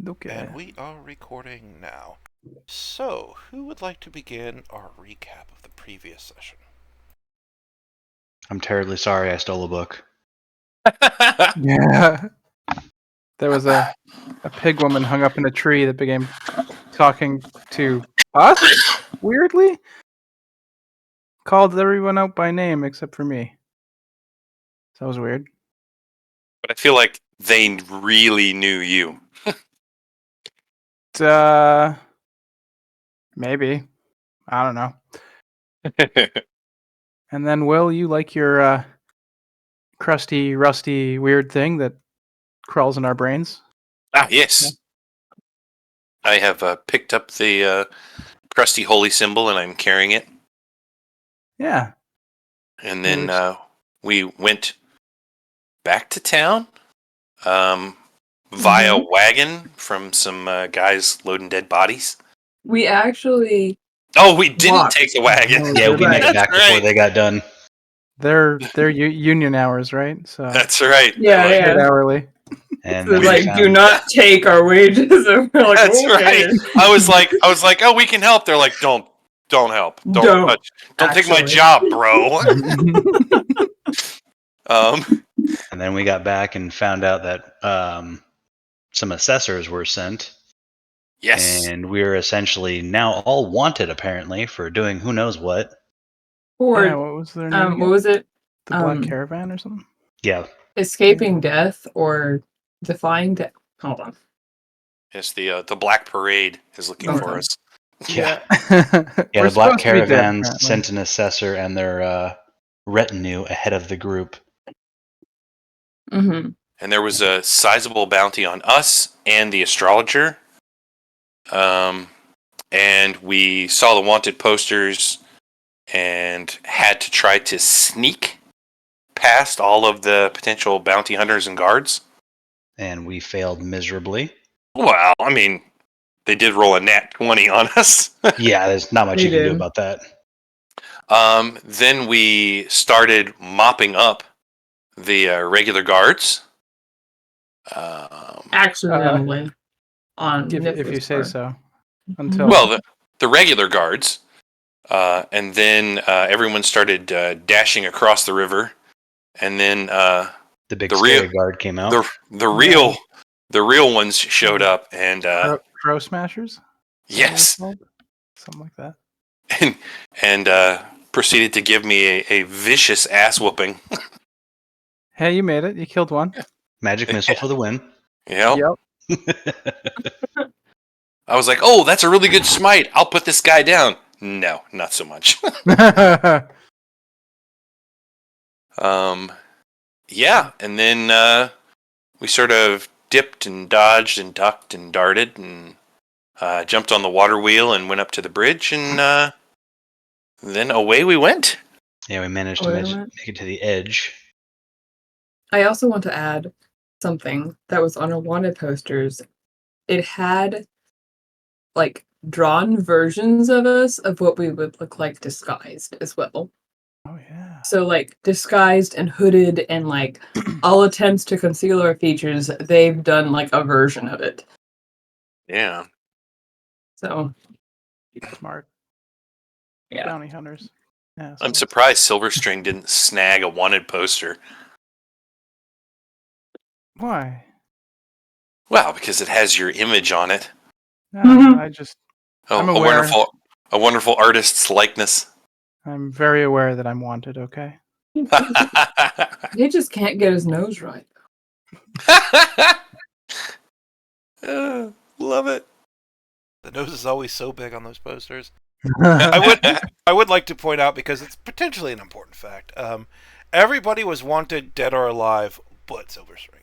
Okay. And we are recording now. So, who would like to begin our recap of the previous session? I'm terribly sorry I stole a book. Yeah. There was a pig woman hung up in a tree that began talking to us, weirdly. Called everyone out by name except for me. So that was weird. But I feel like they really knew you. Maybe. I don't know. And then, Will, you like your crusty, rusty, weird thing that crawls in our brains? Yes. I have picked up the crusty holy symbol and I'm carrying it. Yeah. And then we went back to town via wagon from some guys loading dead bodies. We actually... Oh, we didn't walked. take the wagon. Yeah, we made it back That's before right. they got done. They're union hours, right? So That's right. Yeah, Like, yeah. paid hourly. And So, we like, found- do not take our wages. And we're like, That's okay. right. I was like, oh, we can help. They're like, don't help. Don't touch. Don't take my actually. job, bro. And then we got back and found out that some assessors were sent. Yes. And we're essentially now all wanted, apparently, for doing who knows what. Or, Yeah, what was their name? what again? was it? The Black Caravan or something? Yeah. Escaping death or defying death? Hold on. Yes, the Black Parade is looking for Okay. us. Yeah. Yeah, Yeah, We're the Black supposed to be dead, Caravans apparently. sent an assessor and their retinue ahead of the group. Mm-hmm. And there was a sizable bounty on us and the astrologer. And we saw the wanted posters and had to try to sneak past all of the potential bounty hunters and guards. And we failed miserably. Well, I mean, they did roll a nat 20 on us. Yeah, there's not much They you can do did. about that. Then we started mopping up the regular guards. Accidentally. On if you Nicholas' say part. so. Until Well, the regular guards. And then everyone started dashing across the river. And then The big The scary real- guard came out. the real ones showed up. And Crow Smashers? yes, Something like that. and proceeded to give me a vicious ass whooping. Hey, you made it. You killed one. Magic missile for the win. Yep. Yep. I was like, oh, that's a really good smite. I'll put this guy down. No, not so much. Yeah, and then we sort of dipped and dodged and ducked and darted and jumped on the water wheel and went up to the bridge, and then away we went. Yeah, we managed to Wait a make minute. it to the edge. I also want to add something that was on our wanted posters. It had, like, drawn versions of us of what we would look like disguised as well. Oh, yeah. So, like, disguised and hooded and, like, all attempts to conceal our features, they've done, like, a version of it. Yeah. So, Smart. yeah. Bounty hunters. Yeah, I'm surprised Silverstring didn't snag a wanted poster. Why? Well, because it has your image on it. No, I just... Oh, I'm a aware. wonderful artist's likeness. I'm very aware that I'm wanted, okay? He just can't get his nose right. Love it. The nose is always so big on those posters. I would like to point out, because it's potentially an important fact. Everybody was wanted, dead or alive, but Silverstring.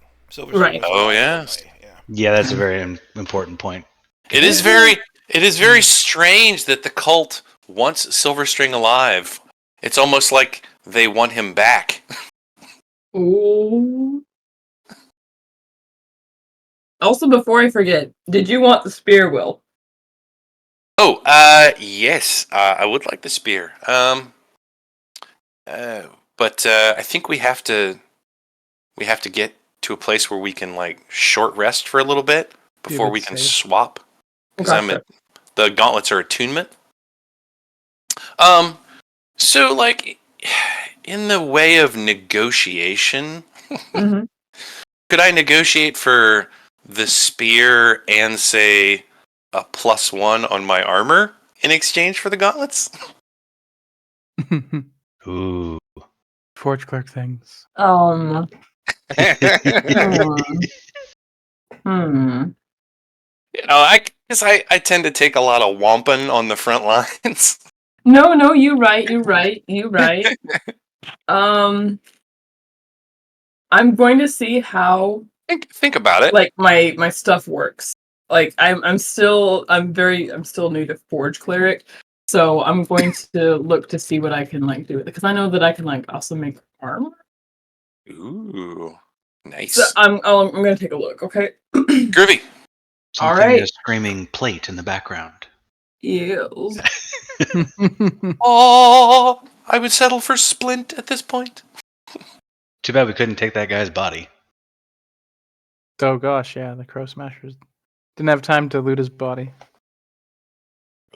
Right. Was Oh, alive yeah. anyway, yeah. Yeah, that's a very important point. It is very strange that the cult wants Silverstring alive. It's almost like they want him back. Ooh. Also, before I forget, did you want the spear, Will? Oh, yes, I would like the spear. But I think we have to get to a place where we can, like, short rest for a little bit. before it we can safe. swap? Because Gotcha. the gauntlets are attunement. So like, in the way of negotiation, hmm could I negotiate for the spear and say a +1 on my armor in exchange for the gauntlets? Ooh. Forge clerk things. Hmm. Hmm. Because I tend to take a lot of wampum on the front lines. No, you right. I'm going to see how Think about it. like my stuff works. Like I'm still new to Forge Cleric, so I'm going to look to see what I can like do with it because I know that I can like also make armor. Ooh, So nice. I'm gonna take a look. Okay. Groovy. All Something right. is screaming plate in the background. Yes. Oh, I would settle for splint at this point. Too bad we couldn't take that guy's body. Oh gosh, yeah, the crow smashers didn't have time to loot his body.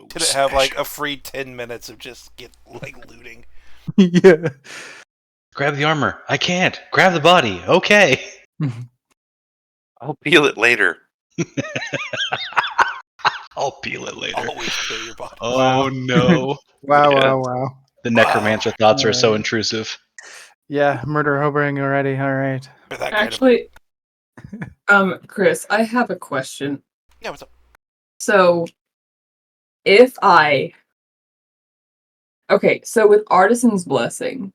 Did it have like a free 10 minutes of just looting? Yeah. Grab the armor. I can't. Grab the body. Okay. I'll peel it later. I'll peel it later. Always peel your body. Oh Wow. no. Wow, Yeah. wow. The necromancer thoughts are so Alright. intrusive. Yeah, murder hobering already. All right. Or that Actually, Chris, I have a question. Yeah, what's up? So, if I so with Artisan's Blessing,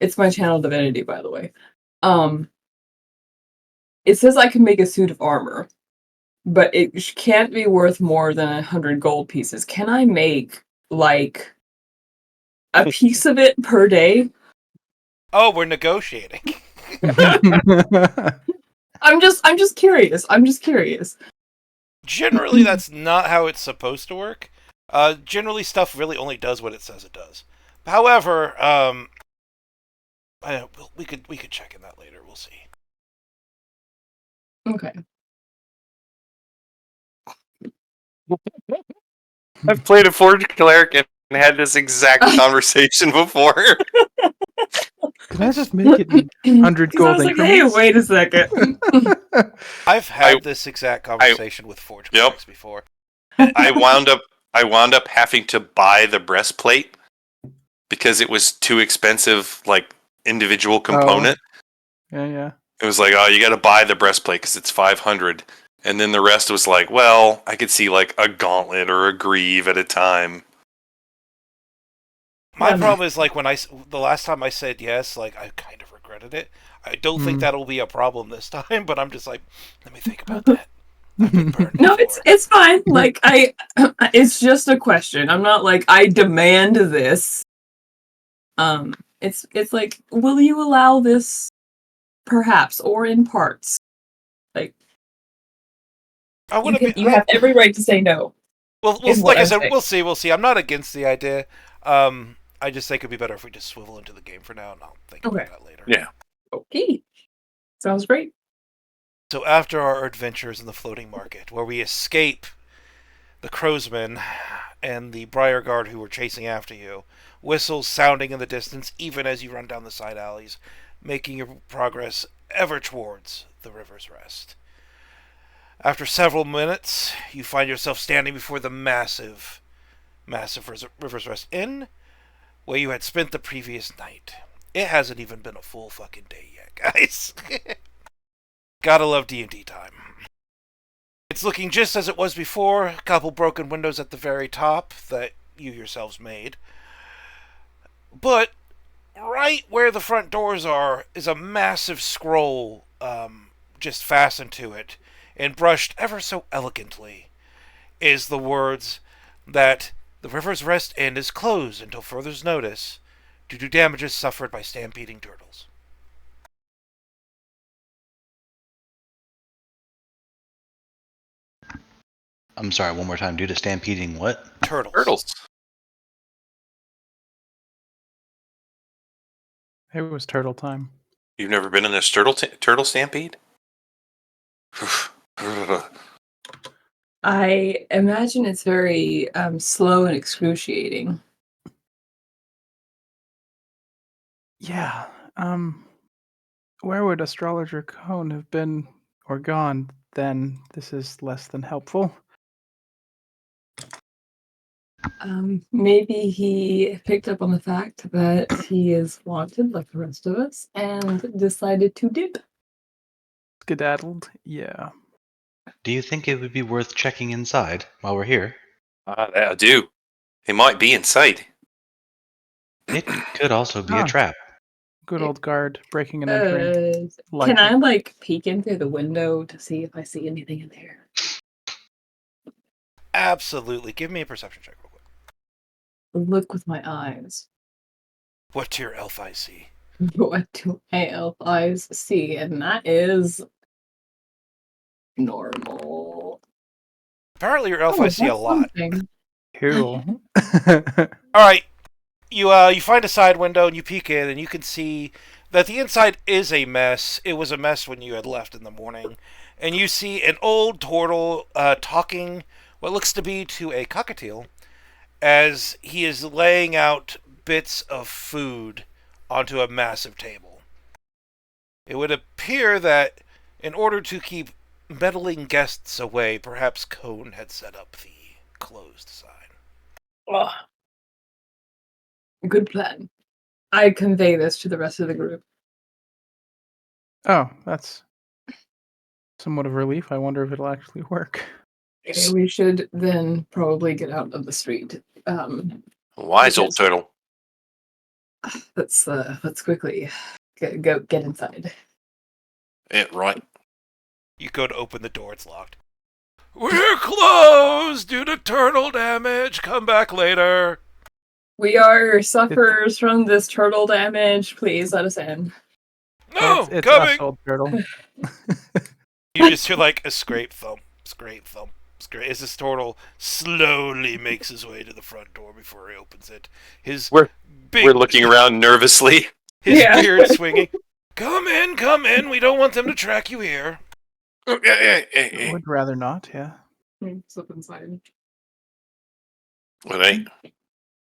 it's my channel divinity, by the way. It says I can make a suit of armor, but it can't be worth more than 100 gold pieces. Can I make like a piece of it per day? Oh, we're negotiating. I'm just curious. Generally, that's not how it's supposed to work. Generally, stuff really only does what it says it does. However, we could check in that later. We'll see. Okay. I've played a Forge Cleric and had this exact conversation before. Can I just make it in 100 'Cause I gold was like, hey, increments? wait a second. I've had this exact conversation with Forge Yep. Clerics before. I wound up having to buy the breastplate because it was too expensive, like individual component. Yeah. It was like, oh, you got to buy the breastplate because it's 500, and then the rest was like, well, I could see like a gauntlet or a greave at a time. My problem is like the last time I said yes, like I kind of regretted it. I don't think that'll be a problem this time, but I'm just like, let me think about that. I've been burned No, before. it's fine. Like it's just a question. I'm not like I demand this. It's like, will you allow this, perhaps, or in parts? Like I wouldn't be. you have every right to say no. Well, is what like I I'm said, saying. we'll see. I'm not against the idea. I just think it'd be better if we just swivel into the game for now, and I'll think Okay. about that later. Yeah. Okay, sounds great. So after our adventures in the floating market, where we escape the crowsmen and the briar guard who were chasing after you, whistles sounding in the distance even as you run down the side alleys, making your progress ever towards the river's rest. After several minutes, you find yourself standing before the massive River's Rest Inn, where you had spent the previous night. It hasn't even been a full fucking day yet, guys. Gotta love D&D time. It's looking just as it was before, a couple broken windows at the very top that you yourselves made. But right where the front doors are is a massive scroll just fastened to it, and brushed ever so elegantly is the words that the River's Rest Inn is closed until further notice due to damages suffered by stampeding turtles. I'm sorry, one more time. Due to stampeding what? Turtles. It was turtle time. You've never been in this turtle stampede? I imagine it's very slow and excruciating. Yeah. Where would Astrologer Cone have been or gone then? This is less than helpful. Maybe he picked up on the fact that he is wanted like the rest of us and decided to dip. Skedaddled. Yeah. Do you think it would be worth checking inside while we're here? That'll do. They might be inside. It could also be a Ah. trap. Good old guard breaking and entering. Can I like peek in through the window to see if I see anything in there? Absolutely. Give me a perception check real quick. Look with my eyes. What do your elf eyes see? What do my elf eyes see? And that is normal. Apparently your elf eyes see a that's lot. something. Cool. All right. You find a side window and you peek in and you can see that the inside is a mess. It was a mess when you had left in the morning. And you see an old turtle talking what looks to be to a cockatiel as he is laying out bits of food onto a massive table. It would appear that in order to keep meddling guests away, perhaps Cone had set up the closed side. Ugh. Good plan. I convey this to the rest of the group. Oh, that's somewhat of a relief. I wonder if it'll actually work. Okay, we should then probably get out of the street. Wise old because- turtle. Let's quickly get inside. Yeah, right. You go to open the door, it's locked. We're closed due to turtle damage. Come back later. We are sufferers from this turtle damage. Please let us in. No, it's coming. us, old turtle. You just hear like a scrape thump, scrape thump, scrape as this turtle slowly makes his way to the front door before he opens it. His We're big, looking around nervously. his Yeah. beard swinging. Come in. We don't want them to track you here. Oh, yeah. I would rather not, yeah. Slip inside. All right.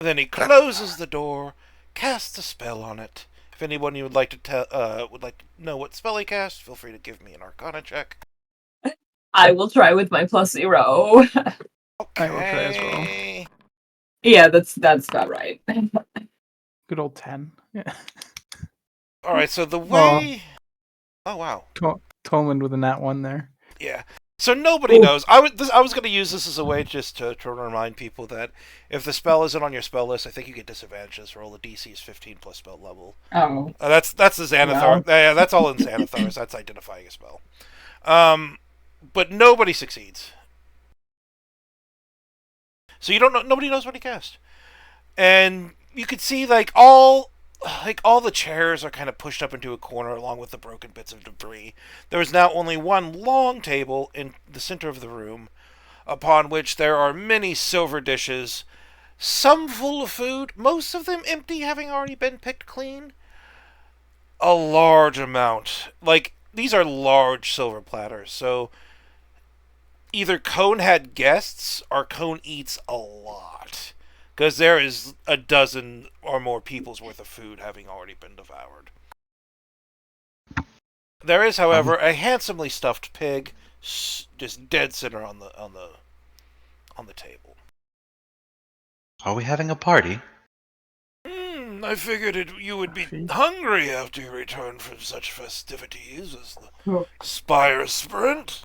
Then he closes the door, casts a spell on it. If anyone you would like to know what spell he cast, feel free to give me an Arcana check. I will try with my +0. Okay. I will try as well. Yeah, that's about right. Good old 10. Yeah. All right. So the way. Oh wow. Tolman with a nat 1 there. Yeah. So nobody Ooh. knows. I was going to use this as a way just to remind people that if the spell isn't on your spell list, I think you get disadvantages. Roll the DC is 15 plus spell level. Oh. That's the Xanathar. Yeah, that's all in Xanathars. That's identifying a spell. But nobody succeeds. So you don't know. Nobody knows what he cast, and you could see all the chairs are kind of pushed up into a corner along with the broken bits of debris. There is now only one long table in the center of the room, upon which there are many silver dishes, some full of food, most of them empty, having already been picked clean. A large amount. These are large silver platters, so either Cone had guests or Cone eats a lot. Because there is a dozen or more people's worth of food having already been devoured. There is, however, a handsomely stuffed pig, just dead center on the table. Are we having a party? I figured you would be hungry after you return from such festivities as the Spire Sprint.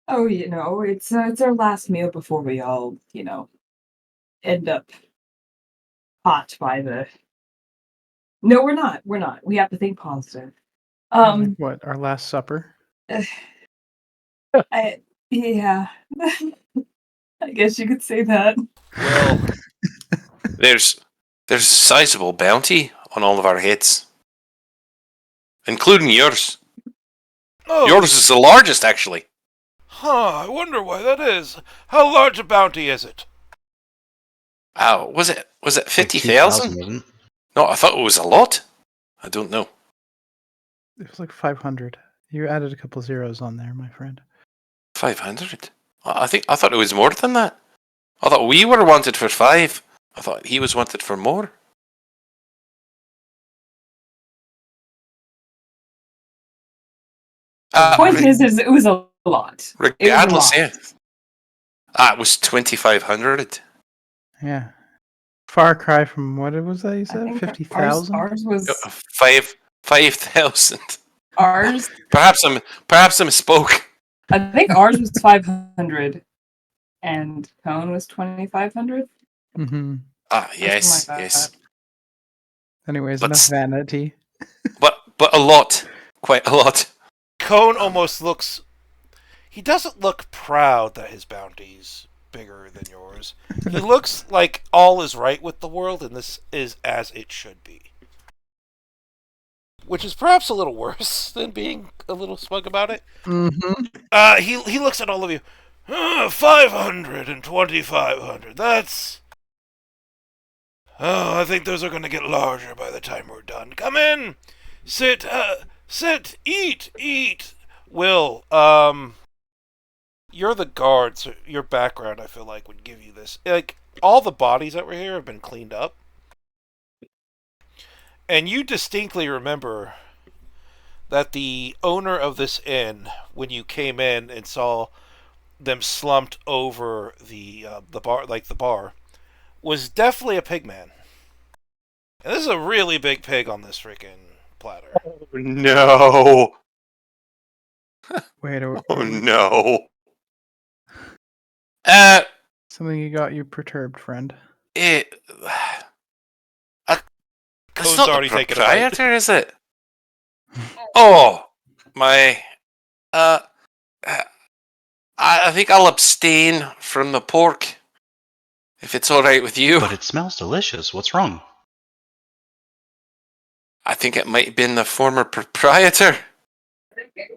Oh, it's our last meal before we all, end up hot by the. No, we're not. We're not. We have to think positive. What, our last supper? Yeah. I guess you could say that. Well, There's a sizable bounty on all of our heads, including yours. oh, Yours is the largest, actually. I wonder why that is. How large a bounty is it? Oh, was it Like 50,000? 2,000, wasn't it? No, I thought it was a lot. I don't know. It was like 500. You added a couple zeros on there, my friend. 500? I thought it was more than that. I thought we were wanted for 5. I thought he was wanted for more. Point is, it was a lot. It was a Regardless, lot. yeah. It was 2,500. Yeah. Far cry from what was that you I said? think 50,000? Ours was 5,000. ours. Perhaps I misspoke. I think ours was 500, and Cone was 2,500. Mm-hmm. Yes, like yes. that. Anyways, But enough vanity. But a lot. Quite a lot. Cone almost looks. He doesn't look proud that his bounty's bigger than yours. He looks like all is right with the world, and this is as it should be. Which is perhaps a little worse than being a little smug about it. Mm-hmm. He looks at all of you. 500 and 2,500. That's. Oh, I think those are going to get larger by the time we're done. Come in! Sit, eat! Will, you're the guard, so your background, I feel like, would give you this. Like, all the bodies that were here have been cleaned up. And you distinctly remember that the owner of this inn, when you came in and saw them slumped over the bar, was definitely a pigman. And this is a really big pig on this freaking platter. No. Wait, Oh no. something you got you perturbed, friend. It's Code's not already the taken a bite. proprietor, is it? Oh, my. I think I'll abstain from the pork, if it's all right with you. But it smells delicious. What's wrong? I think it might have been the former proprietor.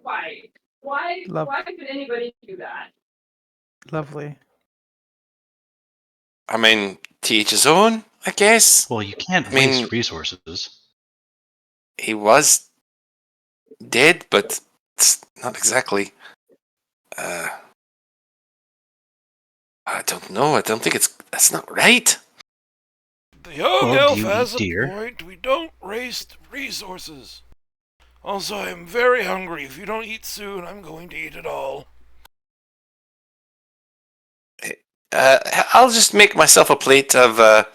Why? Why could anybody do that? Lovely. I mean, to each his own, I guess. Well, you can't I mean- waste resources. He was dead, but it's not exactly. I don't know. I don't think that's not right. The young Well, elf do you has eat a deer? point. We don't waste resources. Also, I'm very hungry. If you don't eat soon, I'm going to eat it all. I'll just make myself a plate of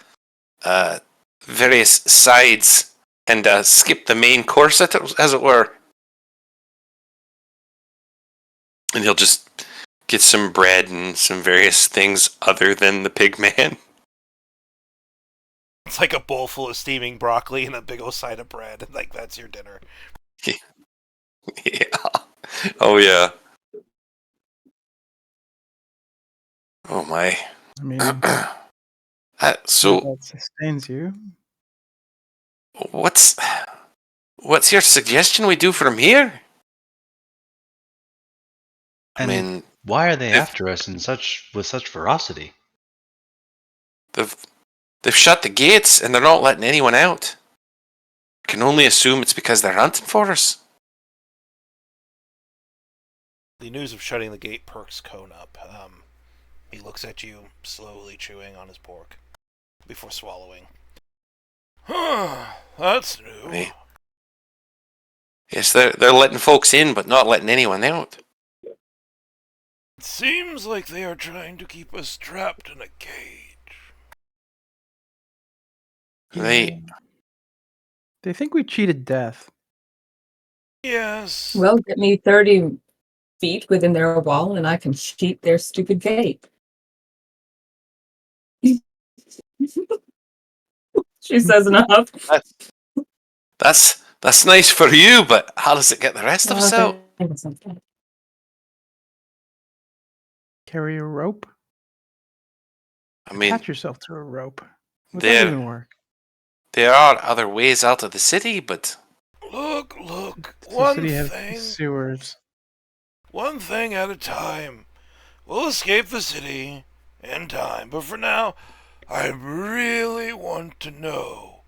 various sides and skip the main course, as it were. And he'll just get some bread and some various things other than the pig man. It's like a bowl full of steaming broccoli and a big old side of bread. And like, that's your dinner. Yeah. Oh, yeah. Oh, my. I mean, So, that sustains you. what's your suggestion we do from here? I And mean, why are they if- after us with such ferocity? they've shut the gates and they're not letting anyone out. I can only assume it's because they're hunting for us. The news of shutting the gate perks Cone up. He looks at you, slowly chewing on his pork, before swallowing. That's new. Right. Yes, they're letting folks in, but not letting anyone out. It seems like they are trying to keep us trapped in a cage. They They think we cheated death. Yes. Well, get me 30 feet within their wall, and I can cheat their stupid gate. She says enough. that's nice for you, but how does it get the rest of us out? Carry a rope? I mean, Attach yourself to a rope. Would that there even work? there are other ways out of the city, but Look. Does the One city have thing. sewers? One thing at a time. We'll escape the city in time, but for now, I really want to know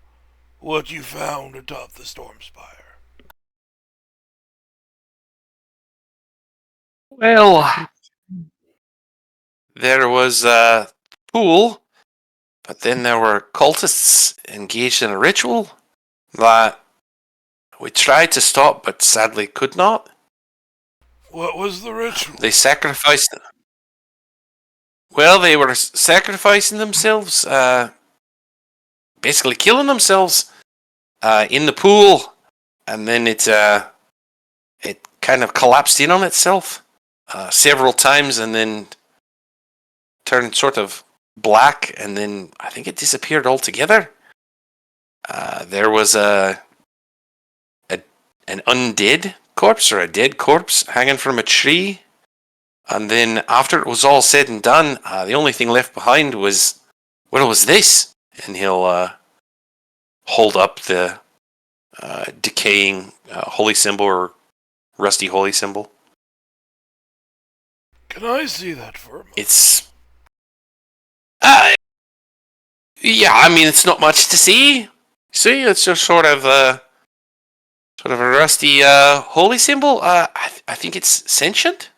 what you found atop the storm spire. well, there was a pool, but then there were cultists engaged in a ritual that we tried to stop, but sadly could not. What was the ritual? They sacrificed. Well, they were sacrificing themselves, basically killing themselves in the pool, and then it kind of collapsed in on itself several times, and then turned sort of black, and then I think it disappeared altogether. There was an undead corpse or a dead corpse hanging from a tree, and then after it was all said and done, the only thing left behind was, what was this? And he'll hold up the decaying holy symbol or rusty holy symbol. Can I see that for a moment? It's yeah, I mean it's not much to see. See, it's just sort of a rusty holy symbol. I think it's sentient.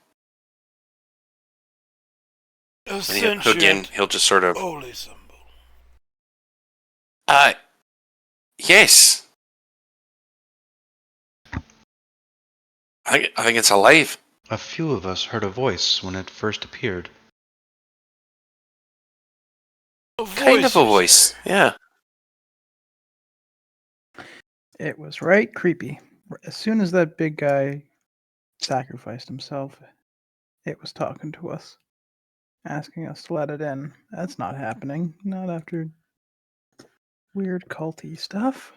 A And sentient again, he'll just sort of holy symbol. yes. I think it's alive. A few of us heard a voice when it first appeared. Kind of a voice, yeah. It was right creepy. As soon as that big guy sacrificed himself, it was talking to us, asking us to let it in. That's not happening. Not after weird culty stuff.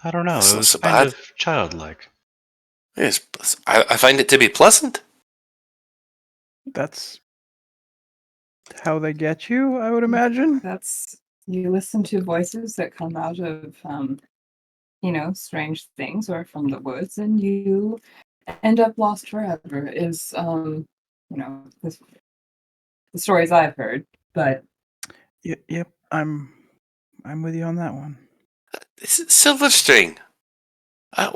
I don't know, That's it not was so kind bad. of childlike. Yes, I find it to be pleasant. That's how they get you, I would imagine. That's you listen to voices that come out of strange things or from the woods, and you end up lost forever. Is the stories I've heard, but Yep, I'm with you on that one. Silverstring,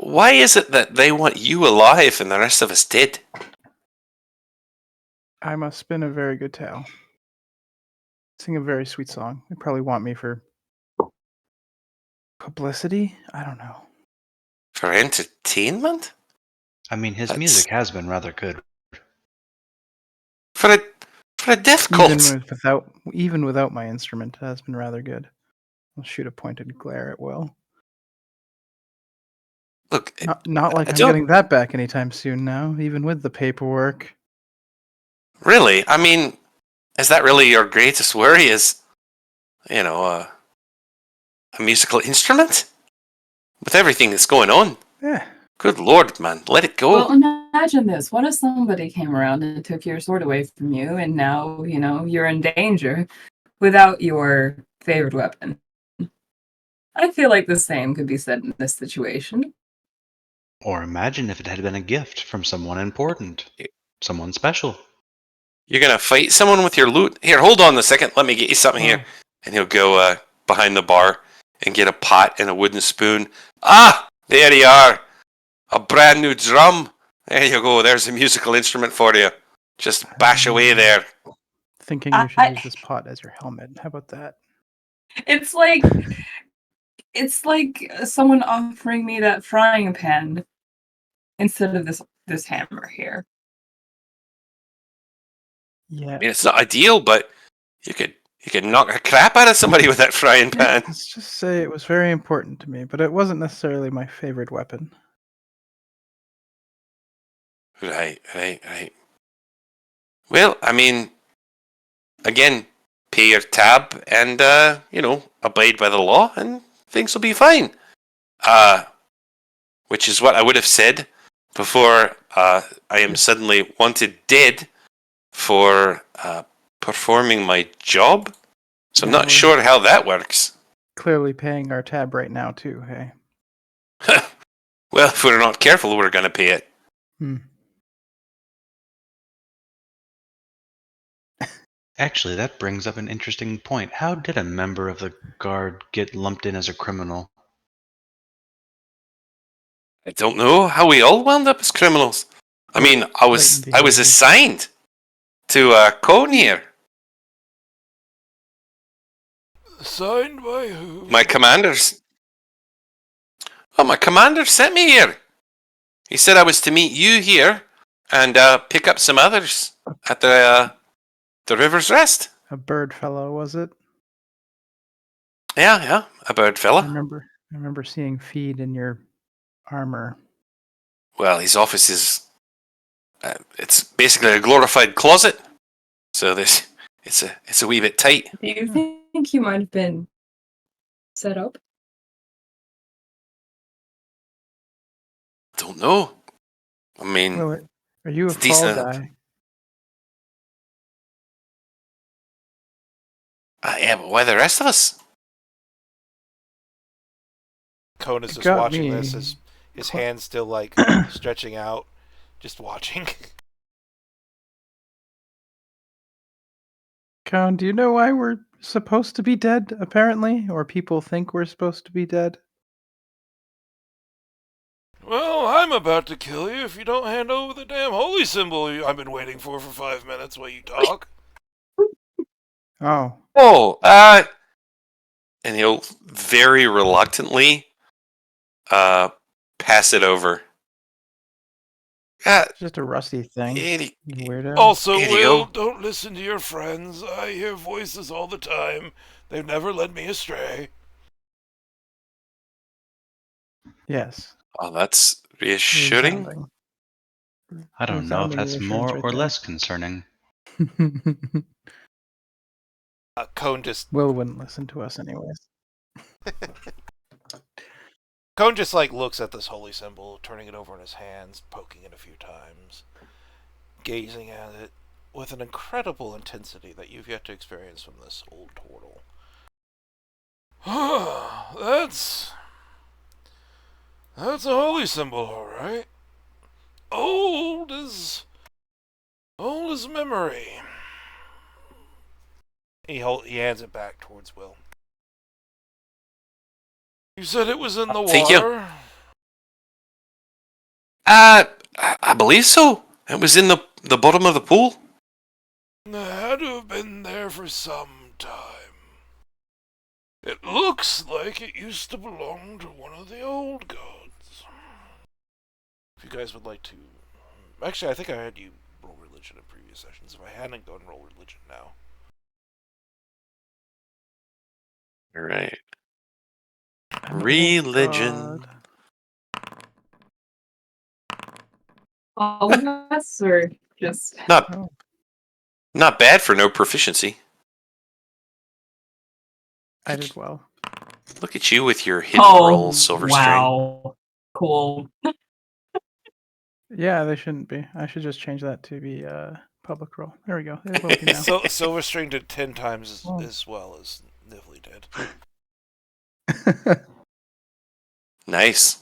why is it that they want you alive and the rest of us dead? I must spin a very good tale. Sing a very sweet song. They probably want me for publicity? I don't know. For entertainment? I mean, his That's- music has been rather good. For a death cult? Even without my instrument, it has been rather good. I'll shoot a pointed glare at Will. Look, Not like I I'm don't- getting that back anytime soon now, even with the paperwork. really? I mean, is that really your greatest worry? Is a musical instrument? With everything that's going on? Yeah. Good lord, man, let it go. well, imagine this: what if somebody came around and took your sword away from you, and now you're in danger without your favorite weapon? I feel like the same could be said in this situation. Or imagine if it had been a gift from someone important, someone special. You're gonna fight someone with your loot? Here, hold on a second. Let me get you something here. And he'll go behind the bar and get a pot and a wooden spoon. Ah, there you are. A brand new drum. There you go. There's a musical instrument for you. Just bash away there. Thinking you should use this pot as your helmet. How about that? It's like someone offering me that frying pan instead of this hammer here. Yeah. I mean, it's not ideal, but you could knock a crap out of somebody with that frying pan. Let's just say it was very important to me, but it wasn't necessarily my favorite weapon. Right. Well, I mean, again, pay your tab and, abide by the law and things will be fine. Which is what I would have said before I am suddenly wanted dead for performing my job. So I'm Yeah, not sure how that works. Clearly paying our tab right now, too, hey? Well, if we're not careful, we're going to pay it. Actually, that brings up an interesting point. How did a member of the guard get lumped in as a criminal? I don't know how we all wound up as criminals. I mean, I was assigned to Cone here. Signed by who? My commanders. Oh, my commander sent me here. He said I was to meet you here and pick up some others at the River's Rest. A bird fellow, was it? Yeah, a bird I fella. remember seeing feed in your armor. Well, his office is it's basically a glorified closet. So it's a wee bit tight. Do you think you might have been set up? Don't know. I mean, Well, are you a it's fall decent. guy? Yeah, but why the rest of us? Conan is It just got watching me. this, his hands still like stretching out, just watching. Cone, do you know why we're supposed to be dead, apparently? Or people think we're supposed to be dead? Well, I'm about to kill you if you don't hand over the damn holy symbol I've been waiting for 5 minutes while you talk. Oh. Oh, and he'll very reluctantly pass it over. It's just a rusty thing. Here You weirdo. Also, Here you Will, go. don't listen to your friends. I hear voices all the time. They've never led me astray. Yes. Oh, that's reassuring. Resounding. I don't know if Resounding that's reassurance more right or there. less concerning. Cone just Will wouldn't listen to us anyways. Cone just like looks at this holy symbol, turning it over in his hands, poking it a few times, gazing at it with an incredible intensity that you've yet to experience from this old turtle. That's a holy symbol, all right. Old as memory. He hands it back towards Will. You said it was in the Thank you. water? I believe so. It was in the bottom of the pool. It had to have been there for some time. It looks like it used to belong to one of the old gods. If you guys would like to... Actually, I think I had you roll religion in previous sessions. If I hadn't, go and roll religion now. All right. An old Religion. god. All of us, or just Not Oh. not bad for no proficiency. I did well. Look at you with your hidden roll, Silver String. wow, cool. Yeah, they shouldn't be. I should just change that to be public roll. There we go. They will be now. So Silver String did 10 times Oh. as well as Nivli did. Nice.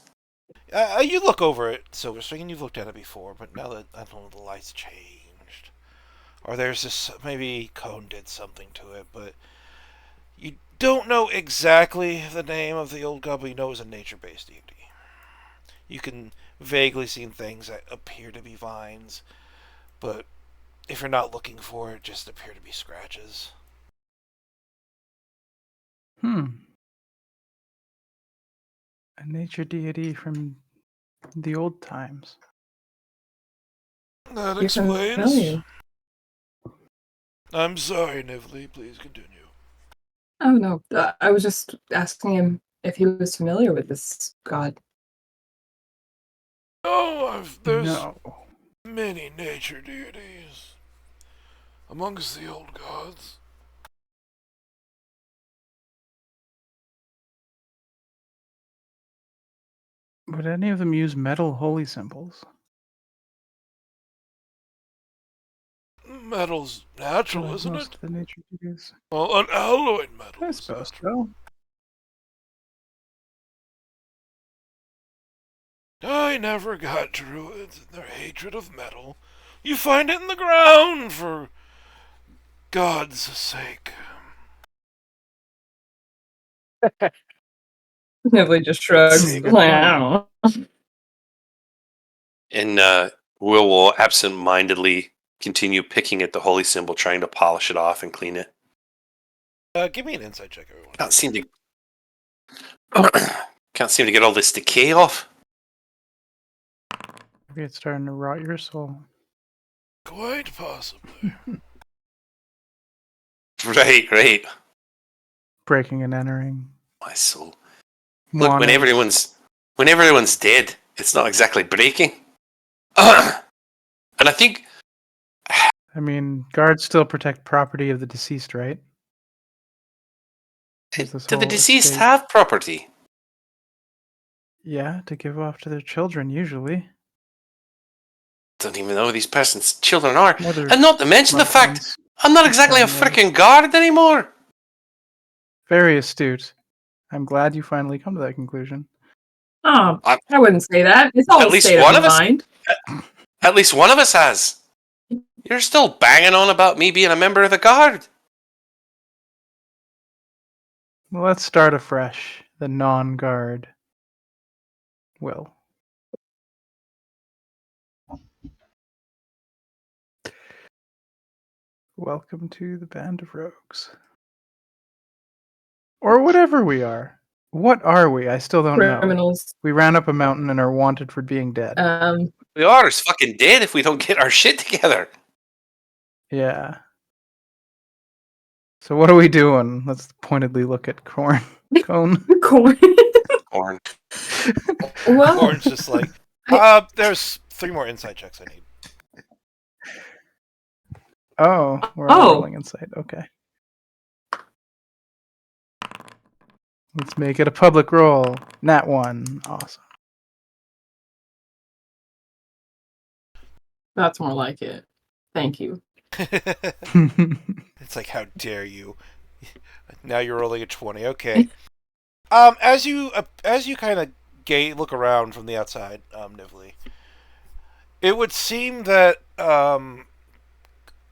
You look over at Silver String, and you've looked at it before, but now that I don't know, the light's changed. Or there's this, maybe Cone did something to it, but you don't know exactly the name of the old god, but you know it's a nature-based deity. You can vaguely see things that appear to be vines, but if you're not looking for it, just appear to be scratches. A nature deity from the old times. That You're explains. familiar. I'm sorry, Nivli. Please continue. Oh no, I was just asking him if he was familiar with this god. Oh, there's No. many nature deities amongst the old gods. Would any of them use metal holy symbols? Metal's natural, Like isn't most it? of the nature deities. Well, unalloyed metal I is suppose natural. so. I never got druids and their hatred of metal. You find it in the ground, for God's sake. Nibly just shrugs. Hmm, good Like, point. I don't know. And Will absent-mindedly continue picking at the holy symbol, trying to polish it off and clean it. Give me an insight check, everyone. Can't seem to. Can't seem to get all this decay off. Maybe it's starting to rot your soul. Quite possibly. Right. Breaking and entering. My soul. Look, when Monos. everyone's dead, it's not exactly breaking. And I think I mean, guards still protect property of the deceased, right? There's this do the whole deceased estate. have property? Yeah, to give off to their children, usually. Don't even know who these person's children are. Mother And not to mention the loved fact ones. I'm not exactly a Family. freaking guard anymore. Very astute. I'm glad you finally come to that conclusion. Oh, I'm- I wouldn't say that. It's all At a least state one of of us- mind. At least one of us has. You're still banging on about me being a member of the guard. Well, let's start afresh. The non-guard will. Welcome to the band of rogues. Or whatever we are. What are we? I still don't know. Criminals. We ran up a mountain and are wanted for being dead. We are as fucking dead if we don't get our shit together. Yeah. So what are we doing? Let's pointedly look at Cone. Corn. Corn. Well, Orange just like, there's 3 more insight checks I need. Oh, we're all Oh. rolling insight. Okay. Let's make it a public roll. Nat 1. Awesome. that's more like it. Thank you. It's like, how dare you? Now you're rolling a 20. Okay. As you kind of look around from the outside, Nivli, it would seem that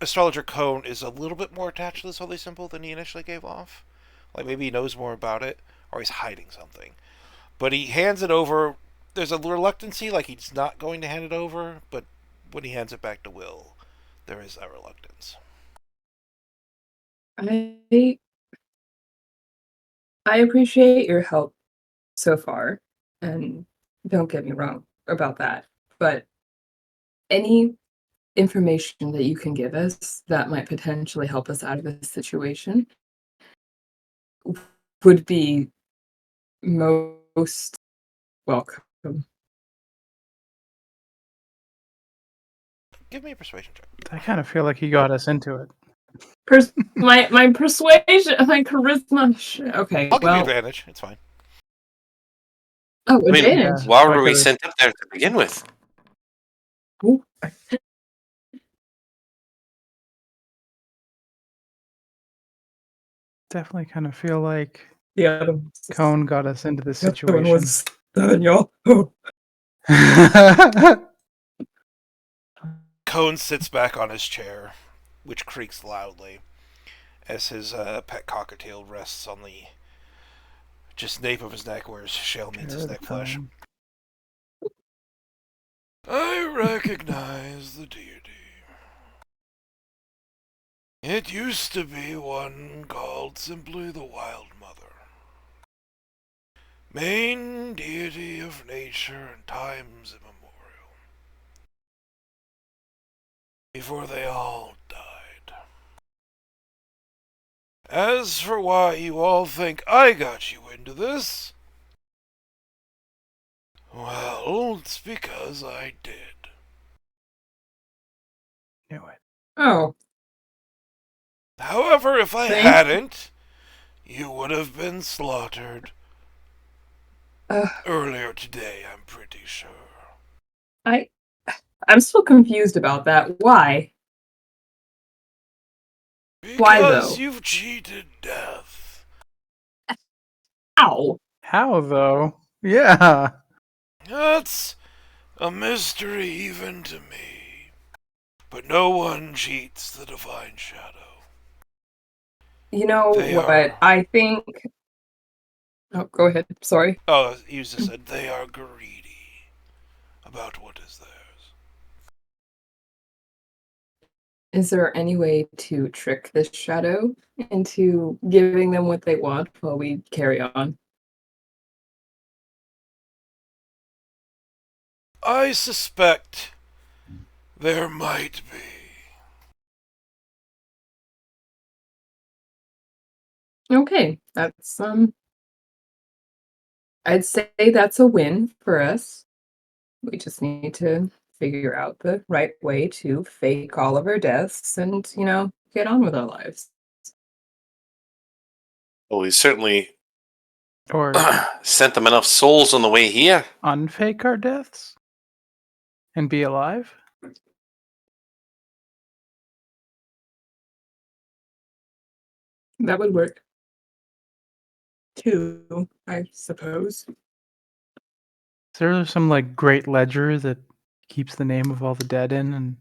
Astrologer Cone is a little bit more attached to this holy symbol than he initially gave off. Like maybe he knows more about it, or he's hiding something. But he hands it over. There's a reluctancy, like he's not going to hand it over, but when he hands it back to Will, there is that reluctance. I appreciate your help so far, and don't get me wrong about that. But any information that you can give us that might potentially help us out of this situation would be most welcome. Give me a persuasion check. I kind of feel like he got us into it. My persuasion, my charisma. Okay, I'll give you well, advantage. It's fine. oh, I mean, advantage. why Like were we a- sent up there to begin with? Ooh. Definitely kind of feel like The other one. Cone got us into this The other one situation. was Daniel. Oh. Cone sits back on his chair, which creaks loudly, as his pet cockatiel rests on the just nape of his neck where his shell meets his neck flesh. I recognize the deity. It used to be one called simply the Wild Mother, main deity of nature and times immemorial, before they all died. As for why you all think I got you into this, well, it's because I did. Knew it. Oh, However, if I Thank- hadn't, you would have been slaughtered uh, earlier today, I'm pretty sure. I'm still confused about that. Why? Why, Because though? you've cheated death. Ow. How though? Yeah. That's a mystery even to me. But no one cheats the divine shadow. You know They what? are- I think. Oh, go ahead. Sorry. Oh, you just said they are greedy about what is theirs. Is there any way to trick this shadow into giving them what they want while we carry on? I suspect there might be. Okay, that's I'd say that's a win for us. We just need to figure out the right way to fake all of our deaths and, get on with our lives. Well, we certainly Or sent them enough souls on the way here. unfake our deaths and be alive. That would work. Too, I suppose. Is there some like great ledger that keeps the name of all the dead in, and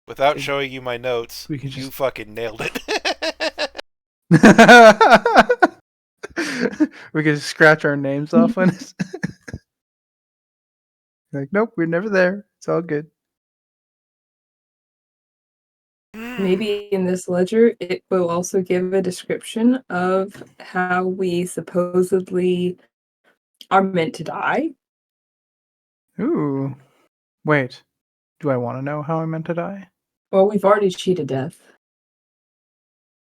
Without It- showing you my notes, we could you just- fucking nailed it. we could just scratch our names off when it's like, nope, we're never there. It's all good. Maybe in this ledger, it will also give a description of how we supposedly are meant to die. Ooh, wait. Do I want to know how I'm meant to die? Well, we've already cheated death.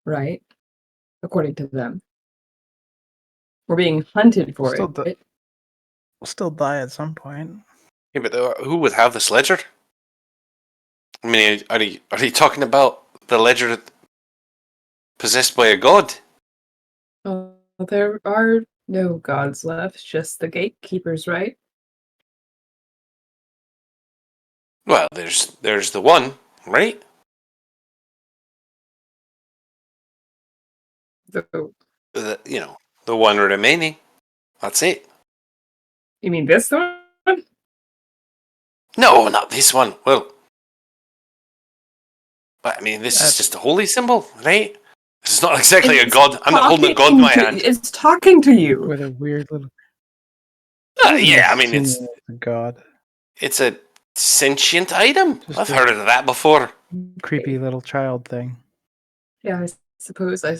Right? According to them. We're being hunted for Still it. We'll still die at some point. Yeah, but who would have this ledger? I mean, are you talking about the ledger possessed by a god? There are no gods left, just the gatekeepers, right? Well, there's the one, right? You The one remaining. That's it. mean this one? No, not this one. Well, but I mean, this is just a holy symbol, right? This is not exactly a It's god. I'm not holding a god in my talking hand. It's talking to you. With a weird little. Yeah, I mean, it's a god. it's a sentient item. Just I've a- heard of that before. Creepy little child thing. Yeah, I suppose a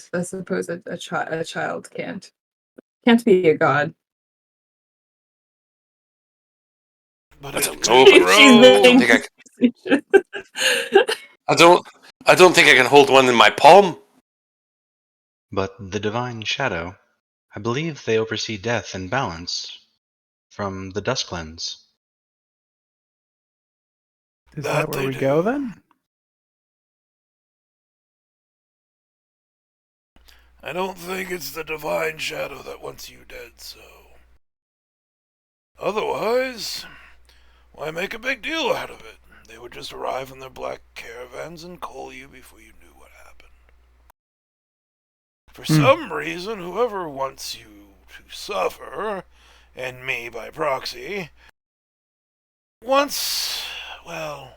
child can't be a god. But I it don't know, could but She's grow. being I don't think I can hold one in my palm. But the divine shadow, I believe they oversee death and balance from the Dusklands. Is That that where they we go do. then? I don't think it's the divine shadow that wants you dead, so. Otherwise, why make a big deal out of it? They would just arrive in their black caravans and call you before you knew what happened. For some reason, whoever wants you to suffer, and me by proxy, wants, well,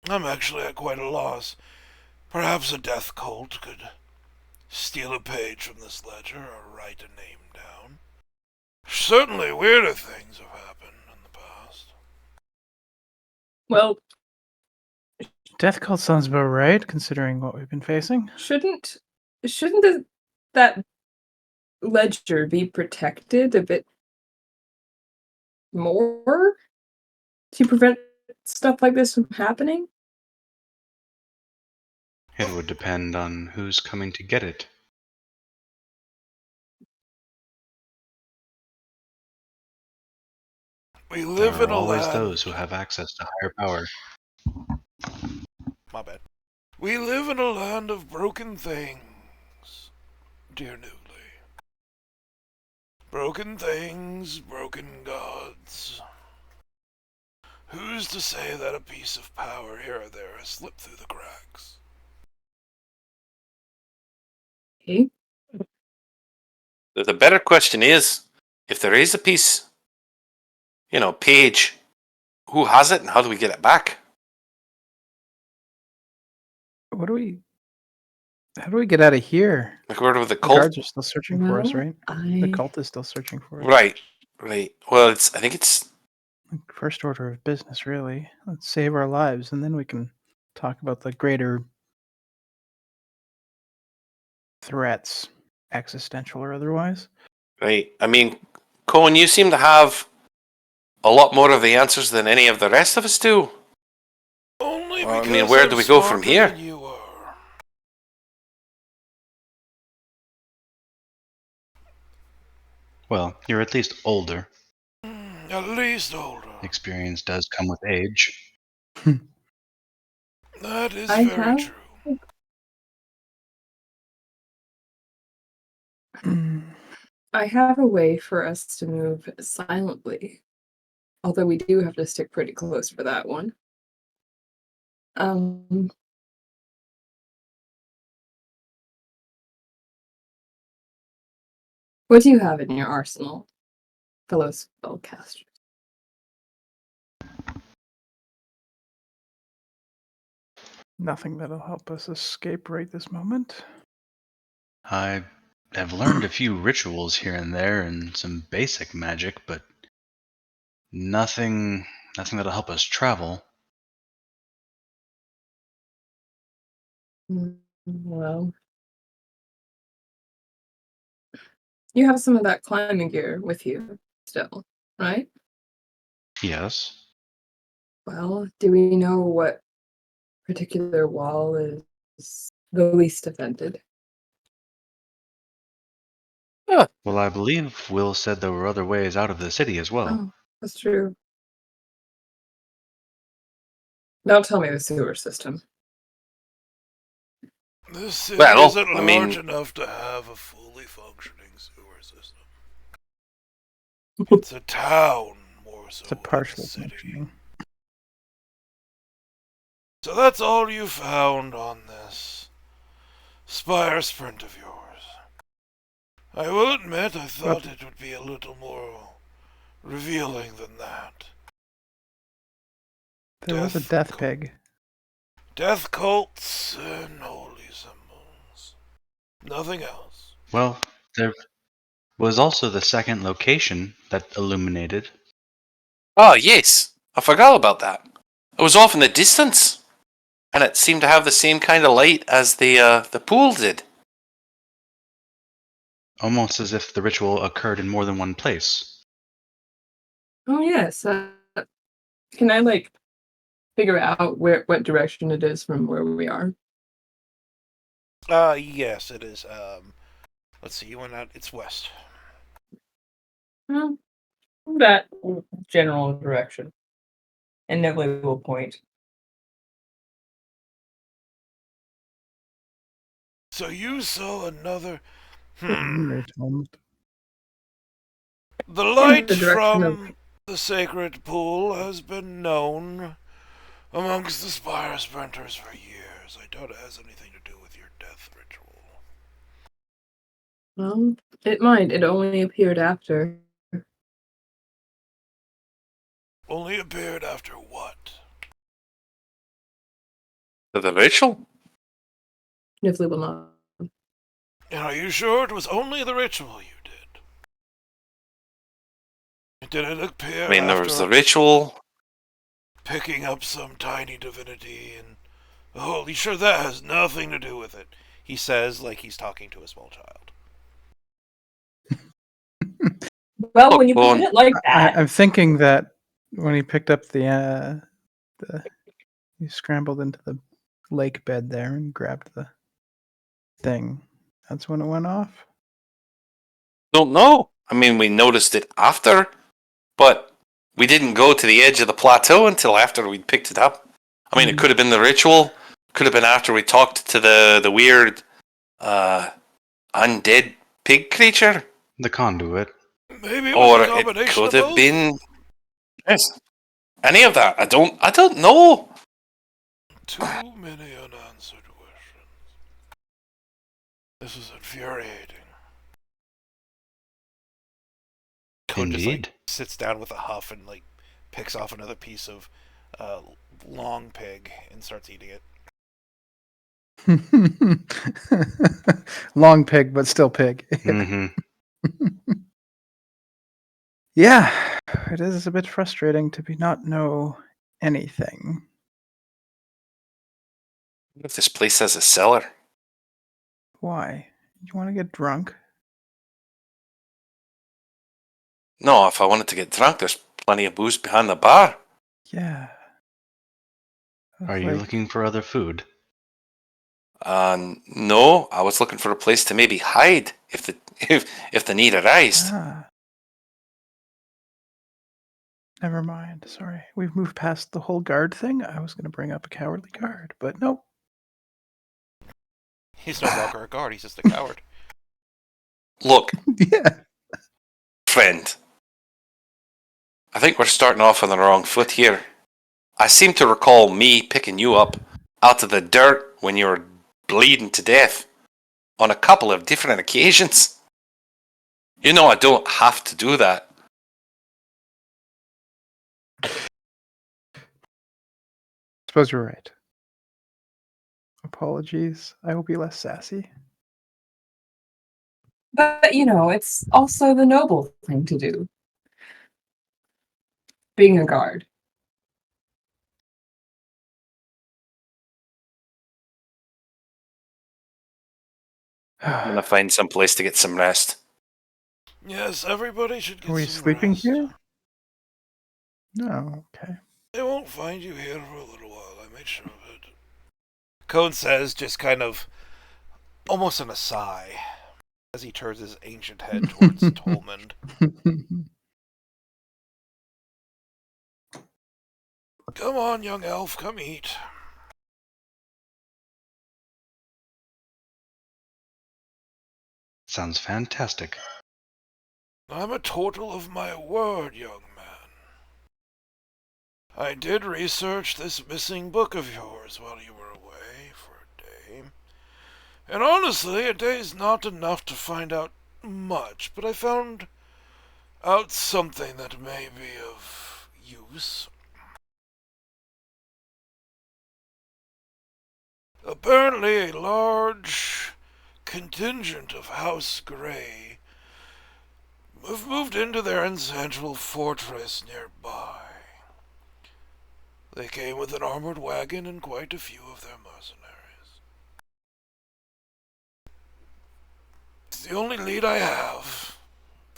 I'm actually at quite a loss. Perhaps a death cult could steal a page from this ledger or write a name down. Certainly weirder things have happened in the past. Well, Death cult sounds about right, considering what we've been facing. shouldn't that ledger be protected a bit more to prevent stuff like this from happening? It would depend on who's coming to get it. We There live are in a always land. those who have access to higher power. My bad. We live in a land of broken things, dear Newly. Broken things, broken gods. Who's to say that a piece of power here or there has slipped through the cracks? Okay. The better question is, if there is a piece, page, who has it and how do we get it back? How do we get out of here? Like, where do the The cult? guards are still searching for us, Well, right? The cult is still searching for us. Right. Well, I think it's First order of business, really. Let's save our lives, and then we can talk about the greater threats, existential or otherwise. Right. I mean, Cohen, you seem to have a lot more of the answers than any of the rest of us do. Only I because mean, where I'm do we go from smarter here? than you are. Well, you're at least older. At least older. Experience does come with age. That is I very have- true. I have a way for us to move silently. Although we do have to stick pretty close for that one. What do you have in your arsenal, fellow spellcasters? Nothing that'll help us escape right this moment. I have learned a few rituals here and there and some basic magic, but nothing that'll help us travel. Well, you have some of that climbing gear with you still, right? Yes. Well, do we know what particular wall is the least defended? Well, I believe Will said there were other ways out of the city as well. Oh, that's true. Don't tell me the sewer system. This city Well, isn't I mean- large enough to have a fully functioning sewer system. It's a town, more so It's a than partially city. functioning. So that's all you found on this spire sprint of yours. I will admit I thought it would be a little more revealing than that. There was a death pig. Death cults and holy symbols. Nothing else. Well, there was also the second location that illuminated. Oh, yes. I forgot about that. It was off in the distance. And it seemed to have the same kind of light as the pool did. Almost as if the ritual occurred in more than one place. Oh yes. Can I figure out what direction it is from where we are? Yes, it is. Let's see, you went out. It's west. That general direction. And Neville will point. So you saw another. Right, moment. The light the direction from the sacred pool has been known amongst the spire sprinters for years. I doubt it has anything to do with your death ritual. Well, it might. It only appeared after. Only appeared after what? The ritual? Nifley will not. And are you sure it was only the ritual you did? Did it appear I mean, there after was the ritual. picking up some tiny divinity and... Holy sure, that has nothing to do with it, he says like he's talking to a small child. Well, when you Well, put it like that. I'm thinking that when he picked up he scrambled into the lake bed there and grabbed the thing. That's when it went off. Don't know. I mean, we noticed it after, but we didn't go to the edge of the plateau until after we'd picked it up. I mean, it could have been the ritual. Could have been after we talked to the weird undead pig creature. The conduit. Maybe it Or was a it combination could of have both. been... Yes. Any of that. I don't know. Too many unanswered questions. This is infuriating. Code just Indeed. sits down with a huff and picks off another piece of long pig and starts eating it. Long pig, but still pig. Mm-hmm. Yeah. It is a bit frustrating to not know anything. What if this place has a cellar? Why? You want to get drunk? No, if I wanted to get drunk, there's plenty of booze behind the bar. Yeah. Are you looking for other food? No, I was looking for a place to maybe hide if the if the need arised. Ah. Never mind. Sorry. We've moved past the whole guard thing. I was going to bring up a cowardly guard, but nope. He's no longer a guard, he's just a coward. Look, Yeah. friend, I think we're starting off on the wrong foot here. I seem to recall me picking you up out of the dirt when you were bleeding to death on a couple of different occasions. You know I don't have to do that. Suppose you're right. Apologies. I will be less sassy. But, it's also the noble thing to do. Being a guard. I'm gonna find some place to get some rest. Yes, everybody should get Are we some sleeping rest. here? No, okay. They won't find you here for a little while, I made sure of it. Cone says, just kind of almost in a sigh, as he turns his ancient head towards Tolmond. Come on, young elf, come eat. Sounds fantastic. I'm a total of my word, young man. I did research this missing book of yours while you were away for a day. And honestly, a day's not enough to find out much, but I found out something that may be of use. Apparently a large contingent of House Grey have moved into their ancestral fortress nearby. They came with an armored wagon and quite a few of their mercenaries. It's the only lead I have.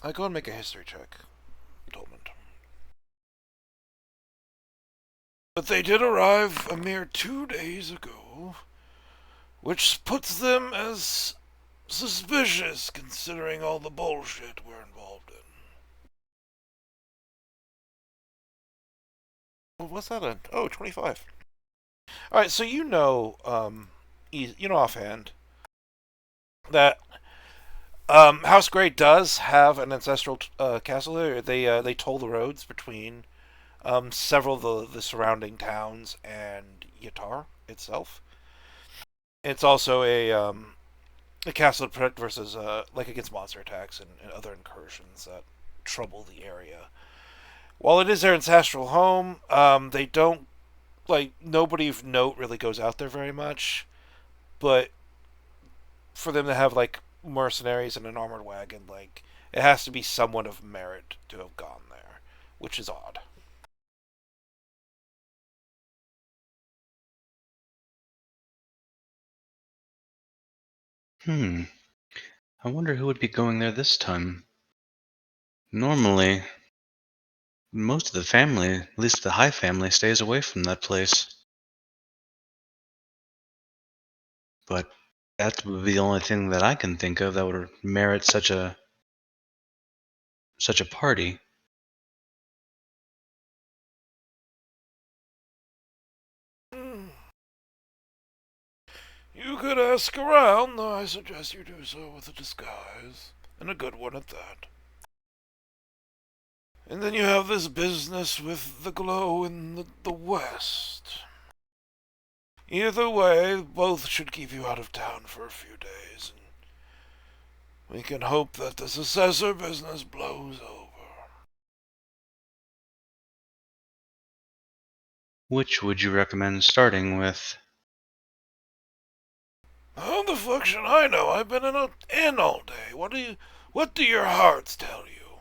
I go and make a history check, Tolmond. But they did arrive a mere 2 days ago, which puts them as suspicious considering all the bullshit we're involved in. What's that on? Oh, 25. Alright, so you know offhand that House Grey does have an ancestral castle there. They toll the roads between several of the surrounding towns and Yatar itself. It's also a castle to protect versus against monster attacks and other incursions that trouble the area. While it is their ancestral home, they don't nobody of note really goes out there very much. But for them to have mercenaries and an armored wagon, it has to be someone of merit to have gone there, which is odd. I wonder who would be going there this time. Normally, most of the family, at least the High family, stays away from that place. But that would be the only thing that I can think of that would merit such a party. You could ask around, though I suggest you do so with a disguise, and a good one at that. And then you have this business with the glow in the west. Either way, both should keep you out of town for a few days, and we can hope that the successor business blows over. Which would you recommend starting with? How the fuck should I know? I've been in an inn all day. What do your hearts tell you?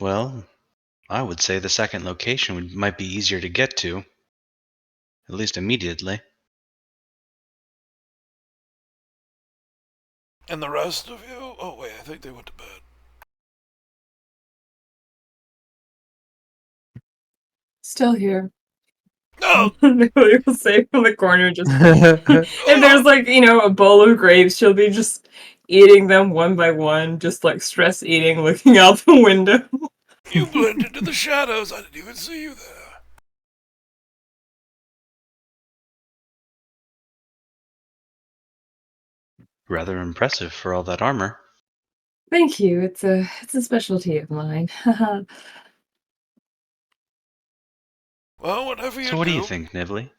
Well, I would say the second location might be easier to get to, at least immediately. And the rest of you? Oh, wait, I think they went to bed. Still here. No! They will say from the corner just if there's like, a bowl of grapes, she'll be just eating them one by one, just like stress eating, looking out the window. You blended into the shadows. I didn't even see you there. Rather impressive for all that armor. Thank you. It's a specialty of mine. Well, whatever you So what do you do. think, Nibley?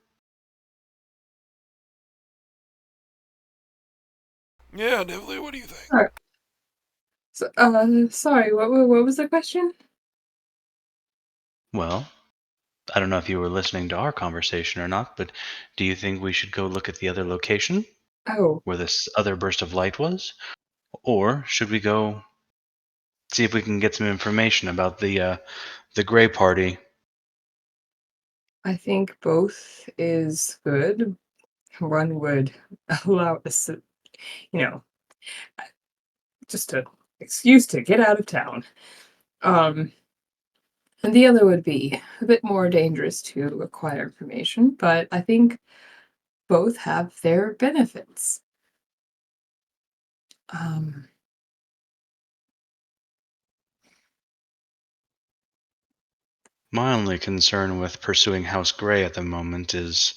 Yeah, Nively, what do you think? Alright. So, sorry, what was the question? Well, I don't know if you were listening to our conversation or not, but do you think we should go look at the other location Oh, where this other burst of light was? Or should we go see if we can get some information about the Gray Party? I think both is good. One would allow us, you know, just an excuse to get out of town. And the other would be a bit more dangerous to acquire information, but I think both have their benefits. Um, My only concern with pursuing House Gray at the moment is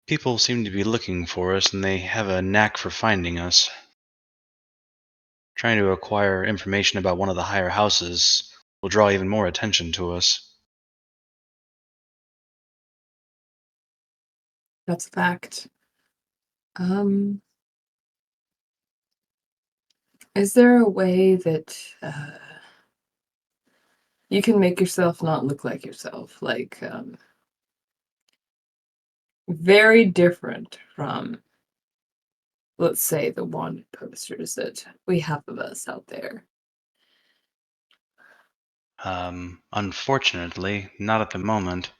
people seem to be looking for us and they have a knack for finding us. Trying to acquire information about one of the higher houses will draw even more attention to us. that's a fact. Um, is there a way that you can make yourself not look like yourself? Like, very different from, let's say, the wanted posters that we have of us out there. Unfortunately, not at the moment.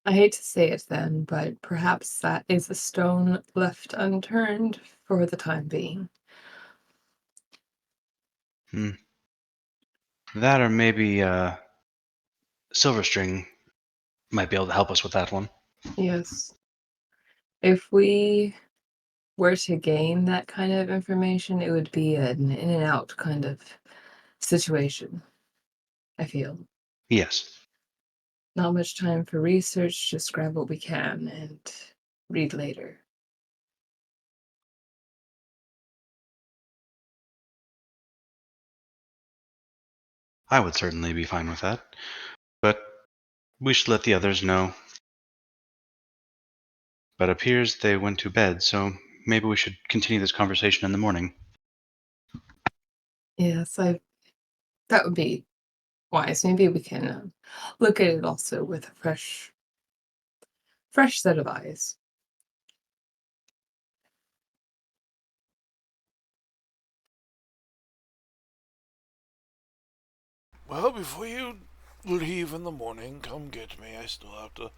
I hate to say it then, but perhaps that is a stone left unturned for the time being. That or maybe Silverstring might be able to help us with that one. Yes. If we were to gain that kind of information, it would be an in and out kind of situation, I feel. Yes. Not much time for research, just grab what we can and read later. I would certainly be fine with that. But we should let the others know. But it appears they went to bed, so maybe we should continue this conversation in the morning. Yes, that would be wise. Maybe we can look at it also with a fresh set of eyes. Well, before you leave in the morning, come get me. I still have to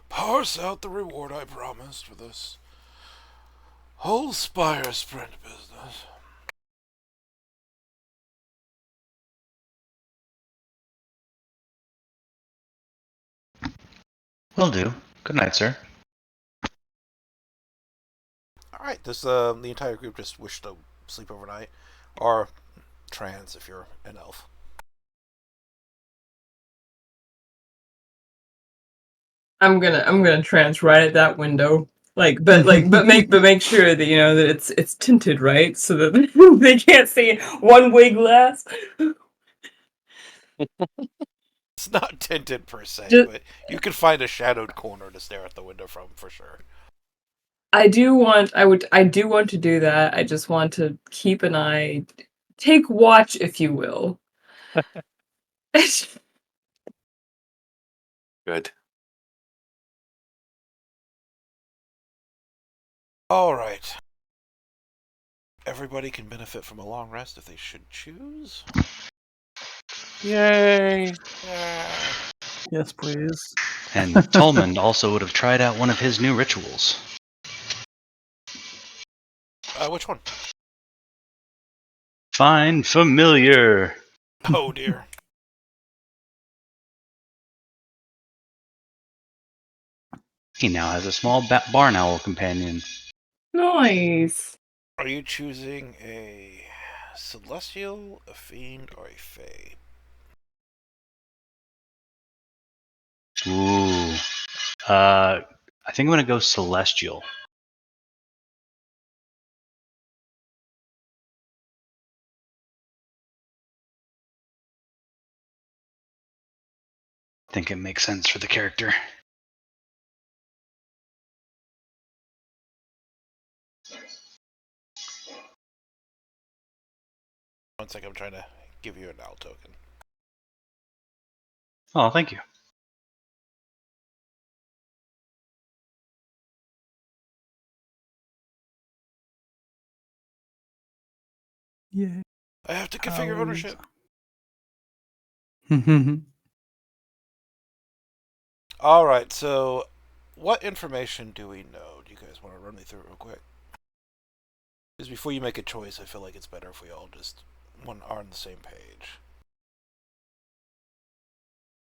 parse out the reward I promised for this whole Spire Sprint business. Will do. Good night, sir. Alright, the entire group just wished to sleep overnight. Or trans if you're an elf. I'm gonna trans right at that window. But make sure that that it's tinted right so that they can't see one way glass. It's not tinted per se, Just, but you can find a shadowed corner to stare at the window from for sure. I do want to do that. I just want to keep an eye, take watch, if you will. Good. All right. Everybody can benefit from a long rest if they should choose. Yay! Yes, please. And Tolman also would have tried out one of his new rituals. Which one? Find familiar. Oh dear. He now has a small barn owl companion. Nice. Are you choosing a celestial, a fiend, or a fae? Ooh. I think I'm gonna go celestial. I think it makes sense for the character. One second, I'm trying to give you an owl token. Oh, thank you. Yeah. I have to configure ownership. All right, so what information do we know? Do you guys want to run me through it real quick? Because before you make a choice, I feel like it's better if we all just are on the same page.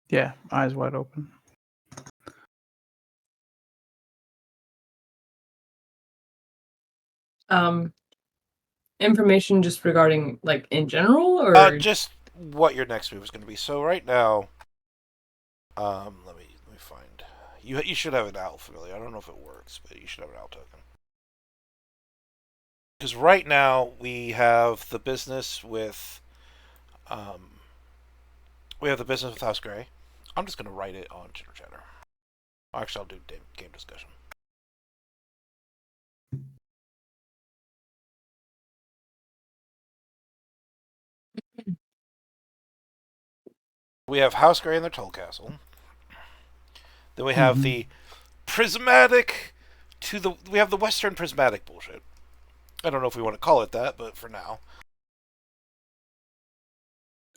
Yeah, eyes wide open. Information just regarding like in general, or Just what your next move is going to be. So right now, let me find. You should have an owl familiar. I don't know if it works, but you should have an owl token. Because right now we have the business with, House Gray. I'm just going to write it on Chitter Chatter. Actually, I'll do game discussion. We have House Gray and their Toll Castle. Then we have the prismatic we have the Western prismatic bullshit. I don't know if we want to call it that, but for now.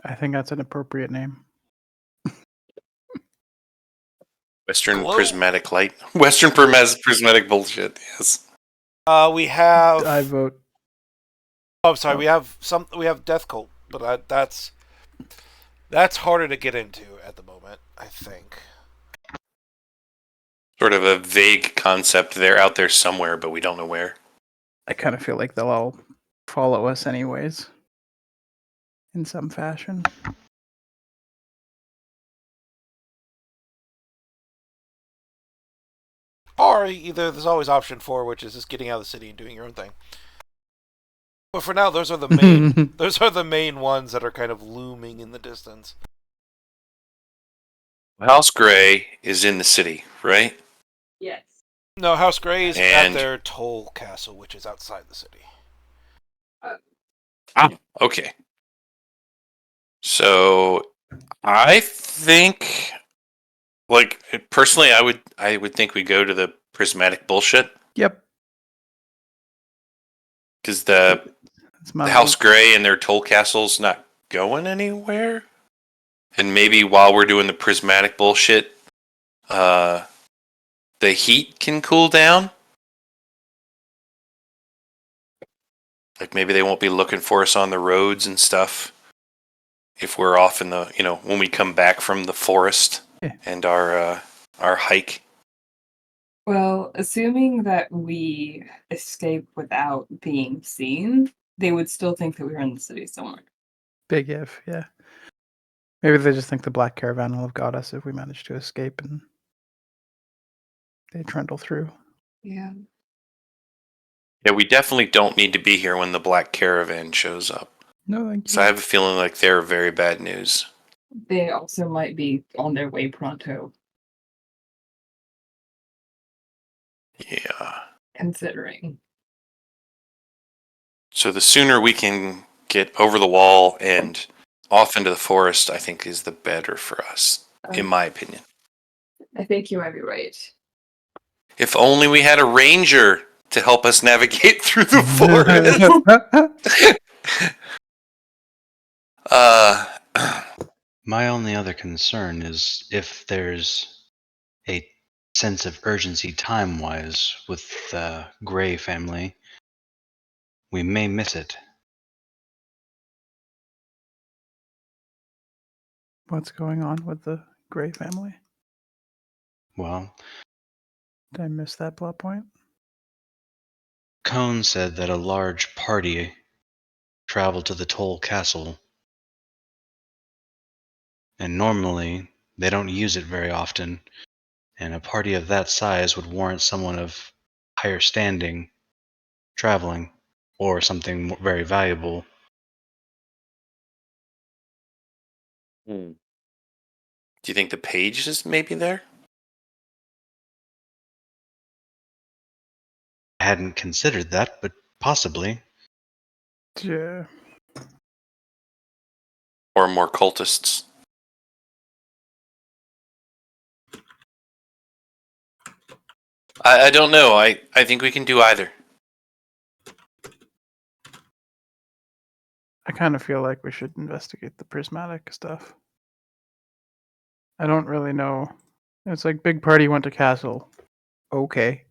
I think that's an appropriate name. Western prismatic light. Western prismatic bullshit. Yes. We have. I vote. Oh, I'm sorry. We have Death Cult, but that's harder to get into at the moment, I think. Sort of a vague concept. They're out there somewhere, but we don't know where. I kind of feel like they'll all follow us anyways, in some fashion. Or either there's always option 4, which is just getting out of the city and doing your own thing. But for now, those are the main those are the main ones that are kind of looming in the distance. House Gray is in the city, right? yes. No, House Gray is at And- their Toll Castle, which is outside the city. Okay. So I think, like, personally, I would think we go to the prismatic bullshit Yep. because the That's my House vote. Gray and their Toll Castle's not going anywhere. And maybe while we're doing the prismatic bullshit, the heat can cool down. Like maybe they won't be looking for us on the roads and stuff if we're off in the, when we come back from the forest and our hike. Well, assuming that we escape without being seen, they would still think that we were in the city somewhere. Big if, yeah. Maybe they just think the black caravan will have got us if we manage to escape and they trundle through. Yeah. Yeah, we definitely don't need to be here when the black caravan shows up. No, thank you. So I have a feeling like they're very bad news. They also might be on their way pronto, Yeah. considering. So the sooner we can get over the wall and off into the forest, I think is the better for us, in my opinion. I think you might be right. If only we had a ranger to help us navigate through the forest. My only other concern is if there's a sense of urgency time-wise with the Gray family, we may miss it. What's going on with the Gray family? Well, Did I miss that plot point? Cone said that a large party traveled to the Toll Castle, and normally they don't use it very often, and a party of that size would warrant someone of higher standing traveling, or something very valuable. Do you think the page is maybe there? I hadn't considered that, but possibly. Yeah. Or more cultists? I don't know. I think we can do either. I kind of feel like we should investigate the prismatic stuff. I don't really know. It's like big party went to castle. Okay.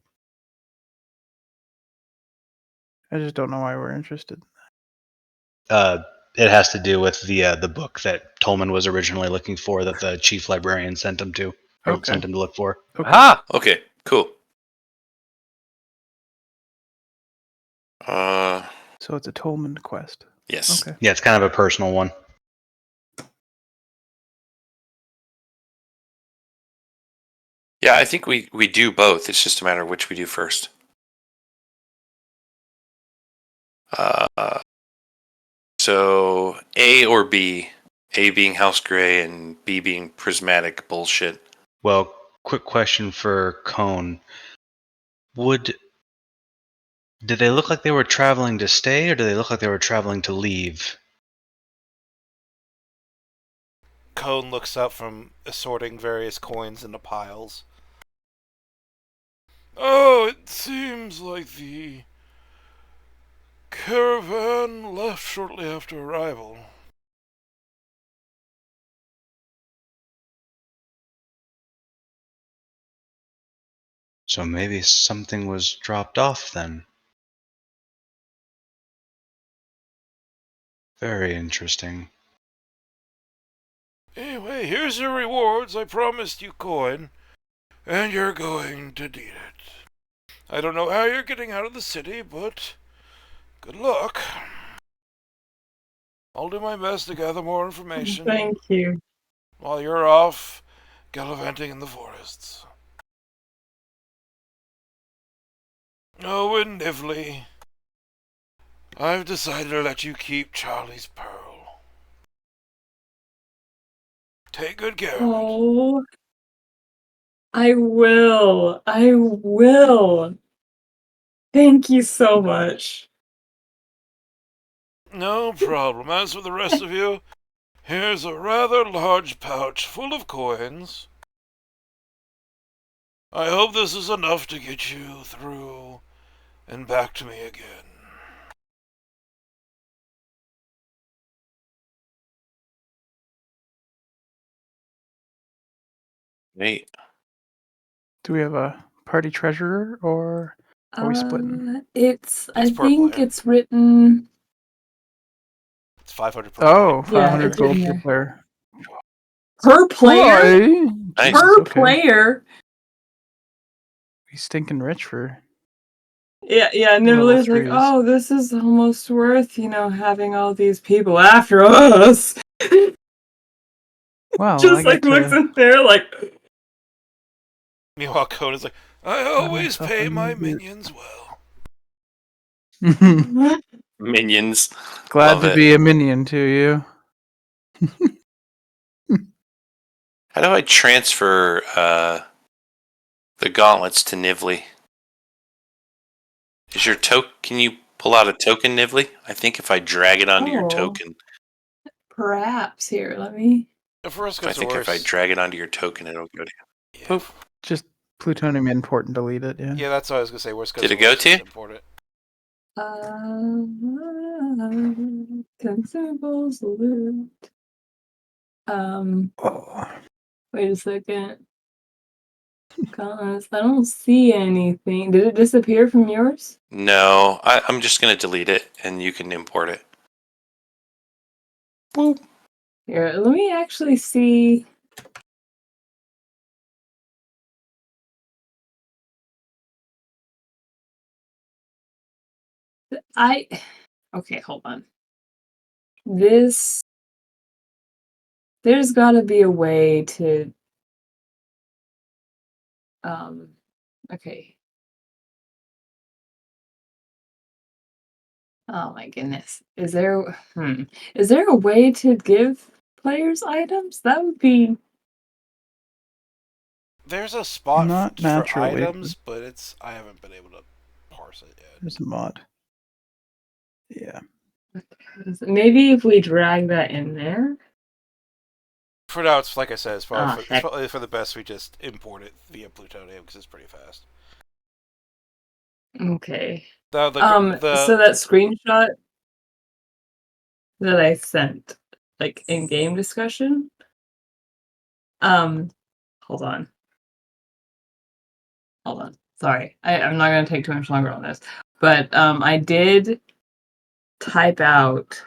I just don't know why we're interested. It has to do with the book that Tolman was originally looking for, that the chief librarian sent him to, or Okay. sent him to look for. Okay. Ah! Okay, cool. So it's a Tolman quest. Yes. Okay. Yeah, it's kind of a personal one. Yeah, I think we do both. It's just a matter of which we do first. So A or B? A being House Gray and B being prismatic bullshit. Well, quick question for Cone. Did they look like they were traveling to stay, or did they look like they were traveling to leave? Cone looks up from assorting various coins into piles. Oh, it seems like the caravan left shortly after arrival. So maybe something was dropped off then. Very interesting. Anyway, here's your rewards. I promised you coin, and you're going to need it. I don't know how you're getting out of the city, but good luck. I'll do my best to gather more information Thank you. while you're off gallivanting in the forests. Oh, and Nively, I've decided to let you keep Charlie's pearl. Take good care of it. Oh, I will. I will. Thank you so much. No problem. As for the rest of you, here's a rather large pouch full of coins. I hope this is enough to get you through and back to me again. Neat. Do we have a party treasurer or are we splitting? I per think player. it's written. It's 500 per Oh, player. Yeah, 500 it's gold in per there. player. Per player? Why? Nice. Jesus, Per okay. player? He's stinking rich for. Yeah, Level Nibbler's like, 3s. oh, this is almost worth, having all these people after us. Well, I Just get looks to in there like, Meanwhile, Code is like, I always myself pay a my new beard. minions well. Minions. Glad Love to it. be a minion to you. How do I transfer the gauntlets to Nively? Is your can you pull out a token, Nively? I think if I drag it onto your Oh. token, perhaps here, let me. If worse I comes to think if I worse, drag it onto your token, it'll go to you. yeah, Just plutonium import and delete it. Yeah. Yeah, that's what I was gonna say. Worst Did it go to? import it. Consumables loot. Oh. Wait a second. Guys, I don't see anything. Did it disappear from yours? No, I'm just gonna delete it, and you can import it. Boop. Here, let me actually see. Okay, hold on. There's gotta be a way to, okay. Oh my goodness. Is there a way to give players items? That would be, There's a spot Not for naturally. items, but I haven't been able to parse it yet. There's a mod. Yeah. maybe if we drag that in there. For now, it's like I said, it's Oh, heck. probably for the best we just import it via plutonium because it's pretty fast. Okay. The So that screenshot that I sent, like in game discussion. Hold on. Sorry, I'm not gonna take too much longer on this, but I did type out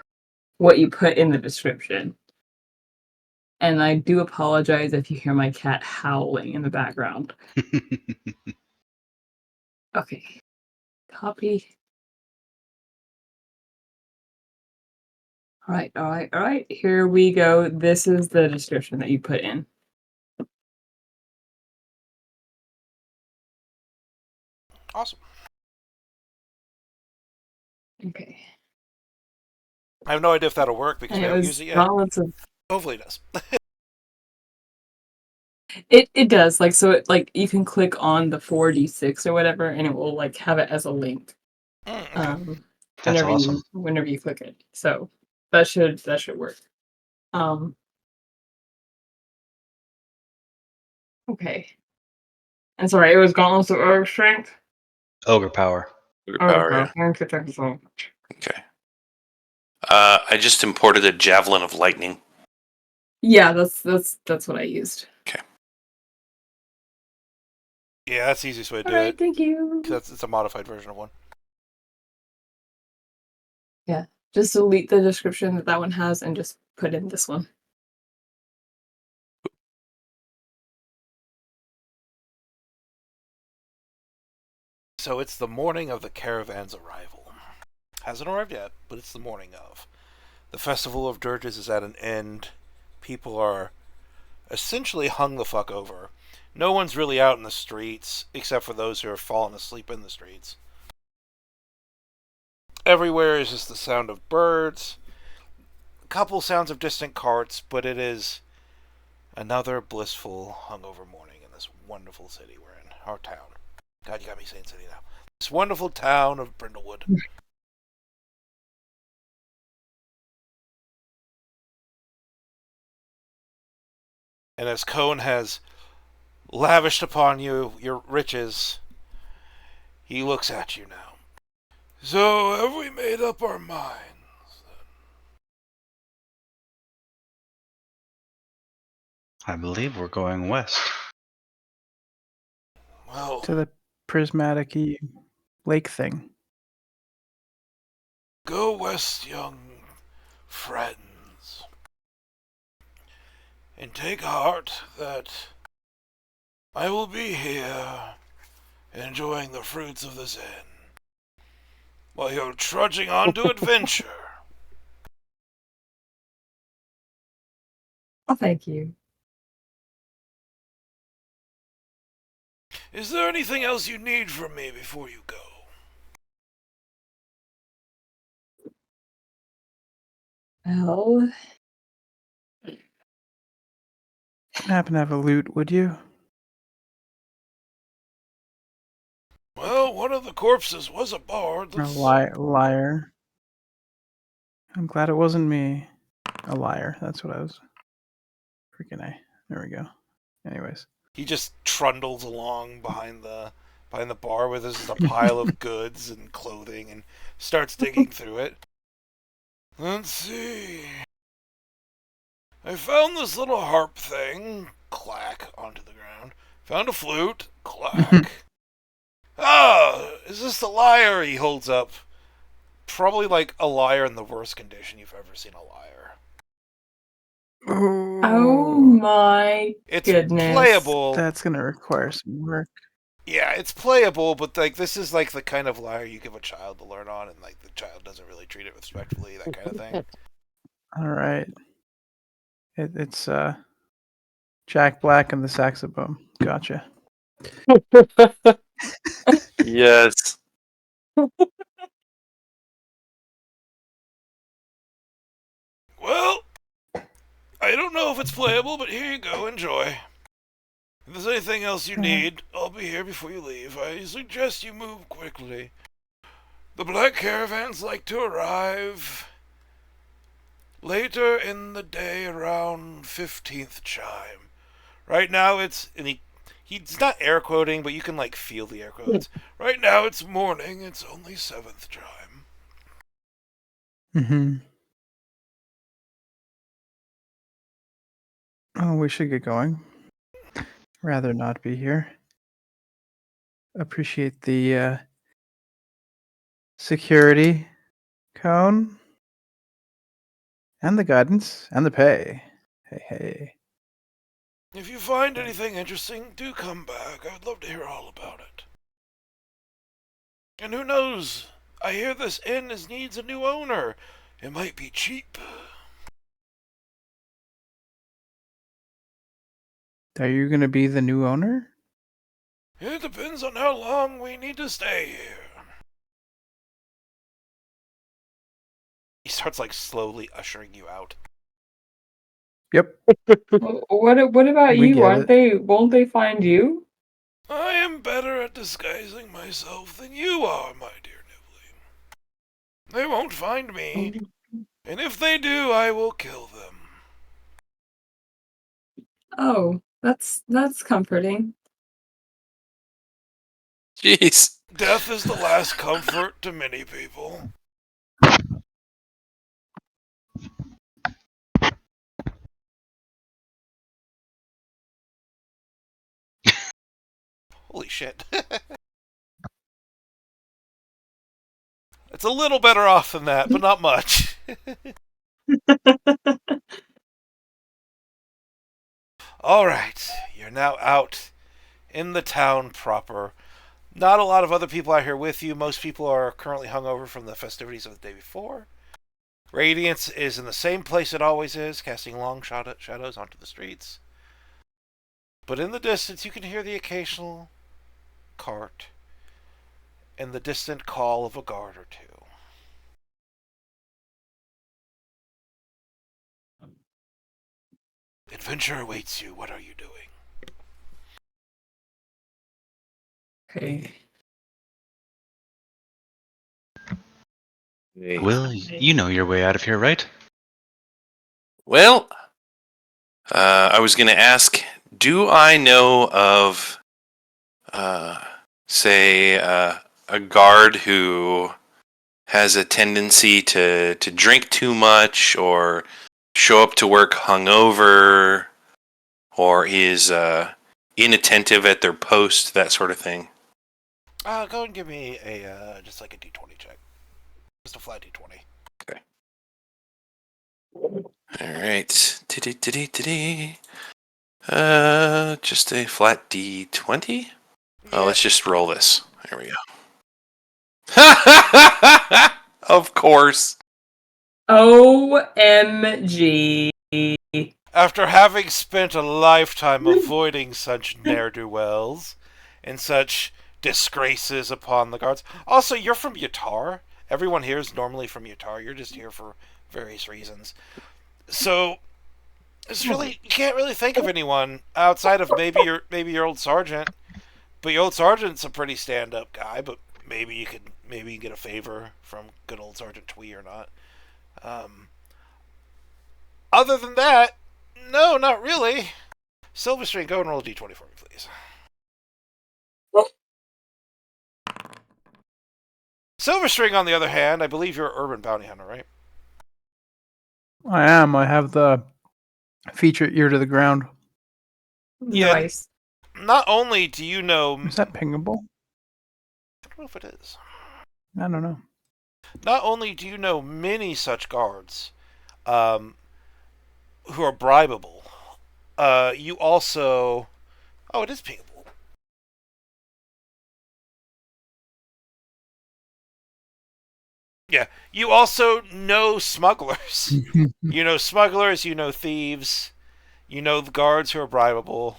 what you put in the description, and I do apologize if you hear my cat howling in the background. Okay, copy. All right. Here we go. This is the description that you put in. awesome. Okay. I have no idea if that'll work because And we it haven't was used it yet. balance of. Hopefully, it does. It does, like, so it, like, you can click on the 4d6 or whatever, and it will like have it as a link. Okay. That's awesome. Whenever you click it. So that should work. Okay. And sorry, it was Gauntlets of Ogre Strength. Ogre power. Your power, yeah. Thank you so much. Okay. I just imported a Javelin of Lightning. Yeah, that's what I used. Yeah, that's the easiest way to do Alright, it. thank you. It's a modified version of one. Yeah. Just delete the description that one has and just put in this one. So it's the morning of the caravan's arrival. Hasn't arrived yet, but it's the morning of. The Festival of Dirges is at an end. People are essentially hung the fuck over. No one's really out in the streets, except for those who are falling asleep in the streets. Everywhere is just the sound of birds, a couple sounds of distant carts, but it is another blissful hungover morning in this wonderful city we're in, our town. God, you got me saying city now. This wonderful town of Brindlewood. And as Cohn has lavished upon you your riches, he looks at you now. So, have we made up our minds? I believe we're going west. Well, To the prismatic lake thing. go west, young friends, and take heart that I will be here enjoying the fruits of this inn while you're trudging on to adventure. Oh, thank you. Is there anything else you need from me before you go? Well, Happen to have a loot, would you? Well, one of the corpses was aboard. Or a liar. I'm glad it wasn't me. A liar. That's what I was. Freaking A. There we go. Anyways. he just trundles along behind the bar where there's just a pile of goods and clothing and starts digging through it. Let's see. I found this little harp thing. Clack onto the ground. Found a flute. Clack. Is this the lyre he holds up? Probably like a lyre in the worst condition you've ever seen a lyre. Oh my It's goodness. playable. That's gonna require some work. Yeah, it's playable, but like this is like the kind of lyre you give a child to learn on, and like the child doesn't really treat it respectfully, that kind of thing. All right. It's Jack Black and the saxophone. Gotcha. Yes. Well, I don't know if it's playable, but here you go, enjoy. If there's anything else you need, I'll be here before you leave. I suggest you move quickly. The black caravans like to arrive later in the day around 15th chime. Right now it's... And he's not air quoting, but you can like feel the air quotes. Right now it's morning, it's only 7th chime. Mm-hmm. Oh, we should get going. Rather not be here. Appreciate the security cone and the guidance and the pay. Hey. If you find anything interesting, do come back. I'd love to hear all about it. And who knows? I hear this inn needs a new owner. It might be cheap. Are you gonna be the new owner? It depends on how long we need to stay here. He starts like slowly ushering you out. Yep. What about We you? get Won't they find you? I am better at disguising myself than you are, my dear Nibbling. They won't find me, and if they do, I will kill them. Oh, that's comforting. Jeez. Death is the last comfort to many people. Holy shit. It's a little better off than that, but not much. Alright, you're now out in the town proper. Not a lot of other people out here with you. Most people are currently hungover from the festivities of the day before. Radiance is in the same place it always is, casting long shadows onto the streets. But in the distance, you can hear the occasional cart and the distant call of a guard or two. Adventure awaits you. What are you doing? Okay. Will, you know your way out of here, right? Well, I was going to ask, do I know of, say, a guard who has a tendency to drink too much or show up to work hungover or is inattentive at their post, that sort of thing? Go and give me a just like a d20 check. Just a flat d20. Okay. Alright. Just a flat D20? Oh, let's just roll this. There we go. Of course. OMG. After having spent a lifetime avoiding such ne'er-do-wells and such disgraces upon the guards. Also, you're from Yatar. Everyone here is normally from Yatar. You're just here for various reasons. So, it's really, you can't really think of anyone outside of maybe your old sergeant. But your old sergeant's a pretty stand-up guy, but maybe you can get a favor from good old Sergeant Twee or not. Other than that, no, not really. Silverstring, go and roll a d20 for me, please. Silverstring, on the other hand, I believe you're an urban bounty hunter, right? I am. I have the feature ear to the ground. Yeah. Nice. Not only do you know... Is that pingable? I don't know if it is. I don't know. Not only do you know many such guards who are bribable, you also... Oh, it is pingable. Yeah, you also know smugglers. You know smugglers, you know thieves, you know the guards who are bribable.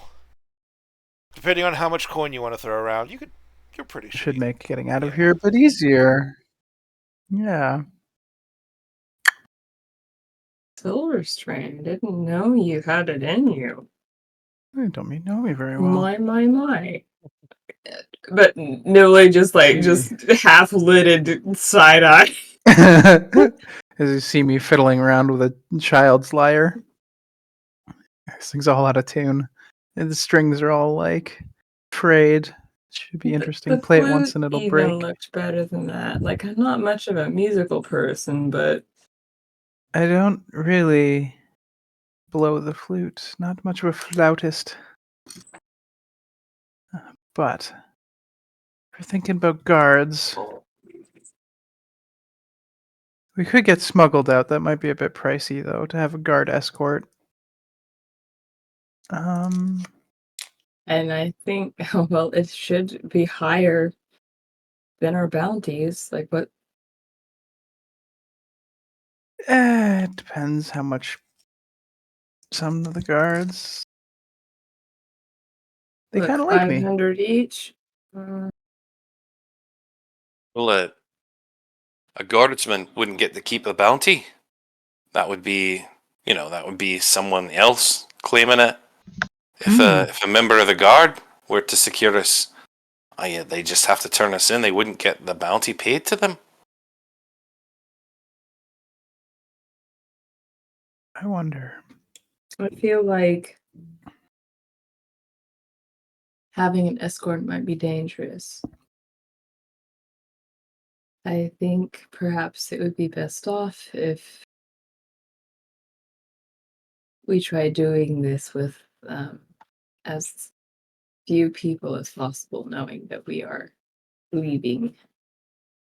Depending on how much coin you want to throw around, you're pretty sure. Should make getting out of here a bit easier. Yeah. Silverstring, didn't know you had it in you. You don't know me very well. My. But Nili just half-lidded side-eye. As you see me fiddling around with a child's lyre. This thing's all out of tune. And the strings are all like frayed. Should be interesting. The Play it once and flute it'll even break. looked better than that. Like, I'm not much of a musical person, but I don't really blow the flute. Not much of a flautist. But if we're thinking about guards, we could get smuggled out. That might be a bit pricey, though, to have a guard escort. and I think, well, it should be higher than our bounties. Like, what? It depends how much some of the guards. They kind of like me. 500 each? Well, a guardsman wouldn't get to keep a bounty. That would be, that would be someone else claiming it. If a member of the guard were to secure us, they just have to turn us in. They wouldn't get the bounty paid to them. I wonder. I feel like having an escort might be dangerous. I think perhaps it would be best off if we try doing this with as few people as possible, knowing that we are leaving.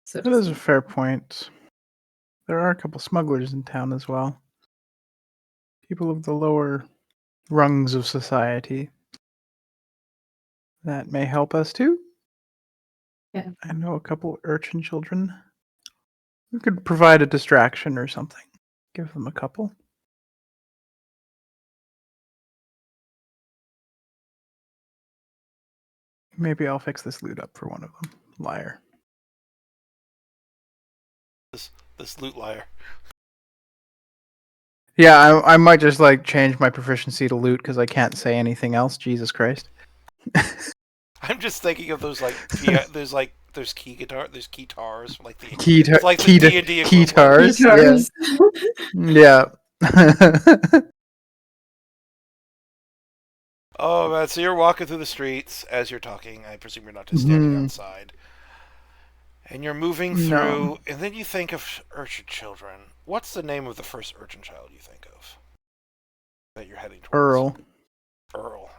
So That is a fair point. There are a couple smugglers in town as well. People of the lower rungs of society. That may help us too. Yeah. I know a couple urchin children. We could provide a distraction or something. Give them a couple. Maybe I'll fix this loot up for one of them. Liar. This loot liar. Yeah, I might just change my proficiency to loot because I can't say anything else. Jesus Christ. I'm just thinking of those there's key guitars, like the Keytars. like the D&D Keytars. Guitars. Yeah. Oh man, so you're walking through the streets as you're talking. I presume you're not just standing outside. And you're moving through, No. and then you think of urchin children. What's the name of the first urchin child you think of that you're heading towards? Earl.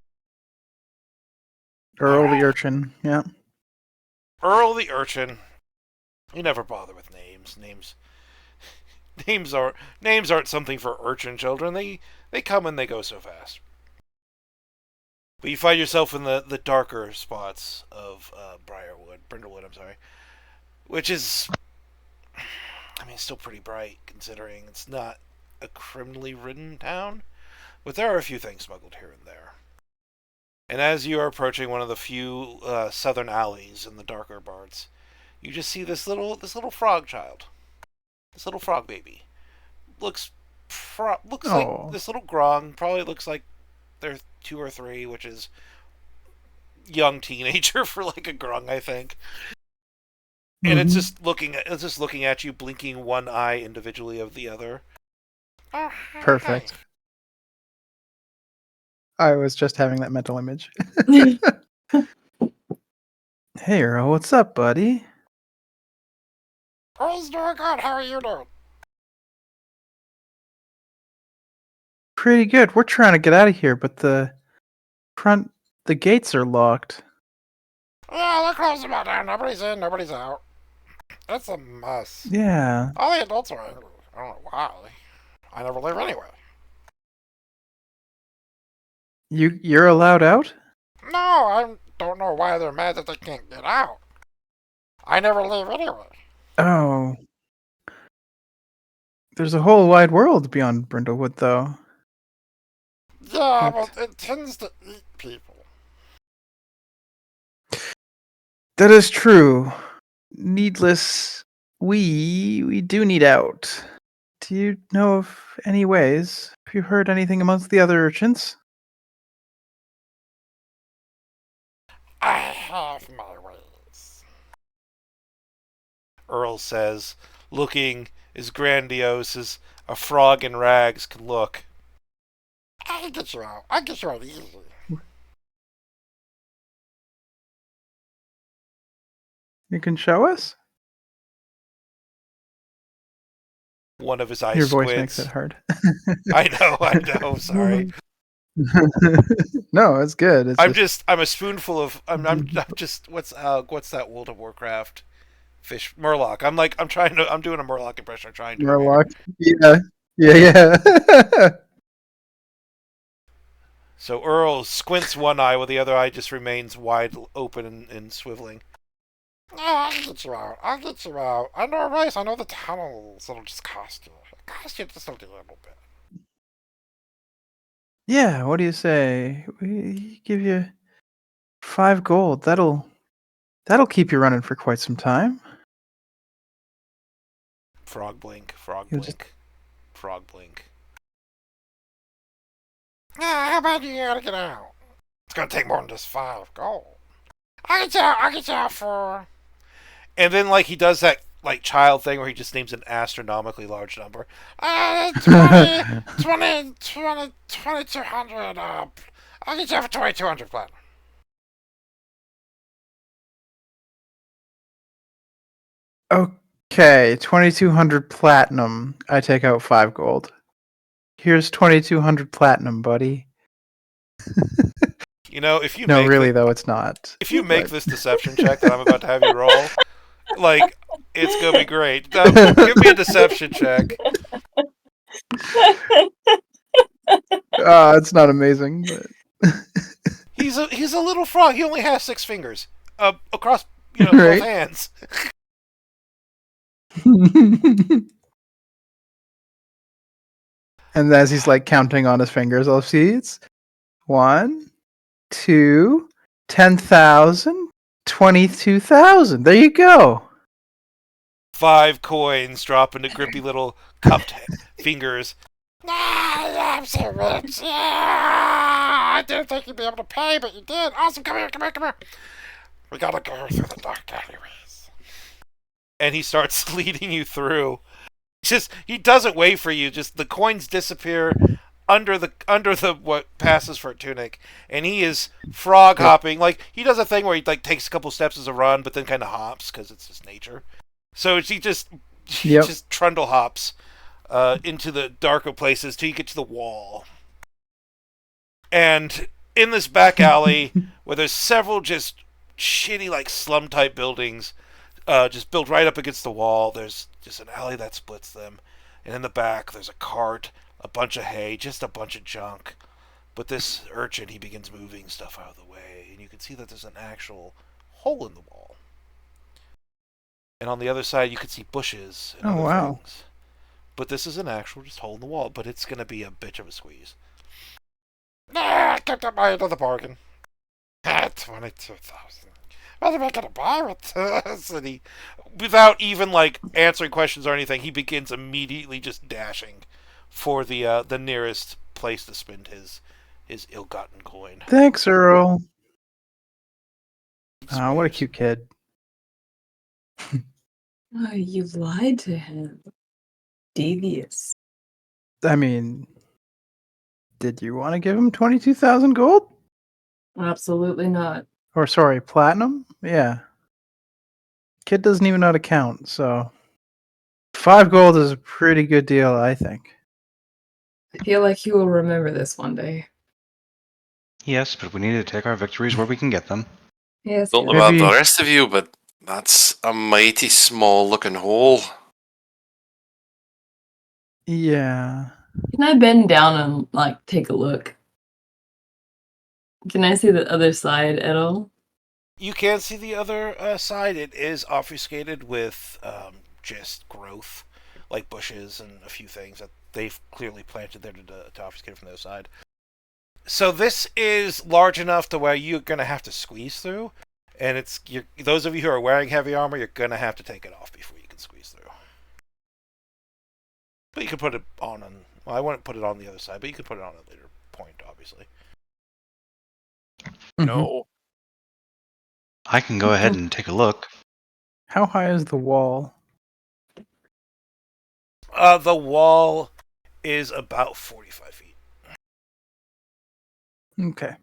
Earl the urchin. Yeah. Earl the urchin. You never bother with names. Names aren't something for urchin children. They come and they go so fast. But you find yourself in the darker spots of Brindlewood, I'm sorry. Which is, still pretty bright considering it's not a criminally ridden town. But there are a few things smuggled here and there. And as you are approaching one of the few southern alleys in the darker parts, you just see this little frog child. This little frog baby. Looks like this little grong. Probably looks like they're 2 or 3, which is young teenager for like a grung, I think. And it's just looking at you, blinking one eye individually of the other. Perfect. I was just having that mental image. Hey, Earl, what's up, buddy? Earl's doing good. How are you doing? Pretty good. We're trying to get out of here, but the gates are locked. Yeah, they're closing about down. Nobody's in, nobody's out. It's a mess. Yeah. All the adults are angry. I don't know why. I never leave anyway. You're allowed out? No, I don't know why they're mad that they can't get out. I never leave anyway. Oh. There's a whole wide world beyond Brindlewood, though. Yeah, But- but it tends to eat people. That is true. Needless. We do need out. Do you know of any ways? Have you heard anything amongst the other urchins? I have my ways. Earl says, looking as grandiose as a frog in rags can look. I can get you out. I can get you out easily. You can show us? One of his eyes Your voice squints. makes it hard. I know, sorry. No, it's good. I'm a spoonful of I'm just what's that World of Warcraft fish Murloc. I'm doing a Murloc impression. I'm trying to. Murloc. Yeah. So Earl squints one eye while the other eye just remains wide open and swiveling. Yeah, I'll get you out. I'll get you out. I know a race. I know the tunnels. It'll just cost you. It'll cost you just a little bit. Yeah, what do you say? We give you 5 gold. That'll keep you running for quite some time. Frog blink. Frog You'll blink. Frog blink. Yeah, how about you gotta get out? It's gonna take more than just 5 gold. I'll get you out for. And then, like, he does that, like, child thing where he just names an astronomically large number. 2200, I'll get you out for 2200 platinum. Okay, 2200 platinum. I take out 5 gold. Here's 2200 platinum, buddy. You know, if you No, make really though, it's not. if you make But- this deception check that I'm about to have you roll, like, it's gonna be great. Give me a deception check. It's not amazing, but He's a little frog. He only has 6 fingers across Right. both hands. And as he's like counting on his fingers, I'll see it's 1, 2, 10,000, 22,000. There you go. 5 coins drop into grippy little cupped fingers. I'm so rich. Yeah, I didn't think you'd be able to pay, but you did. Awesome. Come here. We gotta go through the dark alleyways. And he starts leading you through. He doesn't wait for you. Just the coins disappear under the what passes for a tunic, and he is frog hopping. Like, he does a thing where he like takes a couple steps as a run, but then kind of hops because it's his nature. So he just trundle hops into the darker places till you get to the wall. And in this back alley, where there's several just shitty like slum type buildings, just built right up against the wall. There's just an alley that splits them, and in the back there's a cart, a bunch of hay, just a bunch of junk. But this urchin, he begins moving stuff out of the way, and you can see that there's an actual hole in the wall. And on the other side, you can see bushes and other things. But this is an actual just hole in the wall, but it's going to be a bitch of a squeeze. I kept up my end of the bargain. 22,000. What am I going to buy with this? And he, without even like answering questions or anything, he begins immediately just dashing for the nearest place to spend his ill-gotten coin. Thanks, Earl. Oh, what a cute kid. Oh, you lied to him. Devious. I mean, Did you want to give him 22,000 gold? Absolutely not. Or sorry, platinum? Yeah. Kid doesn't even know how to count, so 5 gold is a pretty good deal, I think. I feel like he will remember this one day. Yes, but we need to take our victories where we can get them. Yes. Don't know yes. about the Maybe- rest of you, but that's a mighty small looking hole. Yeah. Can I bend down and like take a look? Can I see the other side at all? You can see the other side. It is obfuscated with just growth, like bushes and a few things that they've clearly planted there to obfuscate it from the other side. So this is large enough to where you're going to have to squeeze through, and those of you who are wearing heavy armor, you're going to have to take it off before you can squeeze through. But you can put it on, well, I wouldn't put it on the other side, but you could put it on a later point, obviously. Mhm. No. I can go ahead and take a look. How high is the wall? The wall is about 45 feet. Okay.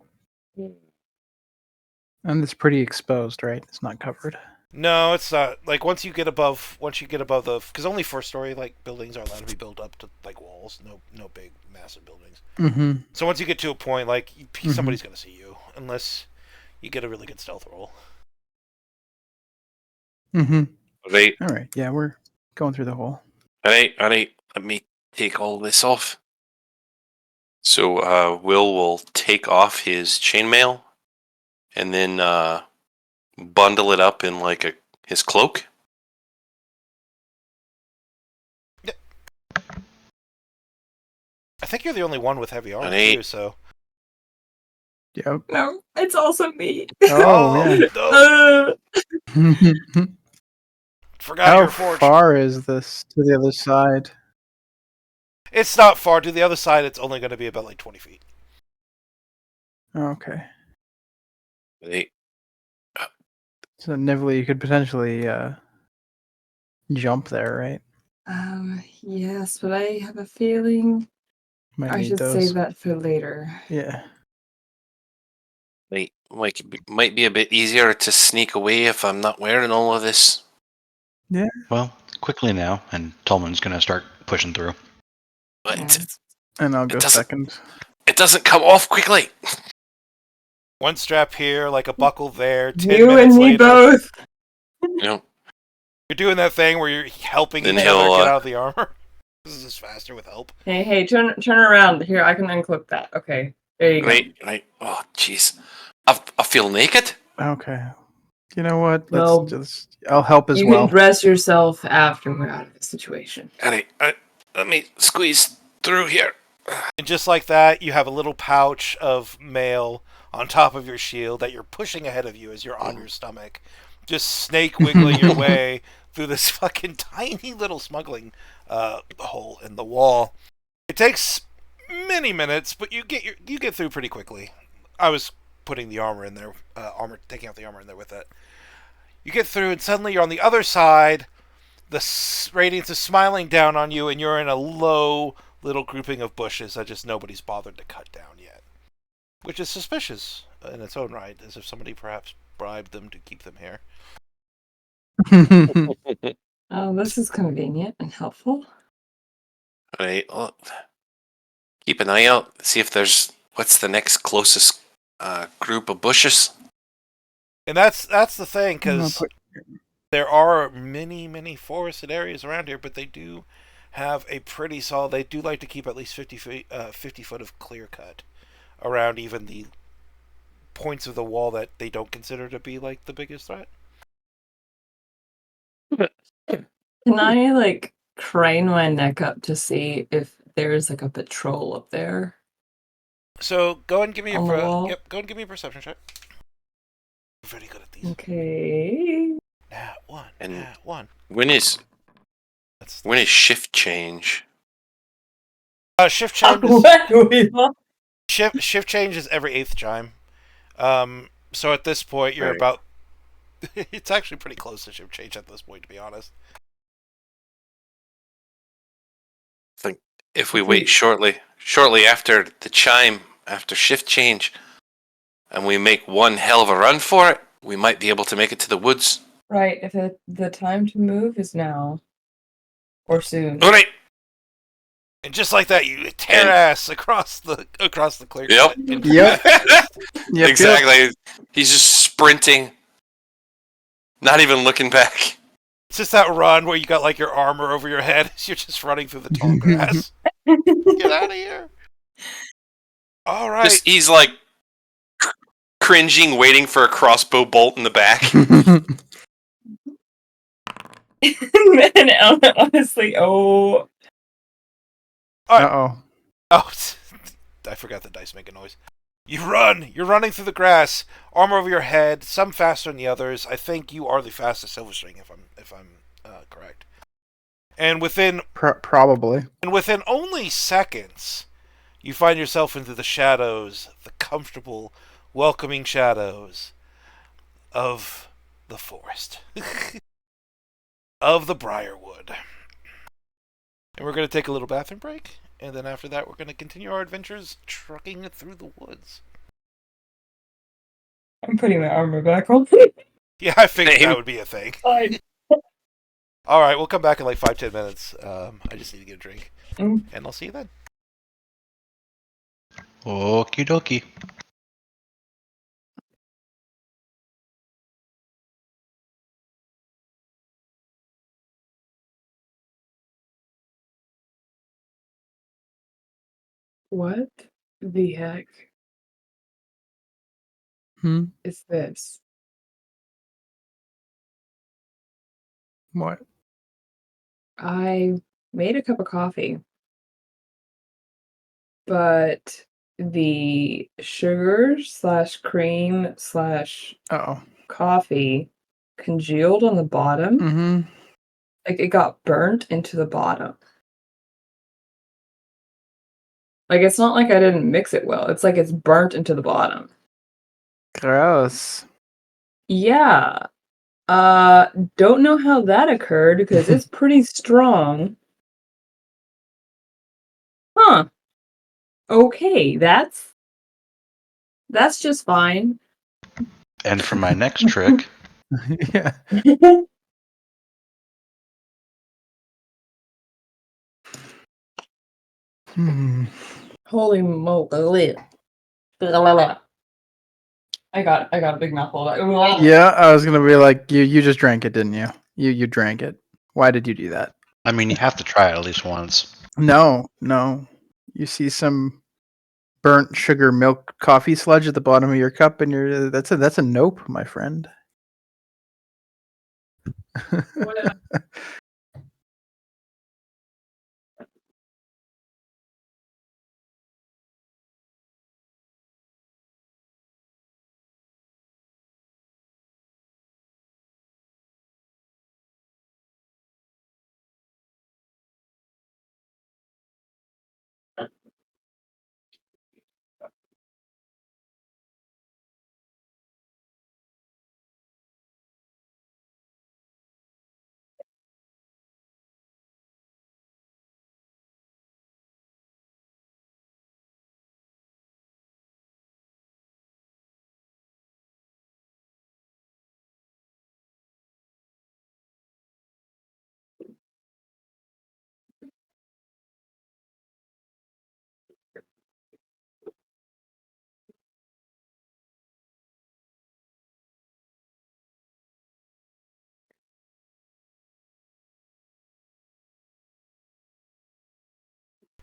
And it's pretty exposed, right? It's not covered. No, it's not. Like once you get above the, because only first-story like buildings are allowed to be built up to like walls. No big massive buildings. Mm-hmm. So once you get to a point, like somebody's gonna see you unless you get a really good stealth roll. Mm-hmm. Right. All right. Yeah, we're going through the hole. Alright. Let me take all this off. So will take off his chainmail and then bundle it up in like his cloak. I think you're the only one with heavy armor Honey. too. So. Yep. No, it's also me. Oh, no. yeah. Forgot How your forge. far is this to the other side? It's not far to the other side. It's only going to be about like 20 feet. Okay. Right. So Nivli, you could potentially jump there, right? Yes, but I have a feeling Might I need should those. save that for later. Yeah. Might be a bit easier to sneak away if I'm not wearing all of this. Yeah. Well, quickly now, and Tolman's going to start pushing through. But Yeah. And I'll go doesn't- second. it doesn't come off quickly. One strap here, like a buckle there. 10 You minutes and me later, both. You know. you're doing that thing where you're helping Then each other he'll, get out of the armor. This is just faster with help. Hey, turn around. Here, I can uncloak that. Okay, there you go. Right. Oh, jeez. I feel naked. Okay. You know what? Well, I'll help as you well. can dress yourself after we're out of the situation. Alright, let me squeeze through here. And just like that, you have a little pouch of mail on top of your shield that you're pushing ahead of you as you're on your stomach. Just snake wiggling your way through this fucking tiny little smuggling hole in the wall. It takes many minutes, but you get through pretty quickly. I was putting the armor in there, taking out the armor in there with it. You get through, and suddenly you're on the other side. The Radiance is smiling down on you, and you're in a low little grouping of bushes that just nobody's bothered to cut down yet. Which is suspicious in its own right, as if somebody perhaps bribed them to keep them here. Oh, this is convenient and helpful. Alright, well, keep an eye out. See if there's what's the next closest group of bushes. And that's the thing, I'm gonna because put- there are many forested areas around here, but they do have a pretty solid. They do like to keep at least 50 foot of clear cut around even the points of the wall that they don't consider to be like the biggest threat. Can I like crane my neck up to see if there's like a patrol up there? So go and give me On the wall? go and give me a perception check. You're very good at these. Okay. Nat one. And- Nat one. When is shift change? Shift change is, What? shift change is every 8th chime. So at this point you're Right. about it's actually pretty close to shift change at this point, to be honest. If we wait shortly after the chime, after shift change, and we make one hell of a run for it, we might be able to make it to the woods. Right, if the time to move is now. Or soon. All right. And just like that, you tear ass across the clear. Yep. Yep. Yep. Exactly. He's just sprinting, not even looking back. It's just that run where you got like your armor over your head. You're just running through the tall grass. Get out of here! All right. He's like cringing, waiting for a crossbow bolt in the back. Man, honestly, oh. Uh-oh. Oh, I forgot the dice make a noise. You run! You're running through the grass, armor over your head, some faster than the others. I think you are the fastest Silver String, if I'm correct. And within Probably. only seconds, you find yourself into the shadows, the comfortable, welcoming shadows of the forest, of the Briarwood. And we're going to take a little bathroom break, and then after that, we're going to continue our adventures trucking through the woods. I'm putting my armor back on. Yeah, I figured Same. that would be a thing. Fine. All right, we'll come back in like 5-10 minutes. I just need to get a drink, Mm. and I'll see you then. Okie dokie. What the heck Hmm? is this? What? I made a cup of coffee, but the sugar slash cream slash Uh-oh. coffee congealed on the bottom. Mm-hmm. Like it got burnt into the bottom. Like it's not like I didn't mix it well. It's like it's burnt into the bottom. Gross. Yeah. Don't know how that occurred because it's pretty strong. Huh. Okay, that's just fine. And for my next trick, Yeah. Hmm. Holy moly. I got a big mouthful of that. Yeah, I was gonna be like, you just drank it, didn't you? You drank it. Why did you do that? I mean, you have to try it at least once. No. You see some burnt sugar milk coffee sludge at the bottom of your cup, and that's a nope, my friend. What?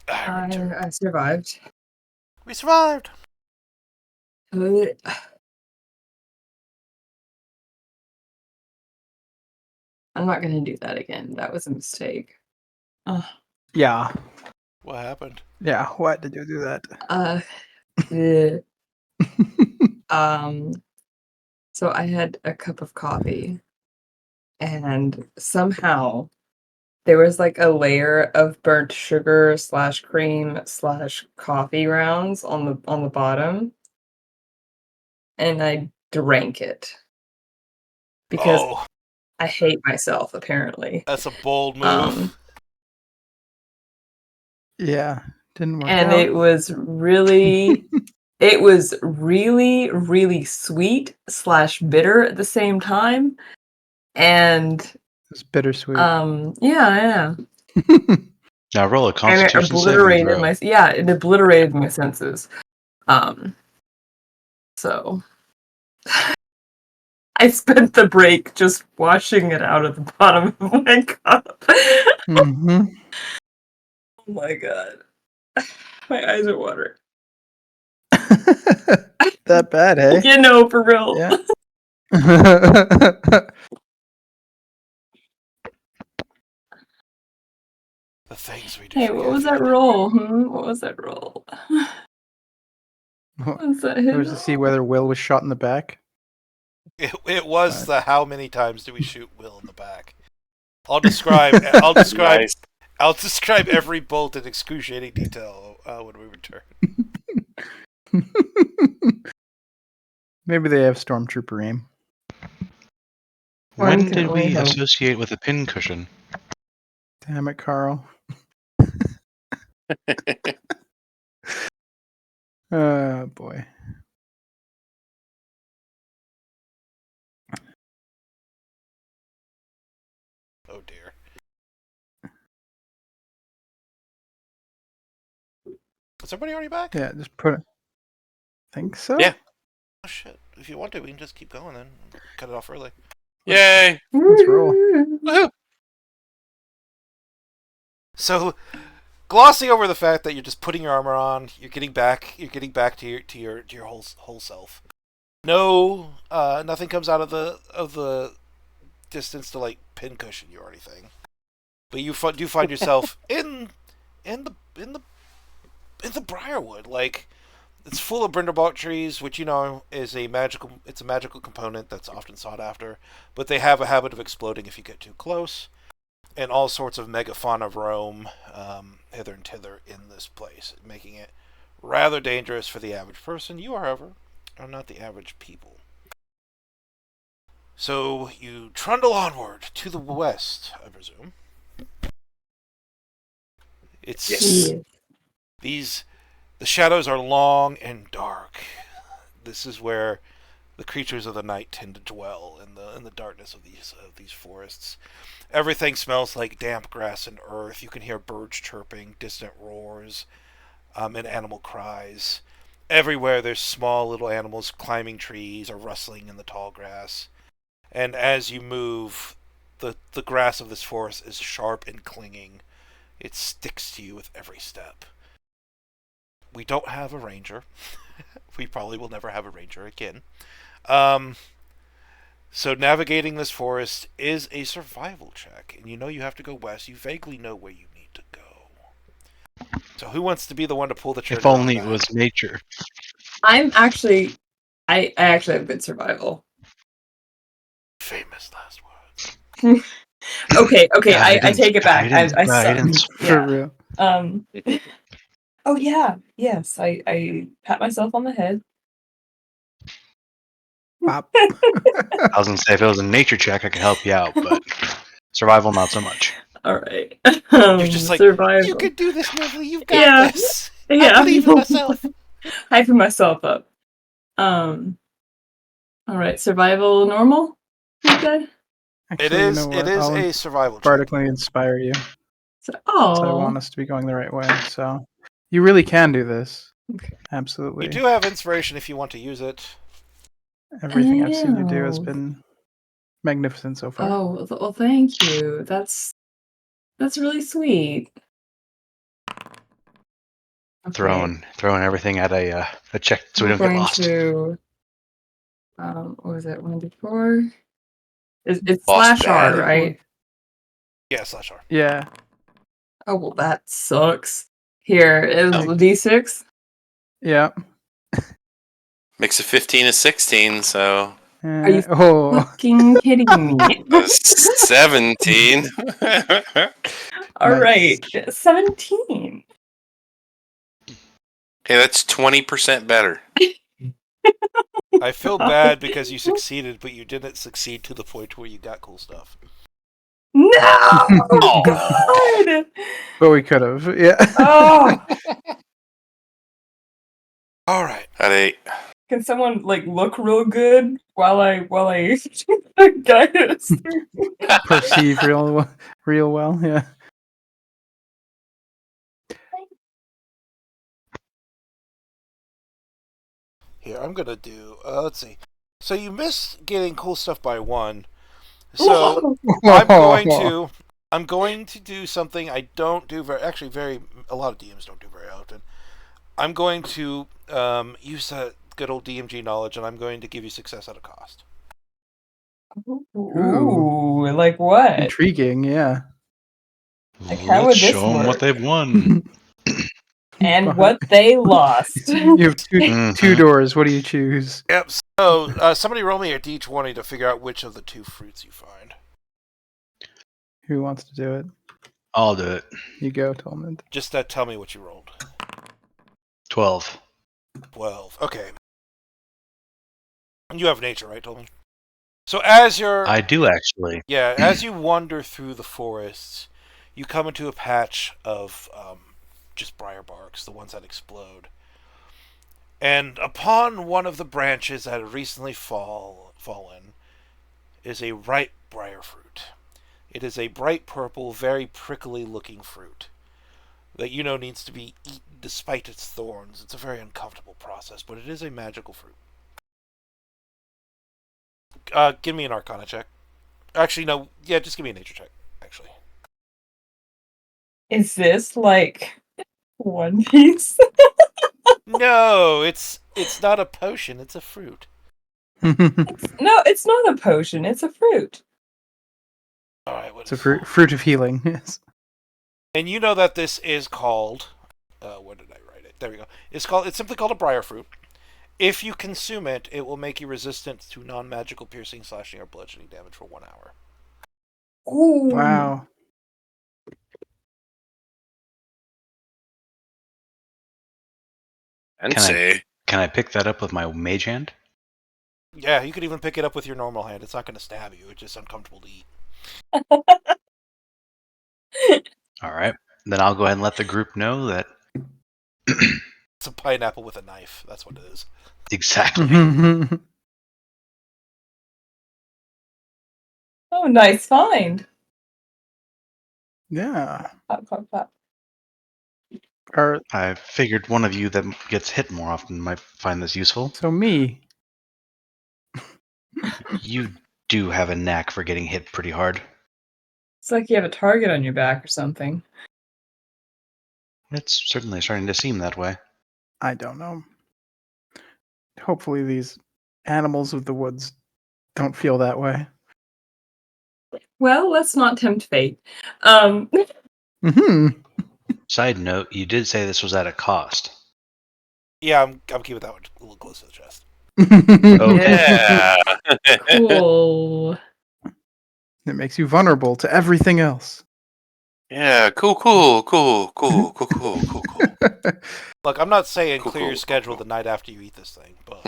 I survived. We survived. Uh, I'm not gonna do that again. That was a mistake. Yeah. What happened? Yeah. Why did you do that? Uh, so I had a cup of coffee, and somehow there was like a layer of burnt sugar slash cream slash coffee grounds on the bottom, and I drank it because Oh, I hate myself apparently. that's a bold move. Um, Yeah, didn't work and out. it was really really sweet / bitter at the same time. And It's bittersweet. yeah. Now roll a And it Constitution saving obliterated throw. it obliterated my senses. So I spent the break just washing it out of the bottom of my cup. Mm-hmm. Oh my god. My eyes are watering. That bad, hey? You know, for real. Yeah. The things we do. Hey, what was that roll? What was that roll? What was that It was to see whether Will was shot in the back. It was But- the how many times do we shoot Will in the back? I'll describe Nice. I'll describe every bolt in excruciating detail when we return. Maybe they have stormtrooper aim. One When can did only we hope. associate with a pincushion? Damn it, Carl. Oh boy. Oh dear. Is everybody already back? Yeah, just put it. Think so? Yeah. Oh shit. If you want to, we can just keep going then. Cut it off early. Yay! Let's roll. Woohoo! So, glossing over the fact that you're just putting your armor on, you're getting back to your whole self. No, nothing comes out of the distance to like pincushion you or anything. But you do find yourself in the Briarwood. Like, it's full of Brinderbark trees, which you know is a magical component that's often sought after. But they have a habit of exploding if you get too close. And all sorts of megafauna roam hither and thither in this place, making it rather dangerous for the average person. You, however, are not the average people. So you trundle onward to the west, I presume. It's Yes. the shadows are long and dark. This is where the creatures of the night tend to dwell in the darkness of these forests. Everything smells like damp grass and earth. You can hear birds chirping, distant roars, and animal cries. Everywhere there's small little animals climbing trees or rustling in the tall grass. And as you move, the grass of this forest is sharp and clinging. It sticks to you with every step. We don't have a ranger. We probably will never have a ranger again. So navigating this forest is a survival check, and you know you have to go west. You vaguely know where you need to go. So who wants to be the one to pull the trigger? If only on it that? was nature. I actually have good survival. Famous last words. Okay, I Guidance, take it back. guidance, I suck. guidance. For Yeah. real. Oh yeah, yes. I pat myself on the head. Pop. I was gonna say if it was a nature check, I could help you out, but survival not so much. All right. You're just like, survival. you can do this, Nively. You've got Yeah. this. Yeah. I believe in myself. Hyping myself up. All right, survival normal. You said? Actually, It is. You know It what? is I'll a survival check. vertically inspire you. So, So I want us to be going the right way. So you really can do this. Okay. Absolutely. You do have inspiration if you want to use it. Everything I've seen you do has Oh. been magnificent so far. Oh, well, thank you. That's really sweet. Okay. Throwing everything at a check so we I'm don't get going lost. to what was it? 1d4. It's Lost /R, bad. right? Yeah, /R. Yeah. Oh well, that sucks. Here is Oh. the d6. Yeah. Mix of 15 is 16, so Are you Oh. fucking kidding me? 17. All right, Nice. 17. Okay, that's 20% better. I feel bad because you succeeded, but you didn't succeed to the point where you got cool stuff. No! Aw. God! But we could have. Yeah. Oh! All right. Can someone like look real good while I guide us through? Perceive real well. Yeah. Here, I'm gonna do. Let's see. So you missed getting cool stuff by 1. So I'm going to do something I don't do a lot of DMs don't do very often. I'm going to use that good old DMG knowledge, and I'm going to give you success at a cost. Ooh, like what? Intriguing. Yeah. Like, how Let's would this show them what work? they've won. And what they lost. You have two Mhm. doors. What do you choose? Yep. So somebody roll me a d20 to figure out which of the 2 fruits you find. Who wants to do it? I'll do it. You go, Tolman. Just tell me what you rolled. 12. 12. Okay. You have nature, right, Tolman? So as you're I do actually. as you wander through the forests, you come into a patch of just briar barks, the ones that explode. And upon one of the branches that had recently fallen is a ripe briar fruit. It is a bright purple, very prickly looking fruit that you know needs to be eaten despite its thorns. It's a very uncomfortable process, but it is a magical fruit. Give me an Arcana check. Actually, no. Yeah, just give me a nature check, actually. Is this like One Piece? No, it's not a potion. It's a fruit. No, it's not a potion. It's a fruit. All right, It's a fruit of healing. Yes. And you know that this is called. Where did I write it? There we go. It's simply called a briar fruit. If you consume it, it will make you resistant to non-magical piercing, slashing, or bludgeoning damage for 1 hour. Ooh. Wow. Fancy. Can I pick that up with my mage hand? Yeah, you could even pick it up with your normal hand. It's not going to stab you. It's just uncomfortable to eat. All right. Then I'll go ahead and let the group know that. It's a pineapple with a knife. That's what it is. Exactly. Oh, nice find. Yeah. Pop, pop, pop. I figured one of you that gets hit more often might find this useful. So me. You do have a knack for getting hit pretty hard. It's like you have a target on your back or something. It's certainly starting to seem that way. I don't know. Hopefully these animals of the woods don't feel that way. Well, let's not tempt fate. Mm-hmm. Side note, you did say this was at a cost. Yeah, I'm keeping that one a little close to the chest. Yeah. Cool. It makes you vulnerable to everything else. Yeah. Cool. Look, I'm not saying Cool, clear your cool, schedule cool. the night after you eat this thing, but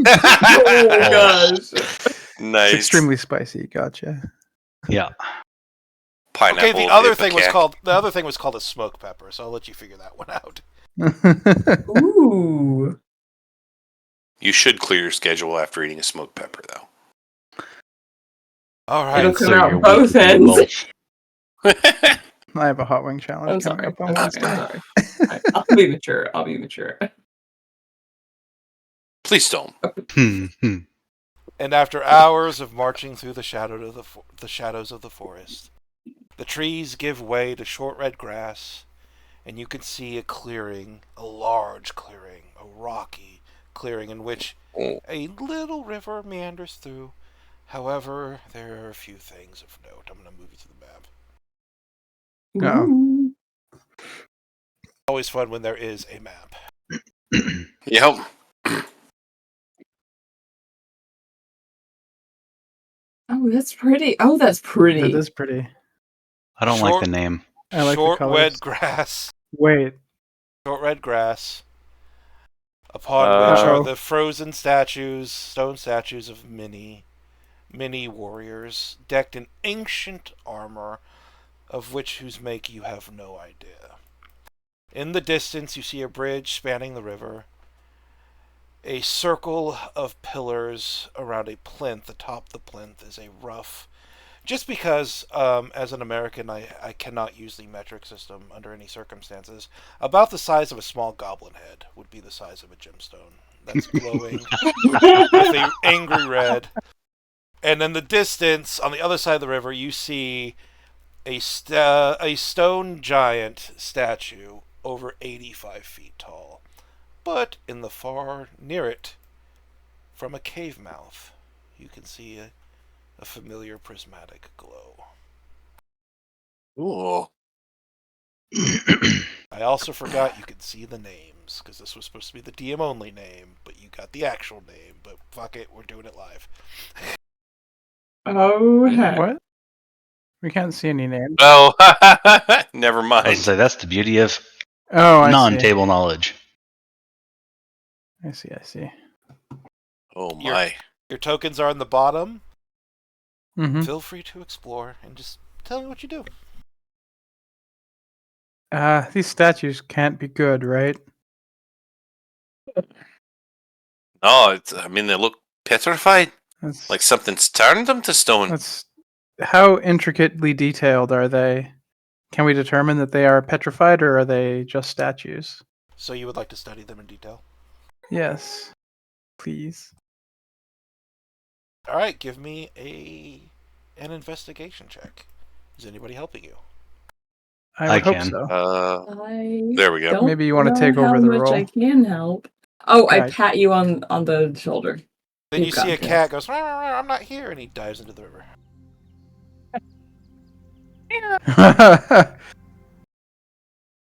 Oh gosh. Nice. It's extremely spicy. Gotcha. Yeah. Pineapple. okay. The other thing ipecac. was called a smoke pepper, so I'll let you figure that one out. Ooh. You should clear your schedule after eating a smoked pepper, though. All right. It'll come So out you're both weak with ends. both. I have a hot wing challenge I'm coming sorry. up on I'm Wednesday. sorry. I'll be mature. I'll be mature. Please don't. And after hours of marching through the shadows of the forest, the trees give way to short red grass, and you can see a clearing, a large clearing, a rocky clearing in which a little river meanders through. However, there are a few things of note. I'm going to move you to the map. Uh-oh. Ooh. Always fun when there is a map. Yep. Oh, that's pretty. Oh, that's pretty. That is pretty. I don't like the name. I like short the colors. red grass. Wait. Short red grass. Upon which are Uh-oh. the frozen statues, stone statues of many many warriors decked in ancient armor, of whose make you have no idea. In the distance, you see a bridge spanning the river, a circle of pillars around a plinth. Atop the plinth is a rough. Just because, as an American, I cannot use the metric system under any circumstances, about the size of a small goblin head would be the size of a gemstone. That's glowing with a angry red. And in the distance, on the other side of the river, you see a stone giant statue over 85 feet tall. But in the far near it, from a cave mouth, you can see a familiar prismatic glow. Ooh. I also forgot you could see the names, because this was supposed to be the DM only name, but you got the actual name. But fuck it, we're doing it live. Oh, heck. What? We can't see any names. Oh, never I was mind. gonna say, that's the beauty of Oh, I see. non-table knowledge. I see. Oh my. Your tokens are on the bottom. Mm-hmm. Feel free to explore and just tell me what you do. These statues can't be good, right? No, I mean they look petrified, That's like something's turned them to stone. that's how intricately detailed are they? Can we determine that they are petrified, or are they just statues? So you would like to study them in detail? Yes, please. All right, give me an investigation check. Is anybody helping you? I I would hope can. so. There we go. Don't Maybe you wanna know take over how the much role. I can help. Oh, I Guide. pat you on the shoulder. Then you You've see a got this. cat goes, "Rah, rah, rah, I'm not here," and he dives into the river.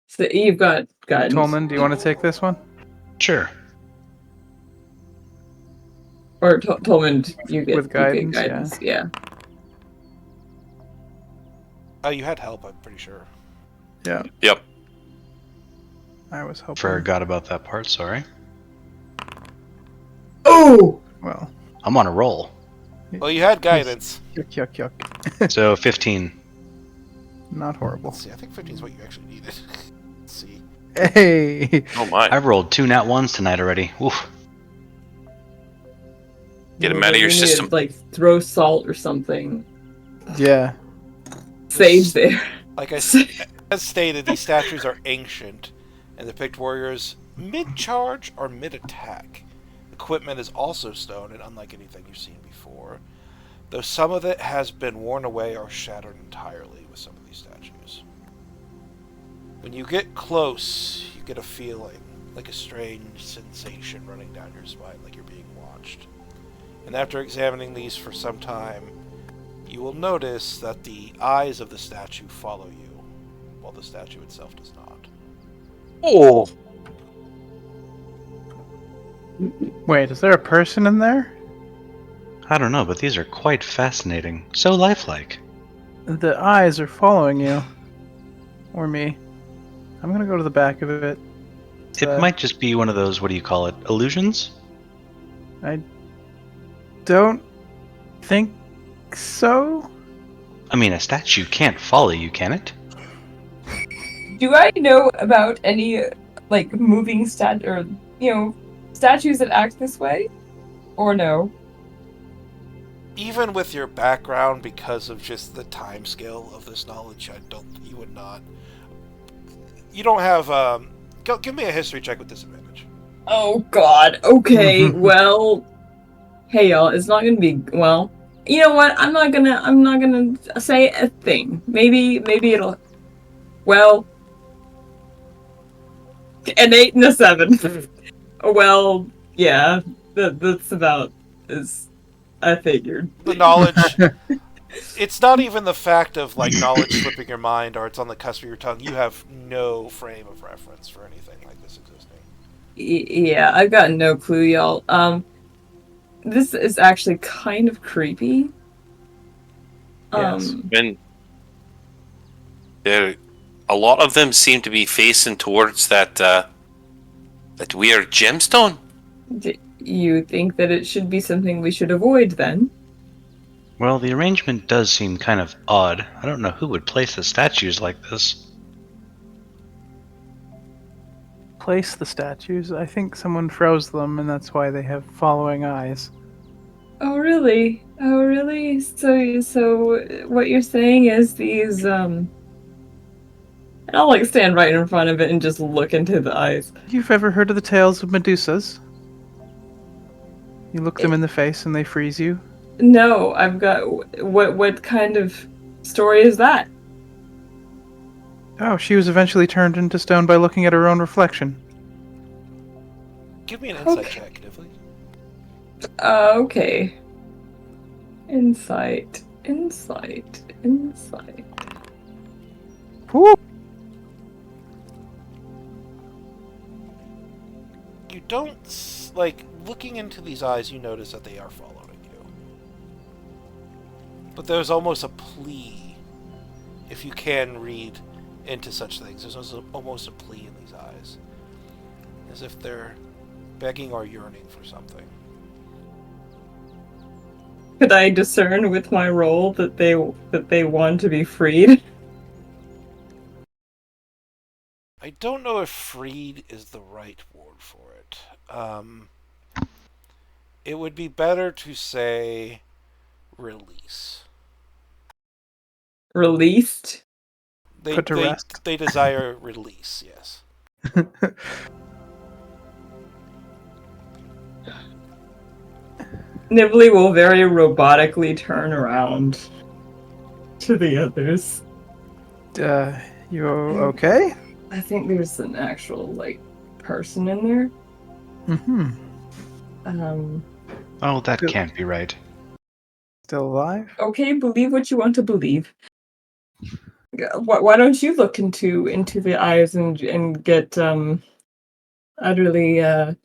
So you've got guidance. Tolman, do you want to take this one? Sure. Or Tolman, you get Guidance, guidance. Yeah. Oh, you had help, I'm pretty sure. Yeah. Yep. I was hoping. Forgot about that part, sorry. Oh! Well, I'm on a roll. Well, you had guidance. yuck. So 15. Not horrible. Let's see, I think 15 is what you actually needed. Let's see. Hey! Oh my. I've rolled 2 nat 1s tonight already. Oof. Get him out of your We need system. to, like, throw salt or something. Yeah. Sage there. Like as stated, these statues are ancient and depict warriors mid-charge or mid-attack. Equipment is also stone and unlike anything you've seen before, though some of it has been worn away or shattered entirely with some of these statues. When you get close, you get a feeling, like a strange sensation running down your spine, like you're being watched. And after examining these for some time, you will notice that the eyes of the statue follow you, while the statue itself does not. Oh. Wait, is there a person in there? I don't know, but these are quite fascinating. So lifelike. The eyes are following you. Or me. I'm gonna go to the back of it. It might just be one of those, what do you call it, illusions? I don't think so. I mean, a statue can't follow you, can it? Do I know about any, like, moving statues that act this way? Or no? Even with your background, because of just the time scale of this knowledge, you would not. You don't have, give me a history check with disadvantage. Oh god, okay, well... Hey y'all, it's not gonna be, well... You know what, I'm not gonna say a thing. Maybe it'll... Well... An 8 and a 7. Well, yeah, that's about as I figured. The knowledge... It's not even the fact of, like, knowledge slipping your mind or it's on the cusp of your tongue. You have no frame of reference for anything like this existing. Yeah, I've got no clue, y'all. This is actually kind of creepy. Yes. And a lot of them seem to be facing towards that weird gemstone. You think that it should be something we should avoid, then? Well, the arrangement does seem kind of odd. I don't know who would place the statues like this. Place the statues. I think someone froze them, and that's why they have following eyes. Oh, really? Oh, really? So what you're saying is these, and I'll, like, stand right in front of it and just look into the eyes. You've ever heard of the tales of Medusas? You look them in the face and they freeze you. No, I've got... What kind of story is that? Oh, she was eventually turned into stone by looking at her own reflection. Give me an insight Okay. check, Nifley. Okay. Insight. Whew. You don't, like, looking into these eyes, you notice that they are following you. But there's almost a plea, if you can read into such things. There's almost a plea in these eyes. As if they're begging or yearning for something. Could I discern with my role that they want to be freed? I don't know if freed is the right word for it. It would be better to say release. Released? Put to rest. They desire release, yes. Nibley will very robotically turn around to the others. You okay? I think there's an actual, like, person in there. Mm-hmm. Oh, that can't be right. Still alive? Okay, believe what you want to believe. Why don't you look into the eyes and get utterly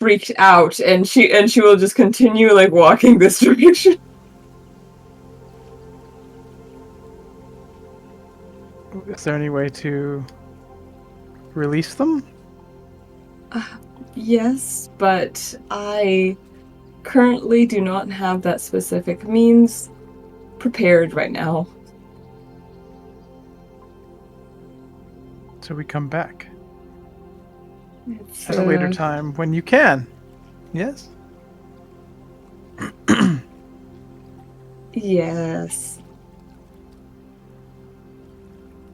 freaked out, and she will just continue, like, walking this direction. Is there any way to release them? Yes, but I currently do not have that specific means prepared right now. So we come back It's, at a later time when you can. Yes? Yes.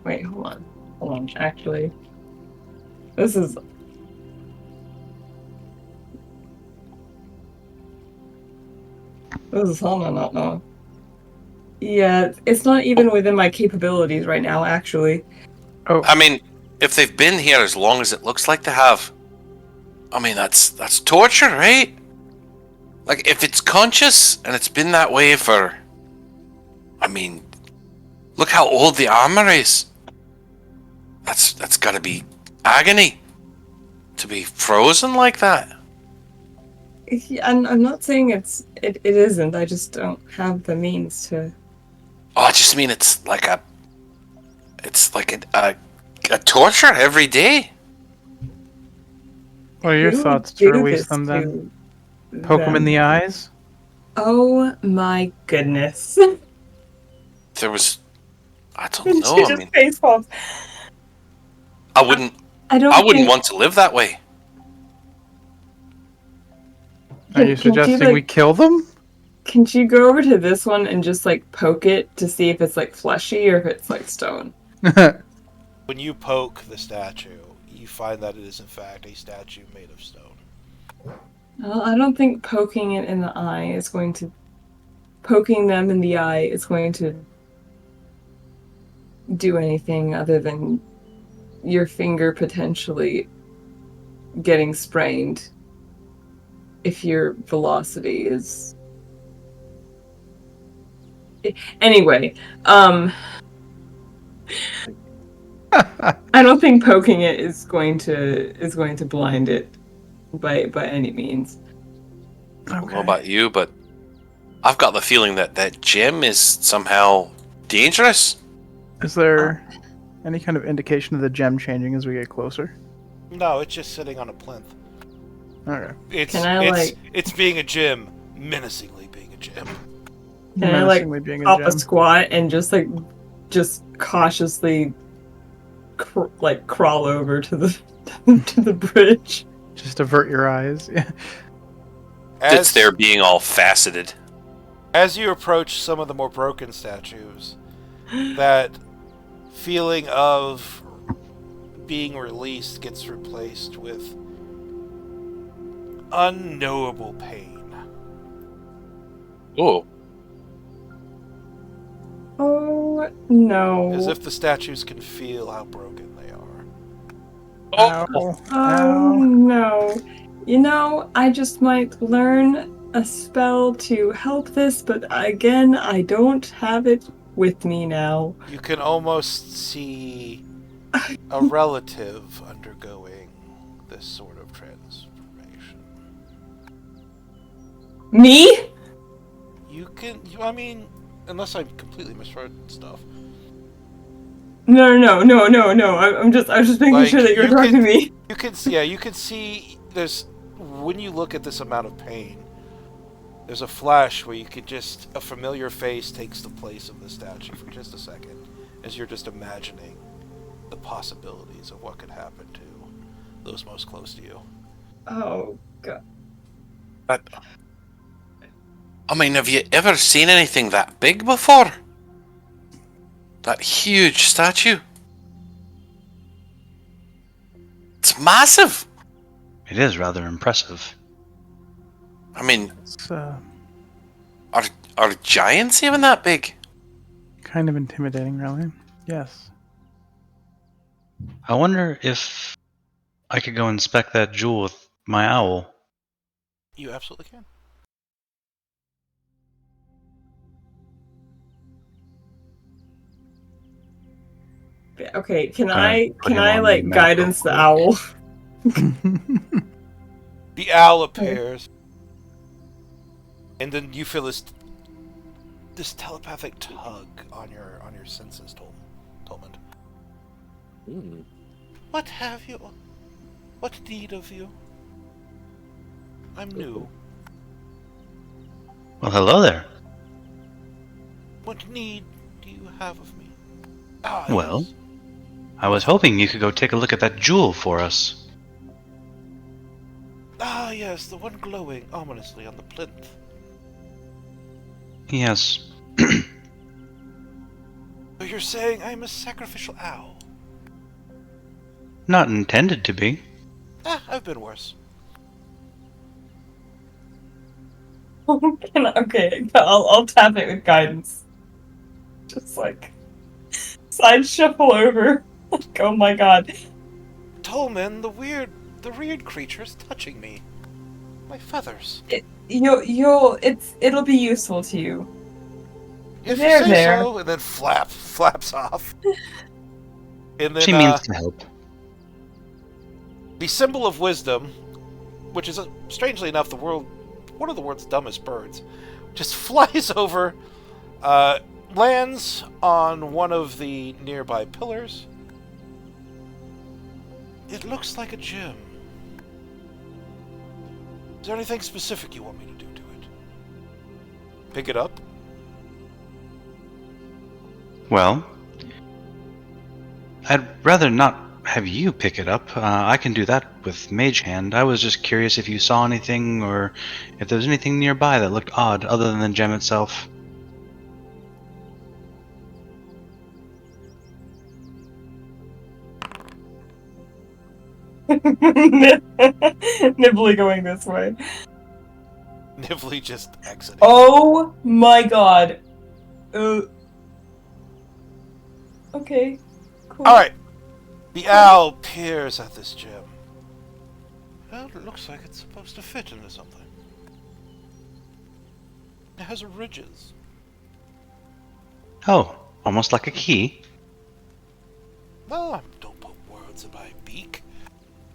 Wait, hold on. Actually, this is... hold on, no. Yeah, it's not even within my capabilities right now, actually. Oh, I mean, if they've been here as long as it looks like they have, I mean, that's torture, right? Like, if it's conscious and it's been that way for... I mean, look how old the armor is. That's gotta be agony. To be frozen like that. Yeah, I'm not saying it isn't. I just don't have the means to. Oh, I just mean it's like a torture every day. what are your Who would thoughts to do release this them then? to Poke them in the eyes? Oh my goodness! There was, I don't And know. she I just mean, face palms. I wouldn't I don't. I wouldn't think... want to live that way. Are you suggesting we kill them? Can you go over to this one and just, like, poke it to see if it's, like, fleshy or if it's, like, stone? When you poke the statue, you find that it is in fact a statue made of stone. Well, I don't think poking it in the eye is going to... Poking them in the eye is going to do anything other than your finger potentially getting sprained if your velocity is... Anyway, I don't think poking it is going to blind it by any means. I don't know about you, but I've got the feeling that gem is somehow dangerous. Is there any kind of indication of the gem changing as we get closer? No, it's just sitting on a plinth. Okay. It's Can I, like... it's being a gem, menacingly being a gem. Can I like Menacingly being a hop a gem. squat and just cautiously crawl over to the to the bridge? Just avert your eyes. Yeah. Sits there being all faceted. As you approach some of the more broken statues, that feeling of being released gets replaced with unknowable pain. Oh, Oh no! As if the statues can feel how broken they are. Ow. Oh Ow. no! You know, I just might learn a spell to help this, but again, I don't have it with me now. You can almost see a relative undergoing this sort of transformation. Me? I mean, unless I completely misread stuff. No. I was just making sure that you were talking to me. You can see there's, when you look at this amount of pain, there's a flash where a familiar face takes the place of the statue for just a second, as you're just imagining the possibilities of what could happen to those most close to you. Oh god. I mean, have you ever seen anything that big before? That huge statue. It's massive. It is rather impressive. I mean, It's are giants even that big? kind of intimidating, really. Yes. I wonder if I could go inspect that jewel with my owl. You absolutely can. Okay, can Gonna I put him on like map guidance real the owl? The owl appears, and then you feel this telepathic tug on your senses, Tolman. What have you? What need of you? I'm new. Well, hello there. What need do you have of me? Ah, Well, yes. I was hoping you could go take a look at that jewel for us. Ah, yes, the one glowing ominously on the plinth. Yes. So you're saying I'm a sacrificial owl? Not intended to be. Ah, I've been worse. Okay, I'll tap it with guidance. Just like side shuffle over. Like, oh my god. Tolman, the weird creature's touching me. My feathers. It'll be useful to you. If There, you say there. so, and then flaps off. And then She means to help. the symbol of wisdom, which is strangely enough one of the world's dumbest birds, just flies over, lands on one of the nearby pillars. It looks like a gem. Is there anything specific you want me to do to it? Pick it up? Well, I'd rather not have you pick it up. I can do that with Mage Hand. I was just curious if you saw anything or if there was anything nearby that looked odd other than the gem itself. Nibbly going this way. Nively just exiting. Oh my god. Okay. Cool. Alright. The owl peers at this gem. Well, it looks like it's supposed to fit into something. It has ridges. Oh, almost like a key. Well, don't put words in my beak.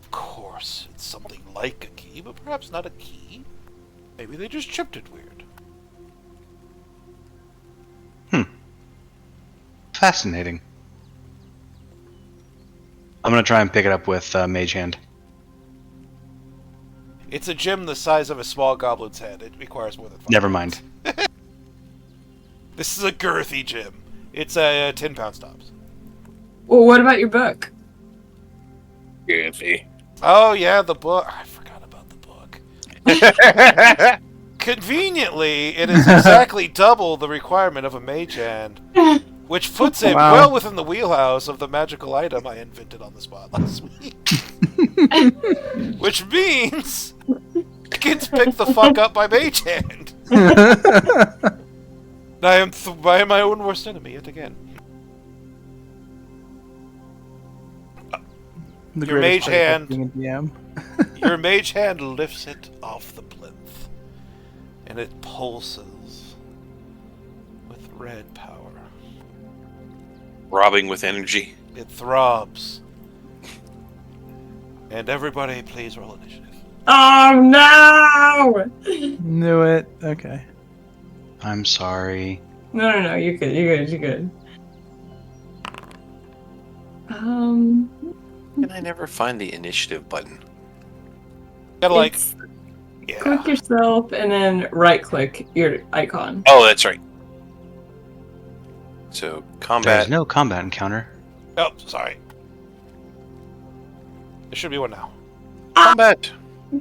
Of course, it's something like a key, but perhaps not a key. Maybe they just chipped it weird. Fascinating. I'm gonna try and pick it up with Mage Hand. It's a gem the size of a small goblin's head. It requires more than 5 Never minutes. mind. This is a girthy gym. It's a 10-pound stops. Well, what about your book? Goofy. Oh yeah, the book. I forgot about the book. Conveniently, it is exactly double the requirement of a mage hand, which puts it Wow. well within the wheelhouse of the magical item I invented on the spot last week. Which means it gets picked the fuck up by mage hand. I am my own worst enemy yet again. The Your greatest mage part about hand. being a DM. Your mage hand lifts it off the plinth, and it pulses with red power. Robbing with energy. It throbs. And everybody, please roll initiative. Oh no! Knew it. Okay. I'm sorry. No, you're good, you're good. Can I never find the initiative button? Gotta like, It's yeah. click yourself and then right click your icon. Oh, that's right. So, combat. There's no combat encounter. Oh, sorry. There should be one now. Combat.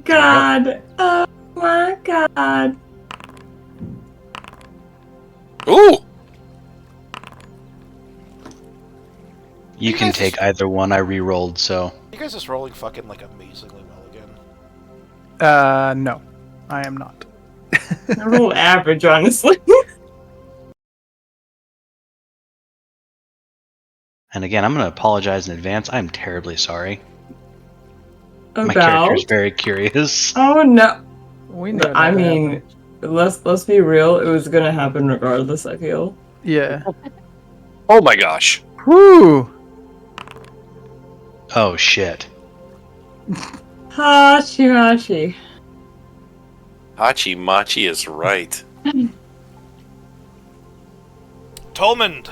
God! Oh my god! Ooh! You can take either one. I re-rolled, so You guys just rolling fucking like amazingly well again. No, I am not. I rolled average, honestly. and again, I'm gonna apologize in advance. I'm terribly sorry. My About? character's very curious. Oh no! We knew. I that mean, happened. let's be real. It was gonna happen regardless. I feel. Yeah. Oh my gosh. Whoo! Oh shit. Hachi. Hachi Machi is right. Tolmond!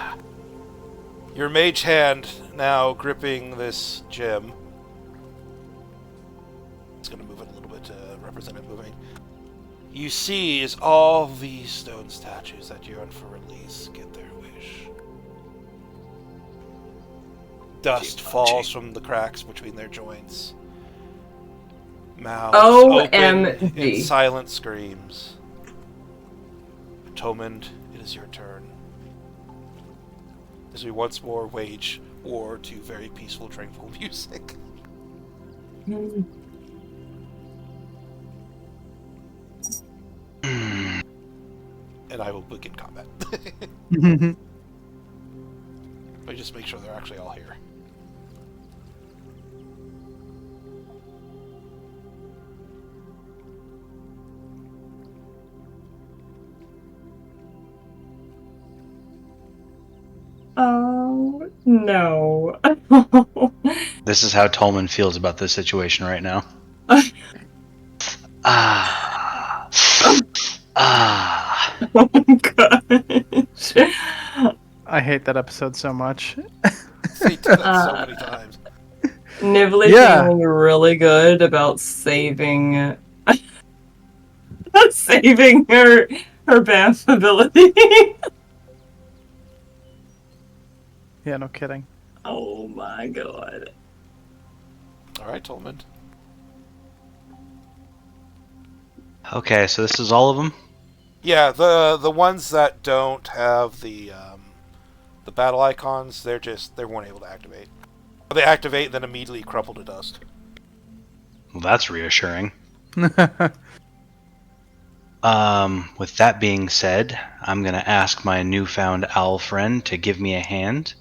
Your mage hand now gripping this gem. It's gonna move it a little bit to represent it moving. You see is all these stone statues that yearn for release get their wish. Dust falls from the cracks between their joints. Mouths open OMG. in silent screams. Tomund, it is your turn. As we once more wage war to very peaceful, tranquil music. And I will begin combat. But just make sure they're actually all here. Oh no! This is how Tolman feels about this situation right now. Ah. Ah. Oh gosh! I hate that episode so much. They did that so many times. Nibly Yeah. feeling really good about saving saving her BAMF ability. Yeah, no kidding. Oh my god. Alright, Tolmond. Okay, so this is all of them? Yeah, the ones that don't have the battle icons, they weren't able to activate. They activate, then immediately crumple to dust. Well, that's reassuring. With that being said, I'm going to ask my newfound owl friend to give me a hand.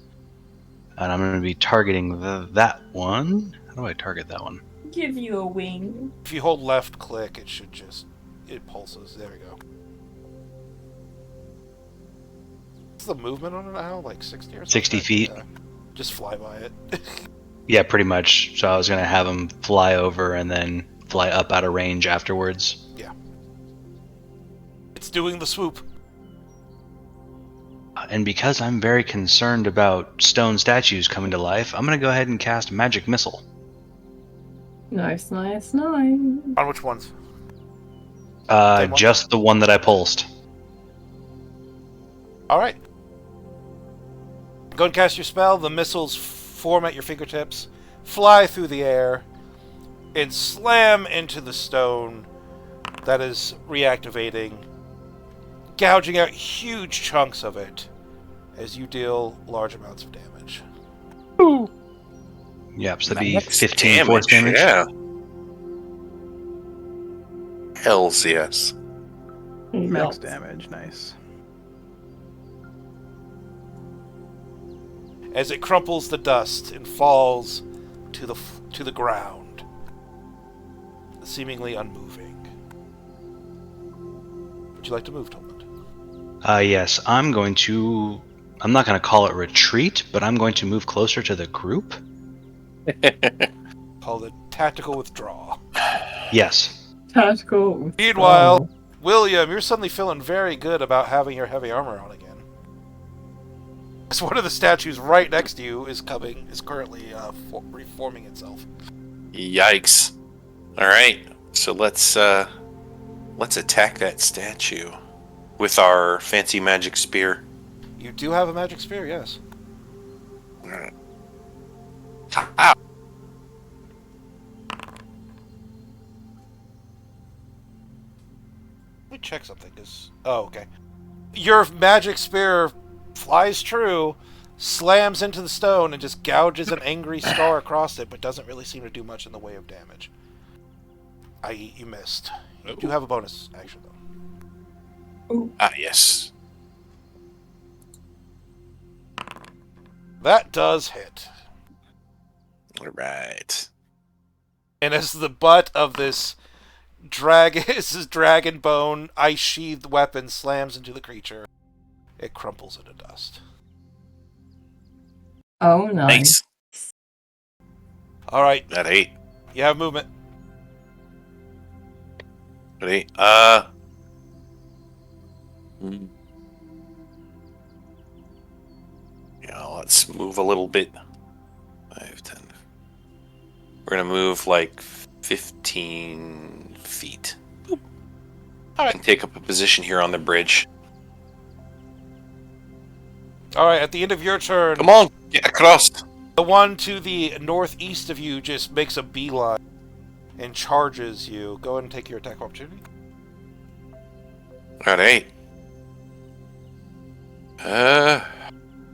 And I'm going to be targeting that one. How do I target that one? Give you a wing. If you hold left click, it should it pulses. There we go. What's the movement on it now? Like 60 or something? 60 feet. Yeah. Just fly by it. Yeah, pretty much. So I was going to have him fly over and then fly up out of range afterwards. Yeah. It's doing the swoop. And because I'm very concerned about stone statues coming to life, I'm going to go ahead and cast Magic Missile. Nice. On which ones? Same one? Just the one that I pulsed. All right. Go and cast your spell. The missiles form at your fingertips, fly through the air, and slam into the stone that is reactivating, gouging out huge chunks of it as you deal large amounts of damage. Ooh. Yep, so that'd be Max 15 force damage. Yeah. Hells yes. Max Melts. damage, nice. As it crumples the dust and falls to the ground, seemingly unmoving. Would you like to move, Tolman? Yes, I'm not going to call it retreat, but I'm going to move closer to the group. Called it tactical withdrawal. Yes. Tactical. Meanwhile, William, you're suddenly feeling very good about having your heavy armor on again. As one of the statues right next to you is currently reforming itself. Yikes. Alright, so let's attack that statue with our fancy magic spear. You do have a magic spear, yes. Alright. Ow. Let me check something. Oh, okay. Your magic spear flies true, slams into the stone, and just gouges an angry scar across it, but doesn't really seem to do much in the way of damage. I.e., you missed. You do have a bonus action, though. Ah, yes. That does hit. Alright. And as the butt of this dragon bone ice-sheathed weapon slams into the creature, it crumples into dust. Oh, nice. Nice. All right, That 8. you have movement. That 8. Yeah, let's move a little bit. 5, 10. We're gonna move like 15 feet. All right. And take up a position here on the bridge. All right, at the end of your turn, Come on, get across. the one to the northeast of you just makes a beeline and charges you. Go ahead and take your attack opportunity. Alright.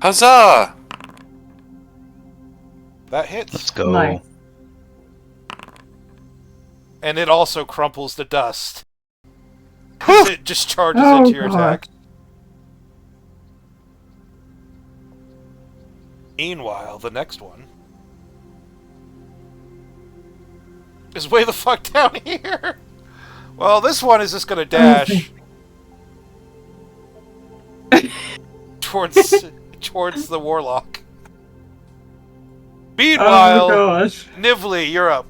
Huzzah! That hits. Let's go. Nice. And it also crumples to dust. As it just charges into your God. attack. Meanwhile, the next one is way the fuck down here. Well, this one is just gonna dash towards the warlock. Meanwhile, Oh gosh. Nivli, you're up.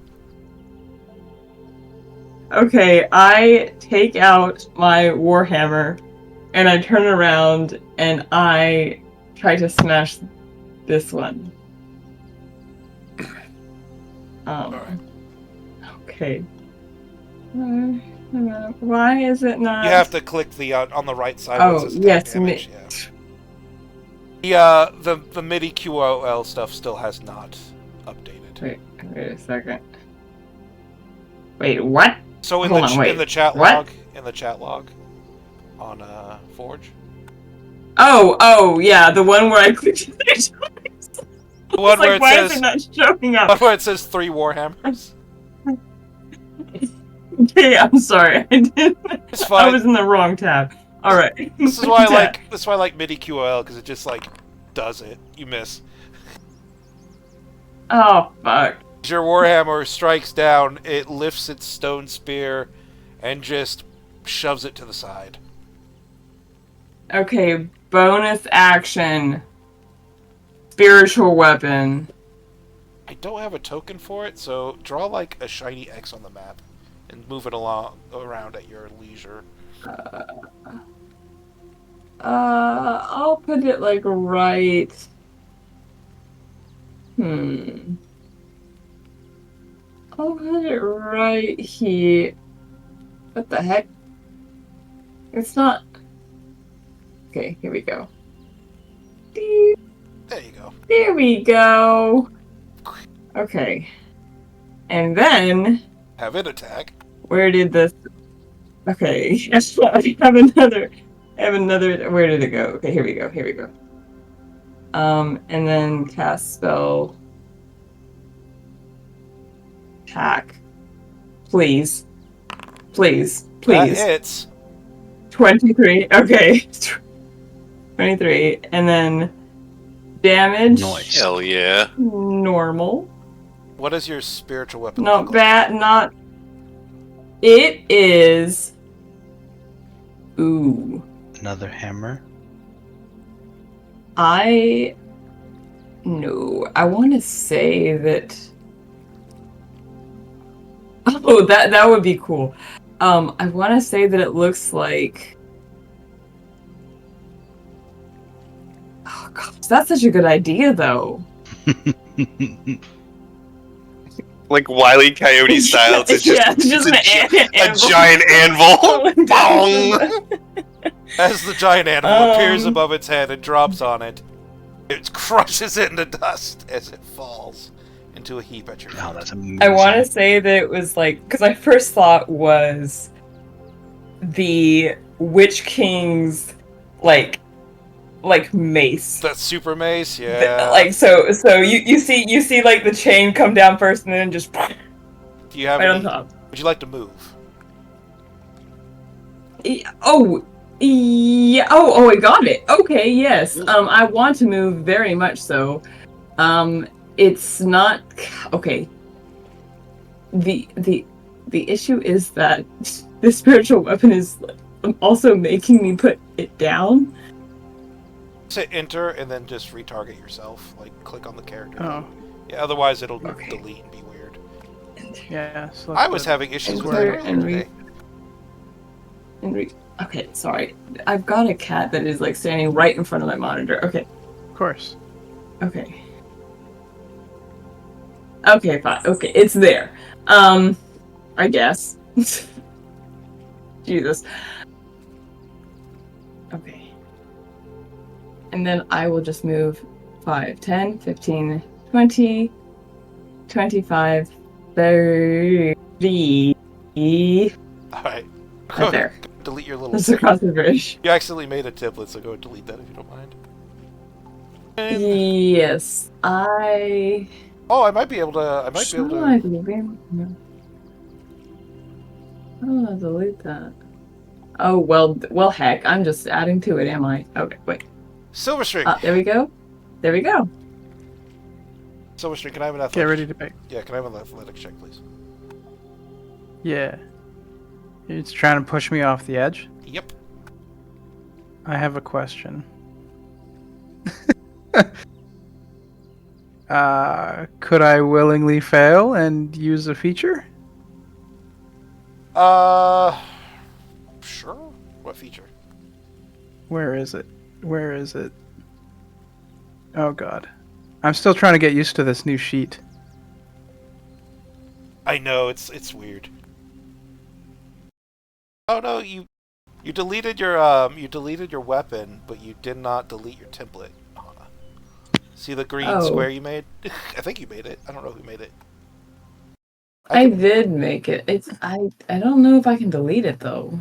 Okay, I take out my warhammer and I turn around and I try to smash this one. Alright. Okay. Why is it not? You have to click the on the right side. Oh, where it says yes, damage. Yeah. The MIDI QOL stuff still has not updated. Wait a second. Wait, what? So in Hold the on, wait. in the chat What? log, on Forge, Oh, yeah, the one where I clicked it. the one where it why says is it not showing the up? one where it says 3 warhammers. Okay, I'm sorry. I didn't. It's I fine. was in the wrong tab. All right. This is why I like MIDI QOL, because it just like does it. You miss. Oh fuck. As your warhammer strikes down, it lifts its stone spear and just shoves it to the side. Okay, bonus action. Spiritual weapon. I don't have a token for it, so draw like a shiny X on the map and move it around at your leisure. I'll put it like right. I'll put it right here. What the heck? It's not. Okay, here we go. There you go. There we go. Okay. And then, Have it attack. where did this... Okay, I have another... Where did it go? Okay, here we go. And then cast spell... Attack. Please. That hits. 23. Okay. 23. And then damage. Nice. Hell yeah. Normal. What is your spiritual weapon? Not look bad. Not. It is. Ooh. Another hammer. No. I want to say that. Oh, that would be cool. I want to say that it looks like. Oh gosh, that's such a good idea, though. Like Wile E. Coyote style. It's just, a giant anvil. Bong! As the giant animal appears above its head and drops on it, it crushes it into dust as it falls into a heap at your feet. Oh, that's amazing. I want to say that it was like, because my first thought was the Witch King's like mace. That super mace, yeah. Like so you see like the chain come down first and then just Do you have right any? on top. Would you like to move? Oh, yeah. Oh, I got it. Okay, yes. I want to move very much so. It's not okay. The issue is that the spiritual weapon is also making me put it down. Hit enter and then just retarget yourself. Like click on the character. Oh, Yeah, otherwise it'll Okay. delete and be weird. yeah. I was having issues with it Enter earlier and today. Okay, sorry. I've got a cat that is like standing right in front of my monitor. Okay. Of course. Okay. Okay, fine. Okay, it's there. I guess. Jesus. Okay. And then I will just move 5, 10, 15, 20, 25, 30. Alright. Right there. Delete your little Just across the bridge. You accidentally made a template, so go delete that if you don't mind. And- Yes, I... oh, I might be able to. I might be able to. Oh, delete that. Oh, well, heck, I'm just adding to it, am I? Okay, wait. Silver String. There we go. There we go. Silver String, can I have an athletics? Get ready to pick. Yeah, can I have an athletics check, please? Yeah. It's trying to push me off the edge. Yep. I have a question. Could I willingly fail and use a feature? Sure. What feature? Where is it? Where is it? Oh god. I'm still trying to get used to this new sheet. I know it's weird. Oh no, you deleted your weapon, but you did not delete your template. See the green square you made? I think you made it. I don't know who made it. I did make it. I don't know if I can delete it though.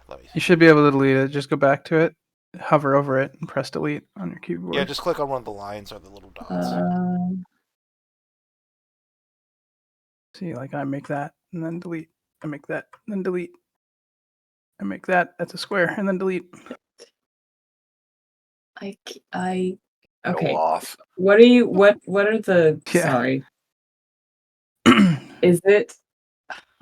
Let me see. You should be able to delete it. Just go back to it, hover over it, and press delete on your keyboard. Yeah, just click on one of the lines or the little dots. See, like I make that and then delete. I make that and then delete. I make that. That's a square and then delete. Okay. Go off. What are you? What are the? Yeah. Sorry. Is it?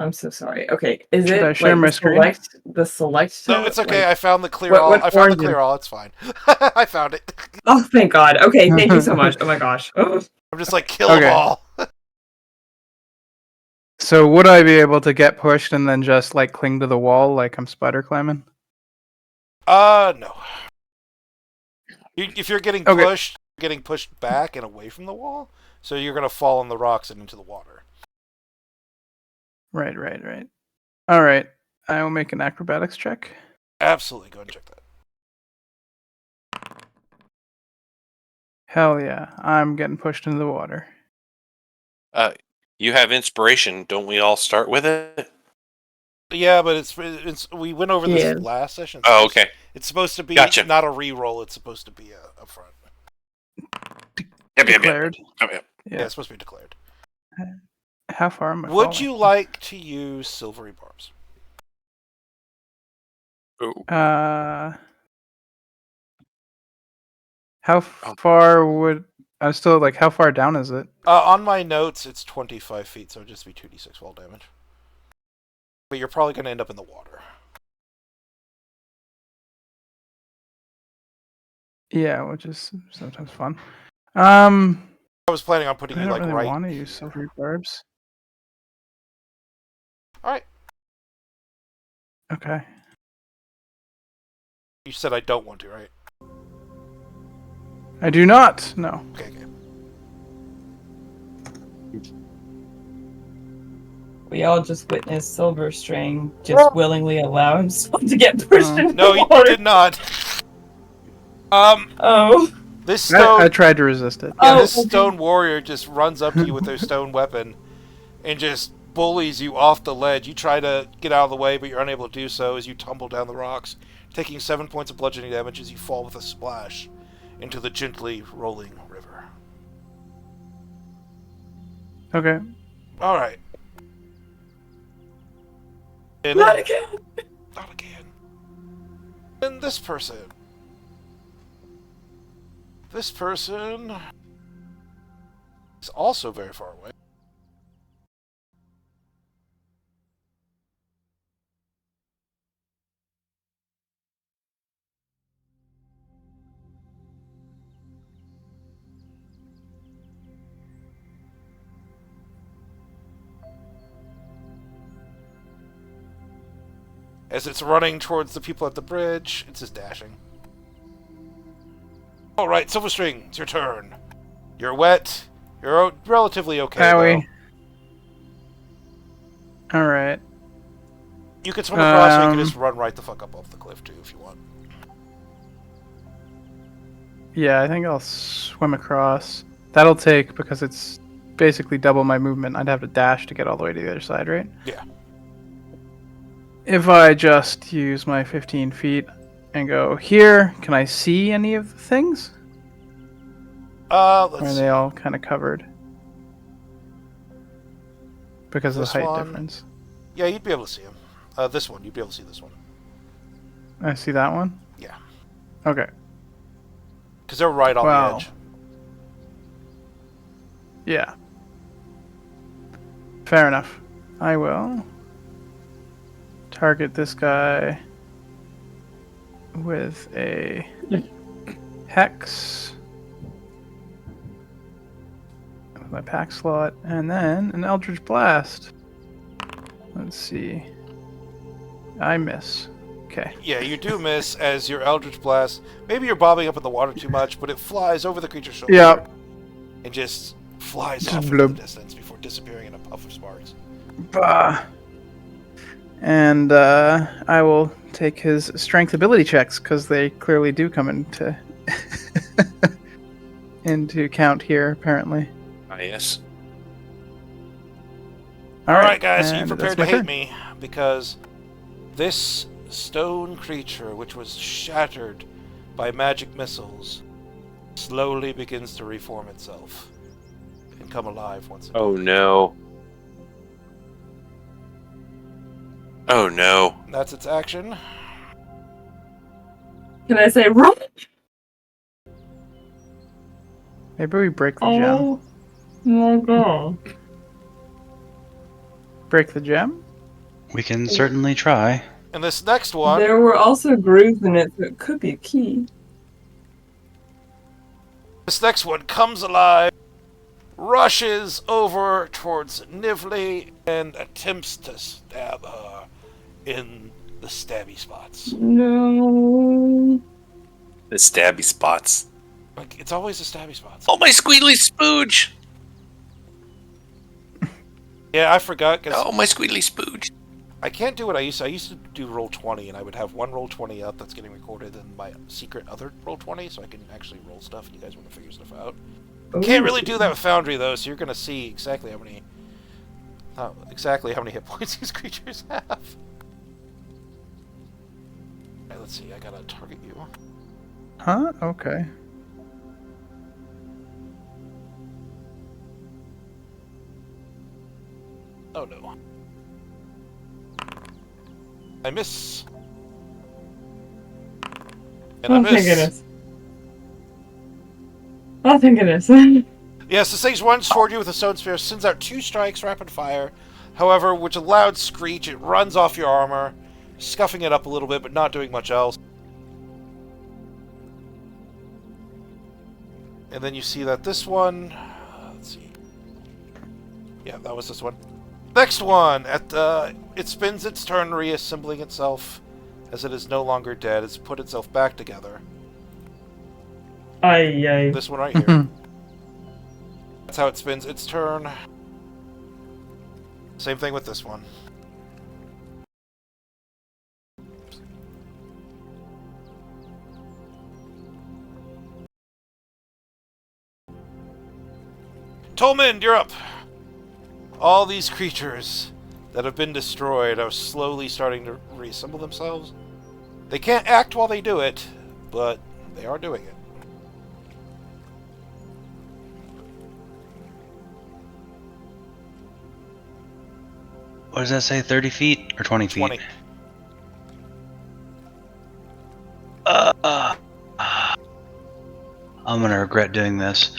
I'm so sorry. Okay. Is Should it I share like my screen? the select? No, it's okay. Like, I found the clear what all. I found the origin? clear all. It's fine. I found it. oh, thank God. Okay. Thank you so much. Oh my gosh. Oh. I'm just like kill them Okay. all. So would I be able to get pushed and then just like cling to the wall like I'm spider climbing? No. If you're getting Okay. pushed, you're getting pushed back and away from the wall, so you're gonna fall on the rocks and into the water. Right. All right. I will make an acrobatics check. Absolutely, go and check that. Hell yeah. I'm getting pushed into the water. You have inspiration. Don't we all start with it? Yeah, but it's we went over this Yeah. last session. Oh, okay. It's supposed to be Gotcha. not a re-roll. It's supposed to be a front. Yep. Declared. Yeah, Yeah. it's supposed to be declared. How far am I Would falling? you like to use silvery barbs? How far would I'm still like? How far down is it? On my notes, it's 25 feet, so it'd just be 2d6 fall damage. But you're probably going to end up in the water. Yeah, which is sometimes fun. I was planning on putting I you don't like really right. want to use silvery barbs. All right. Okay. You said I don't want to, right? I do not. No. Okay. We all just witnessed Silver String just willingly allow himself to get pushed into No, the you water. did not. Oh. This stone. I tried to resist it. Yeah, Oh, this stone warrior just runs up to you with their stone weapon and just bullies you off the ledge. You try to get out of the way, but you're unable to do so as you tumble down the rocks, taking 7 points of bludgeoning damage as you fall with a splash into the gently rolling river. Okay. All right. Not again. Not again. And this person. This person is also very far away. As it's running towards the people at the bridge, it's just dashing. Alright, Silverstring, it's your turn. You're wet. You're relatively okay, though. Alright. You can swim across or you can just run right the fuck up off the cliff, too, if you want. Yeah, I think I'll swim across. That'll take, because it's basically double my movement, I'd have to dash to get all the way to the other side, right? Yeah. If I just use my 15 feet and go here, can I see any of the things? Or Let's are see. they all kind of covered? Because of the This height one. difference. Yeah, you'd be able to see him. This one, you'd be able to see this one. I see that one? Yeah. Okay. Because they're right on the edge. Yeah. Fair enough. I will target this guy with a hex with my pack slot, and then an Eldritch Blast. Let's see. I miss. Okay. Yeah, you do miss as your Eldritch Blast. Maybe you're bobbing up in the water too much, but it flies over the creature's shoulder. Yeah. And just flies Just off into bloop. the distance before disappearing in a puff of sparks. Bah. And I will take his strength ability checks because they clearly do come into into count here, apparently. Ah, yes. Alright, guys, so you and prepared that's to my hate turn. me because this stone creature, which was shattered by magic missiles, slowly begins to reform itself and come alive once again. Oh no. Oh no. That's its action. Can I say run? Maybe we break the gem. Oh my god. Break the gem? We can certainly try. And this next one, There were also grooves in it, so it could be a key. comes alive, rushes over towards Nivli, and attempts to stab her in the stabby spots. No. The stabby spots. Like, it's always the stabby spots. Oh, my squealy spooge! Yeah, I forgot, because Oh, my squealy spooge. I can't do what I used to. I used to do roll 20, and I would have one roll 20 up that's getting recorded, and my secret other roll 20, so I can actually roll stuff. And you guys want to figure stuff out. Can't really do that with Foundry though, so you're gonna see exactly how many hit points these creatures have. Alright, let's see. I gotta target you. Huh? Okay. Oh no. I miss. And I Oh, miss. thank goodness. Oh, thank goodness. Yes, the sage runs toward you with a stone spear, sends out 2 strikes, rapid fire. However, with a loud screech, it runs off your armor, scuffing it up a little bit, but not doing much else. And then you see that this one... let's see. Yeah, that was this one. Next one! It spends its turn reassembling itself, as it is no longer dead. It's put itself back together. Aye. This one right here. That's how it spends its turn. Same thing with this one. Tolman, you're up! All these creatures that have been destroyed are slowly starting to reassemble themselves. They can't act while they do it, but they are doing it. What does that say? 30 feet or 20 feet? 20. I'm gonna regret doing this.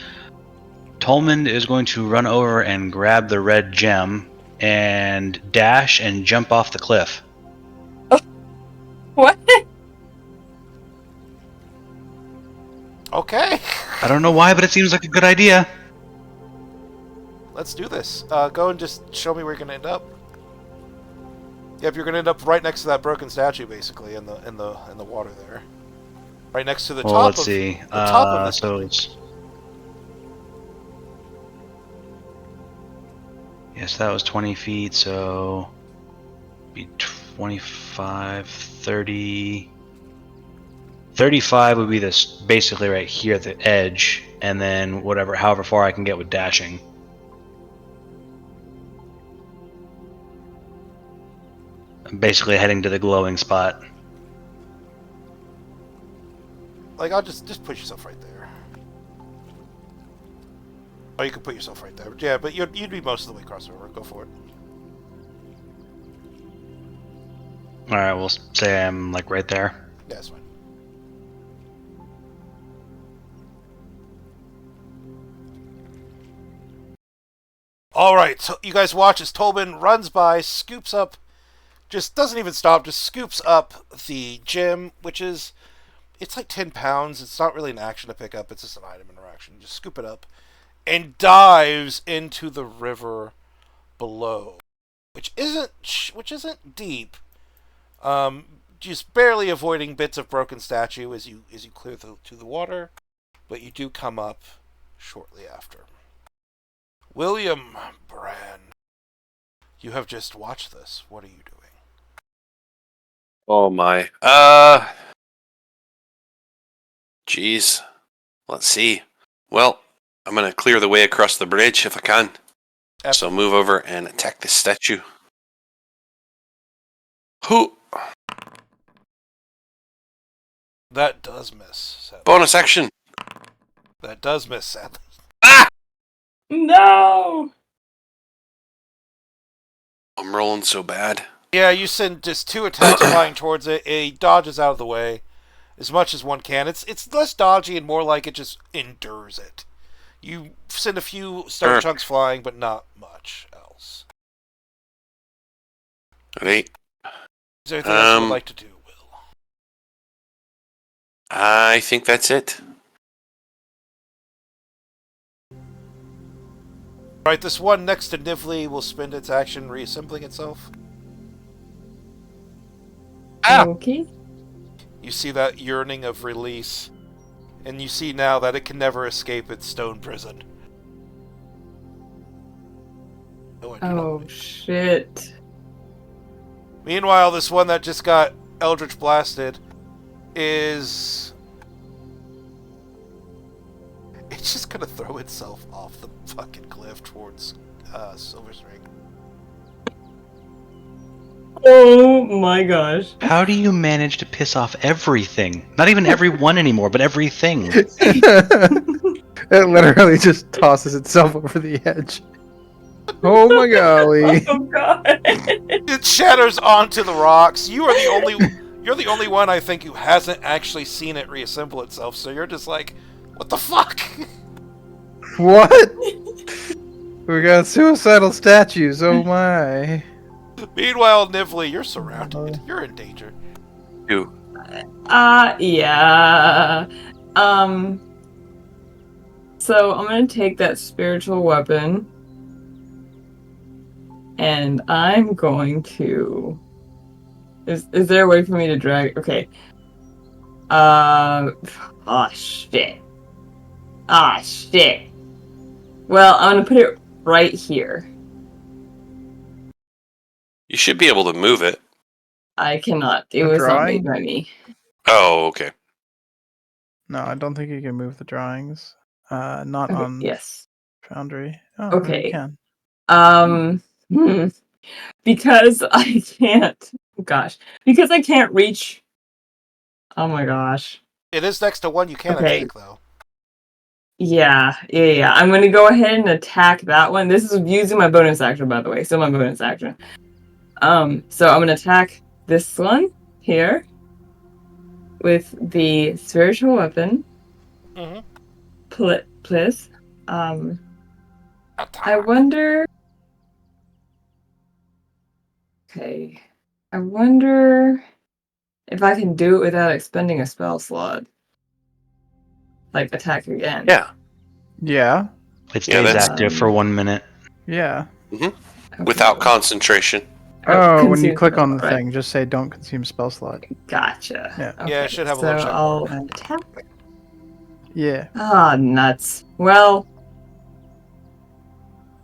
Tolman is going to run over and grab the red gem and dash and jump off the cliff. What? Okay. I don't know why, but it seems like a good idea. Let's do this. Go and just show me where you're gonna end up. Yep, you're gonna end up right next to that broken statue, basically, in the water there. Right next to the Well, top let's of see. the top of this. So it's... Yes, that was 20 feet, so... be 25, 30... 35 would be this, basically right here at the edge, and then however far I can get with dashing. I'm basically heading to the glowing spot. Like, I'll just put yourself right there. Oh, you can put yourself right there. Yeah, but you'd be most of the way across the river. Go for it. Alright, we'll say I'm like right there. Yeah, that's fine. Alright, so you guys watch as Tolman runs by, scoops up, just doesn't even stop, just scoops up the gem, which is, it's like 10 pounds. It's not really an action to pick up, it's just an item interaction. Just scoop it up, and dives into the river below, which isn't deep. Just barely avoiding bits of broken statue as you clear to the water, but you do come up shortly after. William Brand, you have just watched this. What are you doing? Oh my. Jeez. Let's see. Well, I'm gonna clear the way across the bridge if I can. So move over and attack this statue. Who? That does miss, sadly. Bonus action. That does miss, sadly. Ah! No! I'm rolling so bad. Yeah, you send just 2 attacks flying towards it. It dodges out of the way as much as one can. It's less dodgy and more like it just endures it. You send a few stone chunks flying, but not much else. Alright. Is there anything else you would like to do, Will? I think that's it. Right, this one next to Nivli will spend its action reassembling itself. Okay. You see that yearning of release, and you see now that it can never escape its stone prison. No, I do not Oh, wish. shit. Meanwhile, this one that just got Eldritch Blasted is... It's just gonna throw itself off the fucking cliff towards Silver String. Oh my gosh. How do you manage to piss off everything? Not even everyone anymore, but everything. It literally just tosses itself over the edge. Oh my golly. Oh god. It shatters onto the rocks. You're the only one, I think, who hasn't actually seen it reassemble itself, so you're just like, what the fuck? What? We got suicidal statues, oh my. Meanwhile, Nivli, you're surrounded. You're in danger. You. Yeah. So I'm gonna take that spiritual weapon and I'm going to... Is there a way for me to drag... Okay. Oh shit. Ah shit. Well, I'm gonna put it right here. You should be able to move it. I cannot. It The was not drawing? made by me. Oh, okay. No, I don't think you can move the drawings. Not Okay, on yes. Foundry. Oh, maybe Okay. you can. Because I can't. Gosh. Because I can't reach. Oh my gosh. It is next to one you can Okay. attack, though. Yeah. I'm going to go ahead and attack that one. This is using my bonus action, by the way. Still my bonus action. So I'm going to attack this one here with the spiritual weapon. Mm-hmm. Please. I wonder... Okay. I wonder if I can do it without expending a spell slot. Like, attack again. Yeah. Yeah. It Yeah, stays that's- active for 1 minute. Yeah. Okay. Without concentration. Oh, when you consume click spell on the slot, right. thing, just say don't consume spell slot. Gotcha. Yeah. Okay, Yeah, it should have a so little check I'll mark. attack. Yeah. Ah, nuts. Well,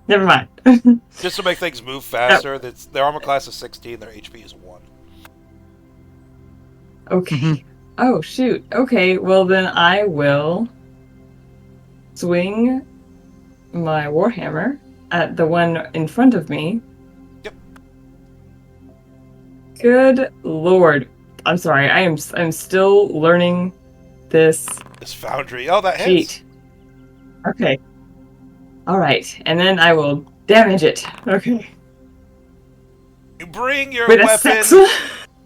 never mind. Just to make things move faster, their armor class is 16, their HP is 1. Okay. Oh, shoot. Okay, well then I will swing my warhammer at the one in front of me. Yep. Good lord. I'm sorry, I'm still learning this This Foundry. Oh, that hits. cheat. Okay. Alright, and then I will damage it. Okay. You bring your With a weapon. 6.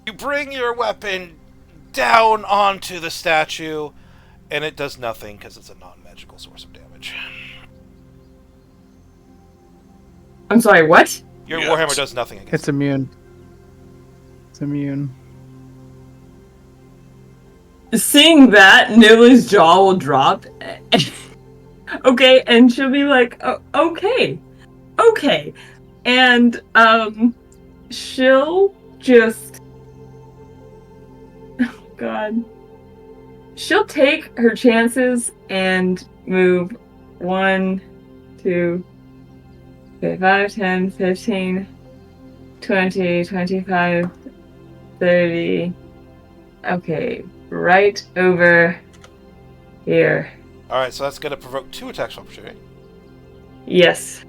You bring your weapon down onto the statue, and it does nothing because it's a non-magical source of damage. I'm sorry, what? Your Yes. warhammer does nothing against It's immune. It's immune. Seeing that, Nilla's jaw will drop. Okay, and she'll be like, oh, okay. And, she'll just... Oh, God. She'll take her chances and move 1, 2, 5, 10, 15, 20, 25, 30... Okay, right over here. Alright, so that's going to provoke 2 attacks of opportunity. Yes.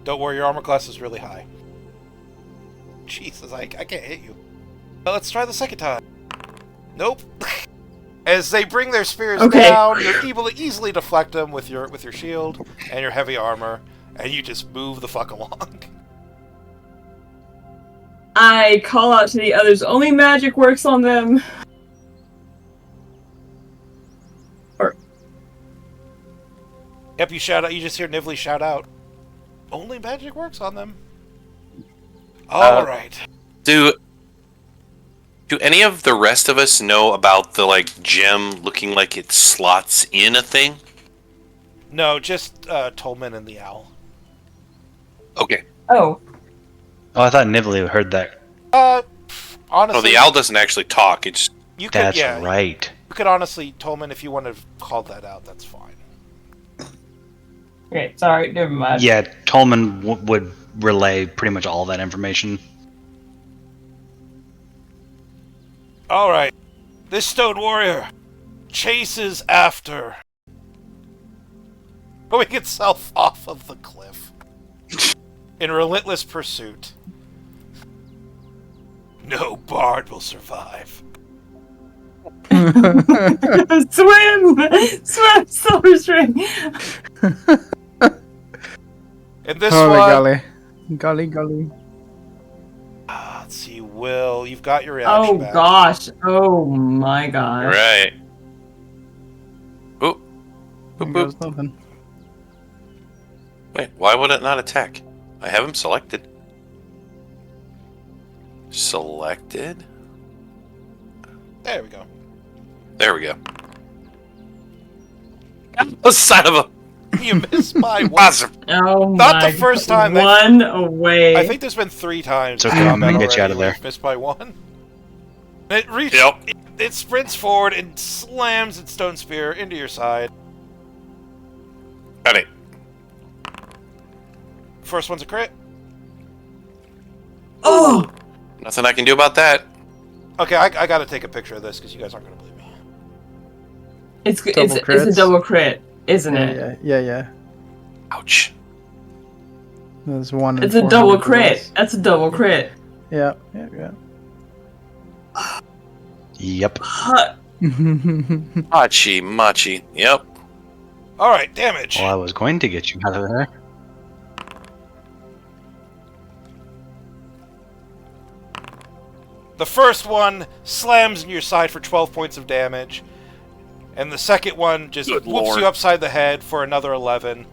Don't worry, your armor class is really high. Jesus, I can't hit you. But let's try the second time. Nope. As they bring their spears down, you're able to easily deflect them with your shield and your heavy armor, and you just move the fuck along. I call out to the others, only magic works on them. Yep, you shout out. You just hear Nivli shout out. Only magic works on them. All right. Do any of the rest of us know about the gem looking like it slots in a thing? No, just Tolman and the owl. Okay. Oh. Oh, I thought Nivli heard that. Honestly, No, the owl doesn't actually talk. It's you could, That's yeah, right. You could honestly, Tolman, if you want to call that out, that's fine. Great. Sorry, never mind. Yeah, Tolman would relay pretty much all that information. All right. This stone warrior chases after, throwing itself off of the cliff in relentless pursuit. No bard will survive. Swim! Swim, Silver String! And this Holy one... golly. Golly, golly. Let's see, Will, you've got your reaction Oh back. gosh. Oh my gosh. Right. Oh. There Boop, goes boop. nothing. Wait, why would it not attack? I have him selected. Selected? There we go. There we go. Oh, son of a... You missed by one. Awesome. Oh Not my the first time that- One away. I think there's been 3 times. It's okay, in I'm gonna combat get you out already of where there. you've missed by 1. It reaches. Yep. It sprints forward and slams its stone spear into your side. Got it. First one's a crit. Oh! Nothing I can do about that. Okay, I gotta take a picture of this because you guys aren't gonna believe me. It's Double a crits. double crit, isn't it? Yeah. Ouch. There's one in It's a double 400 crit. rolls. That's a double crit. Yeah. Yep. Machi, machi. Yep. Alright, damage. Well, I was going to get you out of there. The first one slams in your side for 12 points of damage. And the second one just Good whoops lord. you upside the head for another 11.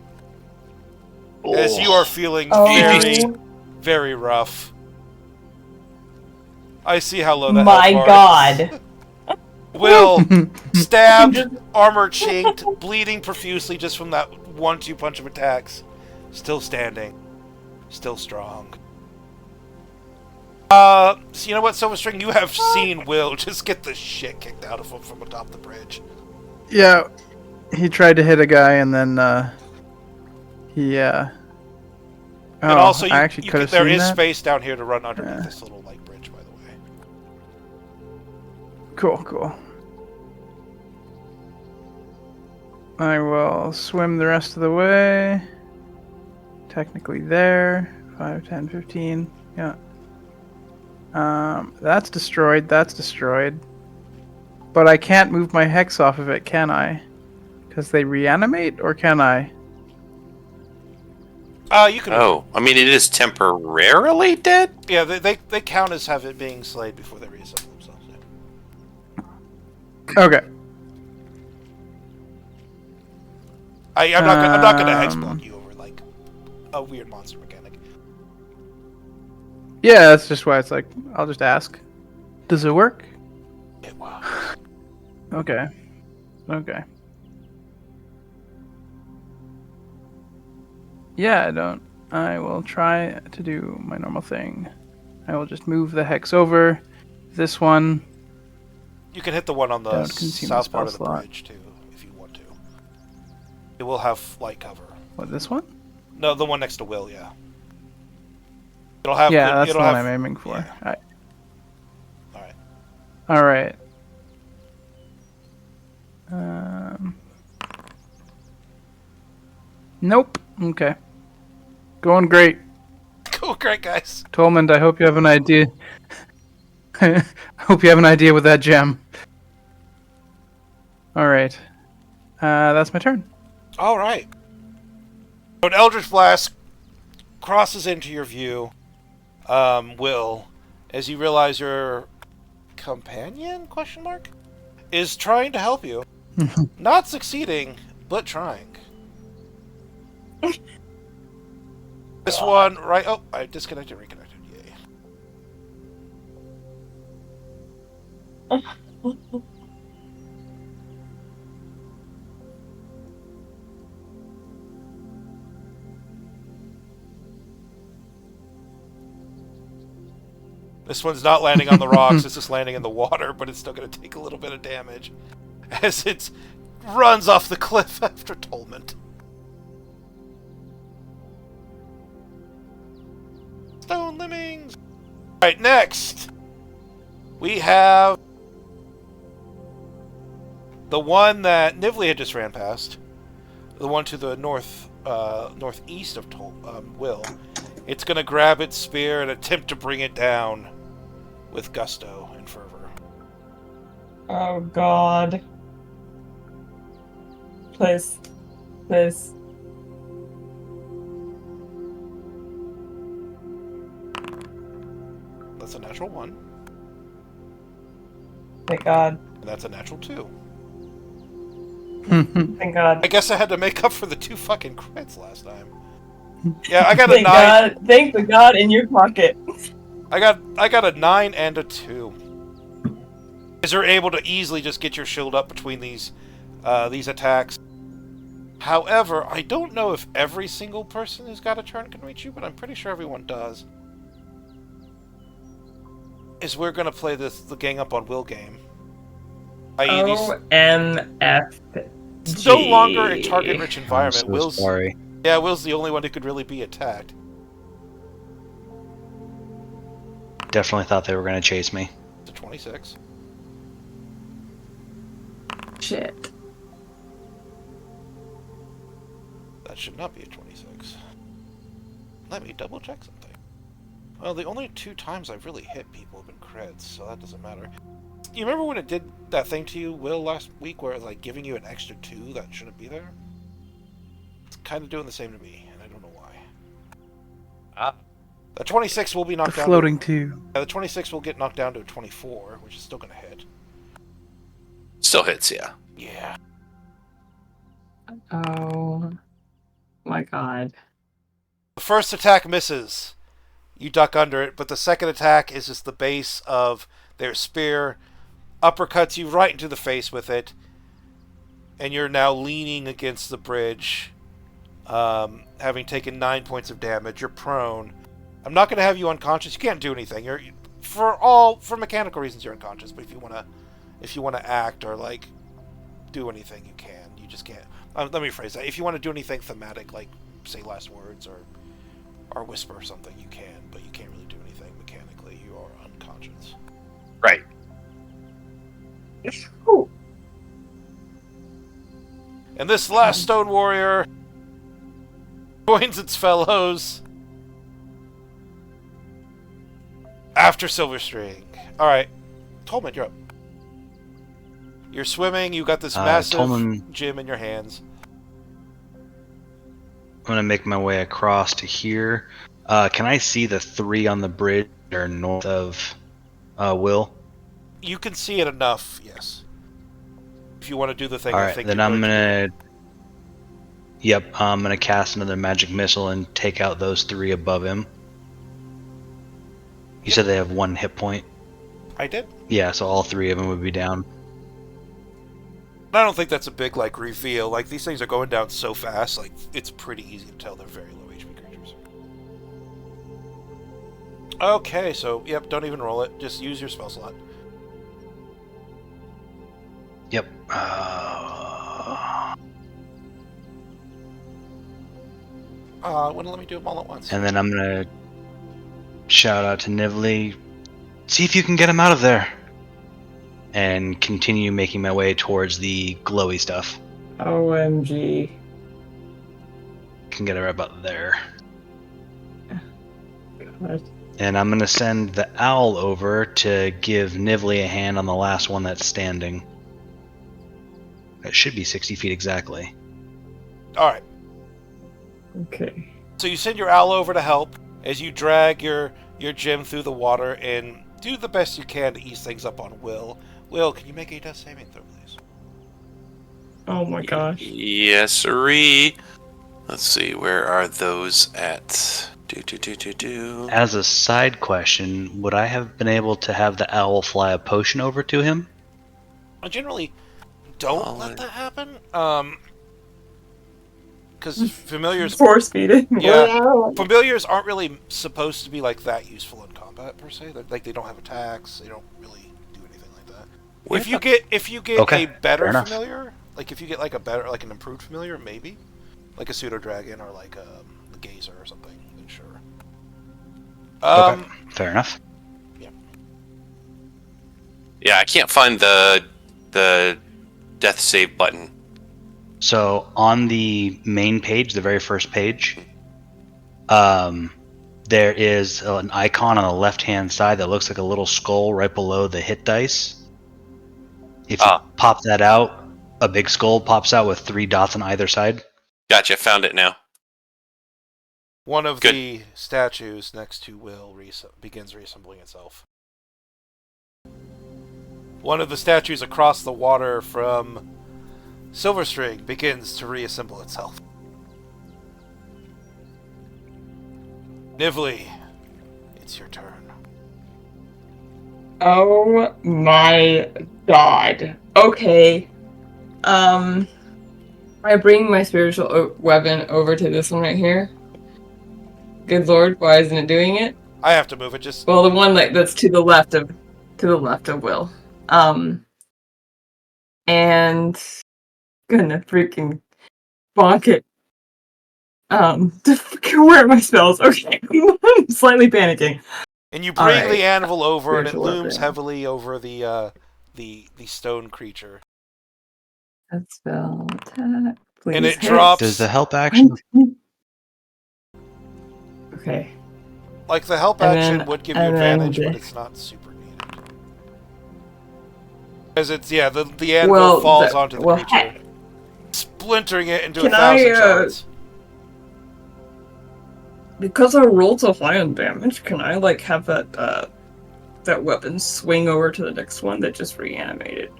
As you are feeling Oh. very, very rough. I see how low that My health bar god. is. Will, stabbed, armor chinked, bleeding profusely just from that 1-2 punch of attacks. Still standing. Still strong. So you know what, Silver String? You have seen Will just get the shit kicked out of him from atop the bridge. Yeah. He tried to hit a guy and then he And also, I actually could have there seen is that. space down here to run underneath Yeah. this little like bridge, by the way. Cool. I will swim the rest of the way. Technically there. 5, 10, 15. Yeah. That's destroyed. But I can't move my hex off of it, can I? Because they reanimate, or can I? You can. Oh, I mean, it is temporarily dead? Yeah, they count as have it being slayed before they reassemble themselves. Yeah. Okay. I'm not gonna hexblock you over like a weird monster mechanic. Yeah, that's just why it's like, I'll just ask. Does it work? It was. Okay. Yeah, I will try to do my normal thing. I will just move the hex over. This one. You can hit the one on the Don't consume south the part of spell the slot. bridge too, if you want to. It will have light cover. What, this one? No, the one next to Will. Yeah. It'll have. Yeah, that's the it'll one have, I'm aiming for. yeah. All right. Alright. Nope. Okay. Going great. Cool, great guys. Tolmond, I hope you have an idea. I hope you have an idea with that gem. Alright. That's my turn. All right. So an Eldritch Blast crosses into your view, Will, as you realize your companion, question mark, is trying to help you. Not succeeding, but trying. This one, right... Oh, I disconnected, reconnected. Yay. This one's not landing on the rocks, it's just landing in the water, but it's still going to take a little bit of damage as it runs off the cliff after Tolmond. Alright, next we have the one that Nivli had just ran past. The one to the northeast of Will. It's going to grab its spear and attempt to bring it down with gusto and fervor. Oh god. Please. Please. That's a natural 1. Thank god. And that's a natural 2. Thank god. I guess I had to make up for the 2 fucking crits last time. Yeah, I got a Thank 9. god. Thank the god in your pocket. I got a 9 and a 2. Because you're able to easily just get your shield up between these attacks. However, I don't know if every single person who's got a turn can reach you, but I'm pretty sure everyone does. We're gonna play the gang up on Will game. OMF. It's no longer a target-rich environment. I'm so sorry. Yeah, Will's the only one who could really be attacked. Definitely thought they were going to chase me. It's a 26. Shit. That should not be a 26. Let me double check something. Well, the only 2 times I've really hit people have been creds, so that doesn't matter. You remember when it did that thing to you, Will, last week, where it was like giving you an extra 2 that shouldn't be there? It's kind of doing the same to me, and I don't know why. The 26 will be knocked down. Floating 2. Yeah, the 26 will get knocked down to a 24, which is still going to hit. Still hits, yeah. Yeah. Oh my god. The first attack misses. You duck under it, but the second attack is just the base of their spear, uppercuts you right into the face with it, and you're now leaning against the bridge, having taken 9 points of damage. You're prone. I'm not going to have you unconscious. You can't do anything. For mechanical reasons, you're unconscious. But if you wanna act or like do anything, you can. You just can't. Let me rephrase that. If you want to do anything thematic, like say last words or whisper something, you can. But you can't really do anything mechanically. You are unconscious. Right. Ooh. And this last stone warrior joins its fellows after Silverstring. Alright. Tolman, you're up. You're swimming, you got this massive gym in your hands. I'm going to make my way across to here. Can I see the 3 on the bridge that are north of Will? You can see it enough, yes. If you want to do the thing, Alright, then I'm going to... Yep, I'm going to cast another magic missile and take out those 3 above him. You said they have 1 hit point? I did. Yeah, so all 3 of them would be down. I don't think that's a big, like, reveal. Like, these things are going down so fast, like, it's pretty easy to tell they're very low HP creatures. Okay, so, yep, don't even roll it. Just use your spell slot. Yep. Wouldn't let me do them all at once. And then I'm going to shout out to Nivli, see if you can get him out of there. And continue making my way towards the glowy stuff. OMG. Can get her about there. God. And I'm going to send the owl over to give Nivli a hand on the last one that's standing. That should be 60 feet exactly. Alright. Okay. So you send your owl over to help as you drag your gem through the water and do the best you can to ease things up on Will. Will, can you make a death saving throw, please? Oh my gosh. Yes, sirree. Let's see, where are those at? As a side question, would I have been able to have the owl fly a potion over to him? I generally don't let that happen. Because familiars... Force feed it. Yeah. Familiars aren't really supposed to be like that useful in combat, per se. Like, they don't have attacks. They don't really do anything like that. If you get Okay, a better fair familiar, like if you get like an improved familiar, maybe, like a pseudo dragon or like a gazer or something, then sure. Okay, fair enough. Yeah, I can't find the death save button. So on the main page, the very first page, there is an icon on the left-hand side that looks like a little skull right below the hit dice. If you pop that out, a big skull pops out with 3 dots on either side. Gotcha, found it now. One of Good. the statues next to Will begins reassembling itself. One of the statues across the water from Silverstring begins to reassemble itself. Nivli, it's your turn. Oh my god. Okay. I bring my spiritual weapon over to this one right here. Good lord, why isn't it doing it? I have to move it. Just Well, the one that's to the left of Will. And gonna freaking bonk it. Where are my spells? Okay, I'm slightly panicking. and you bring Alright. the anvil over, and it Spiritual looms weapon. heavily over the stone creature. That spell attack. Please And it hit. drops. Does the help action? Okay. Like the help And action then- would give you and then advantage, but the- it's not super needed. Because it's the anvil falls onto the creature, heck. splintering it into Can 1,000 I, shards. Because I rolled so high on damage, can I like have that weapon swing over to the next one that just reanimated?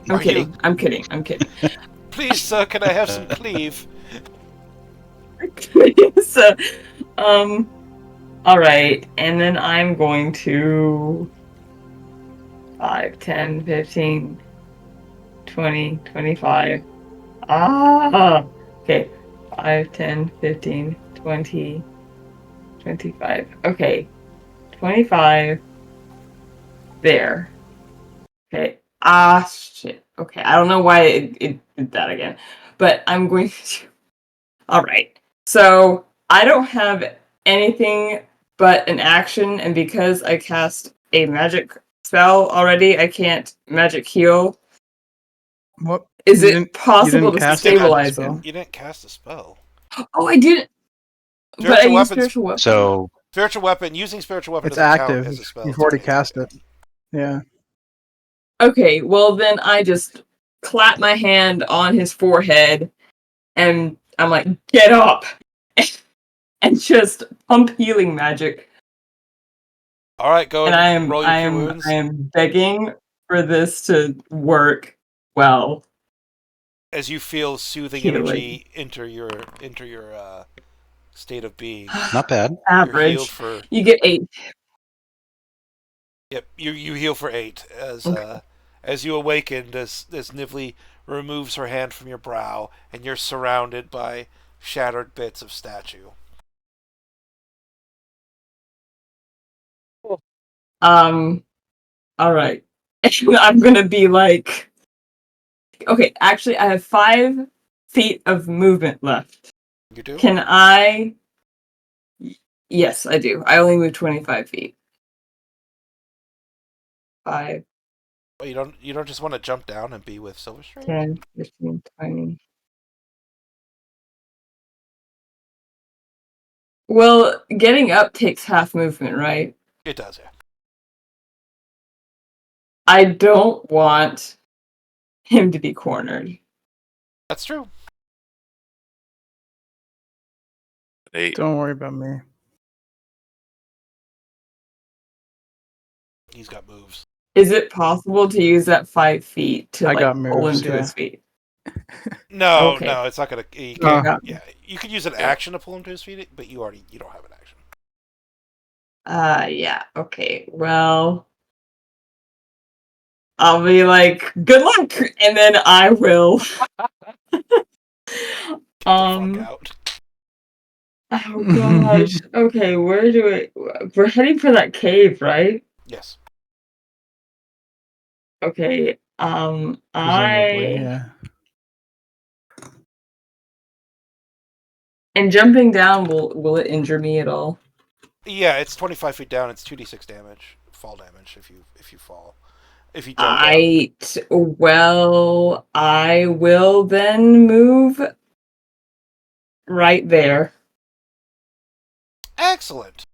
I'm kidding. I'm kidding. Please, sir, can I have some cleave? So, alright, and then I'm going to 5, 10, 15, 20, 25. Okay. 5, 10, 15, 20, 25. Okay. 25. There. Okay. Shit. Okay, I don't know why it did that again. But I'm going to... Alright. So, I don't have anything but an action, and because I cast a magic spell already, I can't magic heal. What? Is You it didn't possible to cast stabilize spell? him? You didn't cast a spell. Oh, I didn't. But I Spiritual used weapons- spiritual weapon. So Using spiritual weapon It's doesn't active. count as a spell. You've It's already only cast attack. it. Yeah. Okay, well then I just clap my hand on his forehead, and I'm like, "Get up!" and just pump healing magic. All right, go And and roll your cure wounds. I am begging for this to work well. As you feel soothing Healing. energy enter your state of being. not bad. You're healed Average. for You get 8. you heal for 8 as you awakened as Nivli removes her hand from your brow and you're surrounded by shattered bits of statue. All right. I'm gonna be like, okay. Actually, I have 5 feet of movement left. You do? Can I? Yes, I do. I only move 25 feet. 5, Well, you don't just want to jump down and be with Silverstream? 10, 15, 20. Well, getting up takes half movement, right? It does, yeah. I don't want him to be cornered. That's true. Don't worry about me. He's got moves. Is it possible to use that 5 feet to I like got pull moves, him to yeah. his feet? No, Okay. no, it's not gonna. You Oh. can't. Yeah, you could use an action to pull him to his feet, but you don't have an action. Yeah. Okay. Well, I'll be like, good luck, and then I will. Get the fuck out. Oh gosh. Okay, we're heading for that cave, right? Yes. Okay. Presumably, yeah. And jumping down will it injure me at all? Yeah, it's 25 feet down. It's 2d6 damage fall damage if you fall. If you don't get up. Well, I will then move right there. Excellent.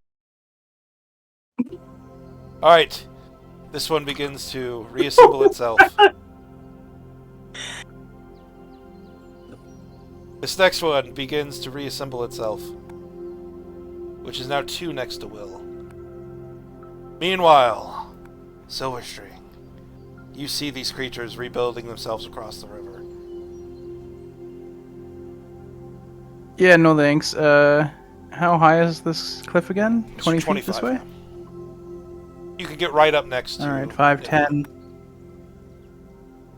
All right. This one begins to reassemble itself. This next one begins to reassemble itself, which is now 2 next to Will. Meanwhile, Silverstring, you see these creatures rebuilding themselves across the river. Yeah, no thanks. How high is this cliff again? 20 feet this way? Now. You can get right up next to... Alright, 5, 10.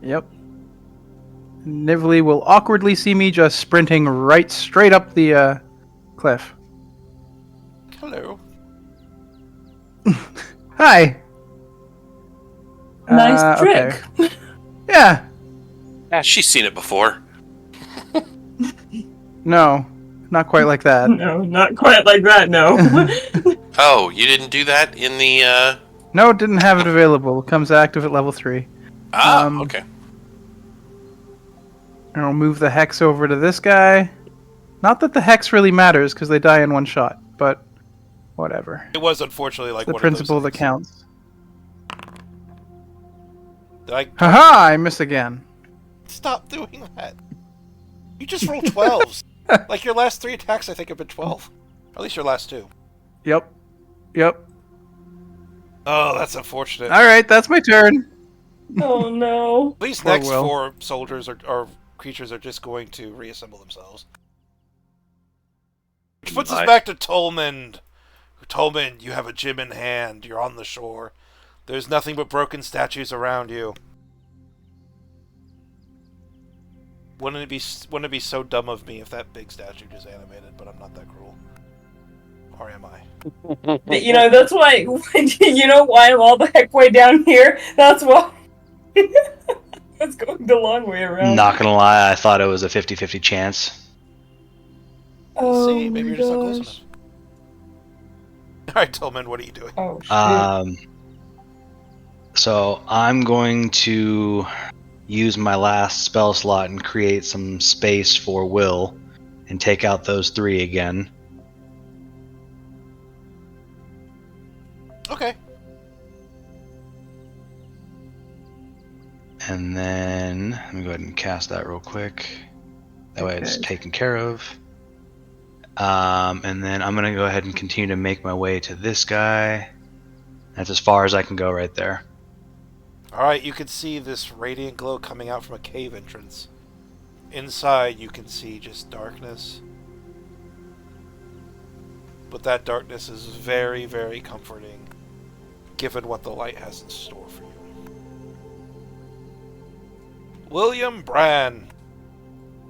Yep. Nively will awkwardly see me just sprinting right straight up the cliff. Hello. Hi! Nice trick. Okay. Yeah! Yeah, she's seen it before. No, not quite like that. No, not quite like that, no. Oh, you didn't do that in the, No, it didn't have it available. It comes active at level 3. okay. And I'll move the hex over to this guy. Not that the hex really matters, because they die in one shot, but whatever. It was unfortunately like It's the one principle of those that counts. Did I Haha, I miss again. stop doing that? You just rolled 12s. Like your last 3 attacks, I think, have been 12. Or at least your last 2. Yep. Oh, that's unfortunate. Alright, that's my turn. Oh no. These Poor next Will. 4 soldiers or creatures are just going to reassemble themselves. Which puts us back to Tolman. Tolman, you have a gem in hand. You're on the shore. There's nothing but broken statues around you. Wouldn't it be so dumb of me if that big statue just animated? But I'm not that cruel. Or am I? You know, that's why, you know why I'm all the heck way down here? That's why. It's going the long way around. Not gonna lie, I thought it was a 50-50 chance. Oh, See, maybe my you're just not close gosh. enough. Alright, Tolman, what are you doing? Oh, shit. So I'm going to use my last spell slot and create some space for Will and take out those 3 again. Okay. And then let me go ahead and cast that real quick. That way it's Okay. taken care of. And then I'm gonna go ahead and continue to make my way to this guy. That's as far as I can go right there. Alright, you can see this radiant glow coming out from a cave entrance. Inside, you can see just darkness. But that darkness is very, very comforting, given what the light has in store for you. William Bran,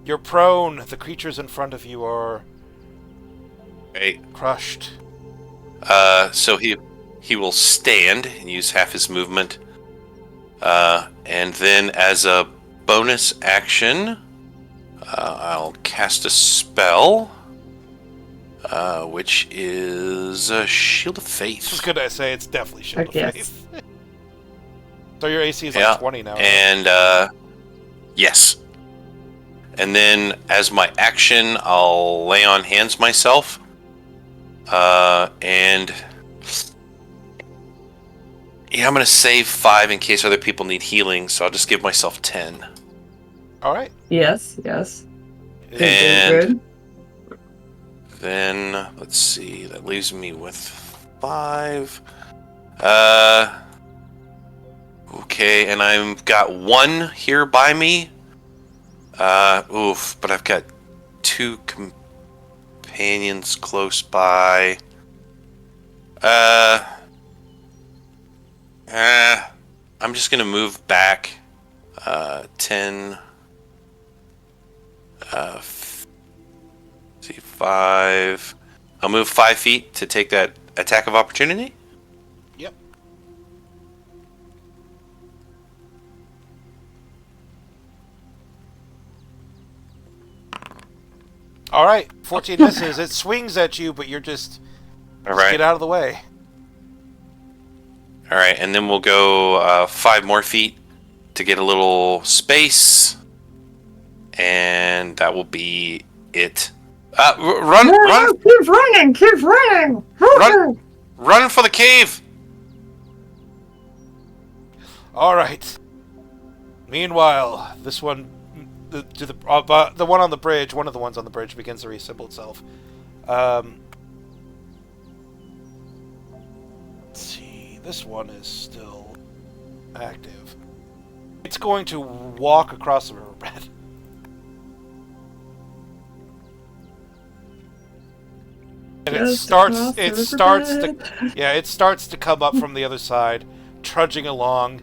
you're prone. The creatures in front of you are Right. crushed. So he will stand and use half his movement. And then as a bonus action, I'll cast a spell, which is a Shield of I was Faith. gonna say, it's definitely Shield of Yes. Faith. So your AC is Yeah, like 20 now. right? And yes. And then as my action, I'll lay on hands myself. And yeah, I'm gonna save 5 in case other people need healing, so I'll just give myself 10. Alright. Yes. And Good. then let's see, that leaves me with 5. Okay, and I've got 1 here by me. But I've got 2 companions close by. I'm just gonna move back 10. See, 5. I'll move 5 feet to take that attack of opportunity. Yep. Alright, 14 misses. It swings at you, but you're just All right. get out of the way. All right, and then we'll go 5 more feet to get a little space, and that will be it. Run, run, Keep running! Keep running! run for the cave! All right. Meanwhile, this one, the one on the bridge, one of the ones on the bridge begins to reassemble itself. Let's see. This one is still active. It's going to walk across the riverbed. And it starts to come up from the other side, trudging along.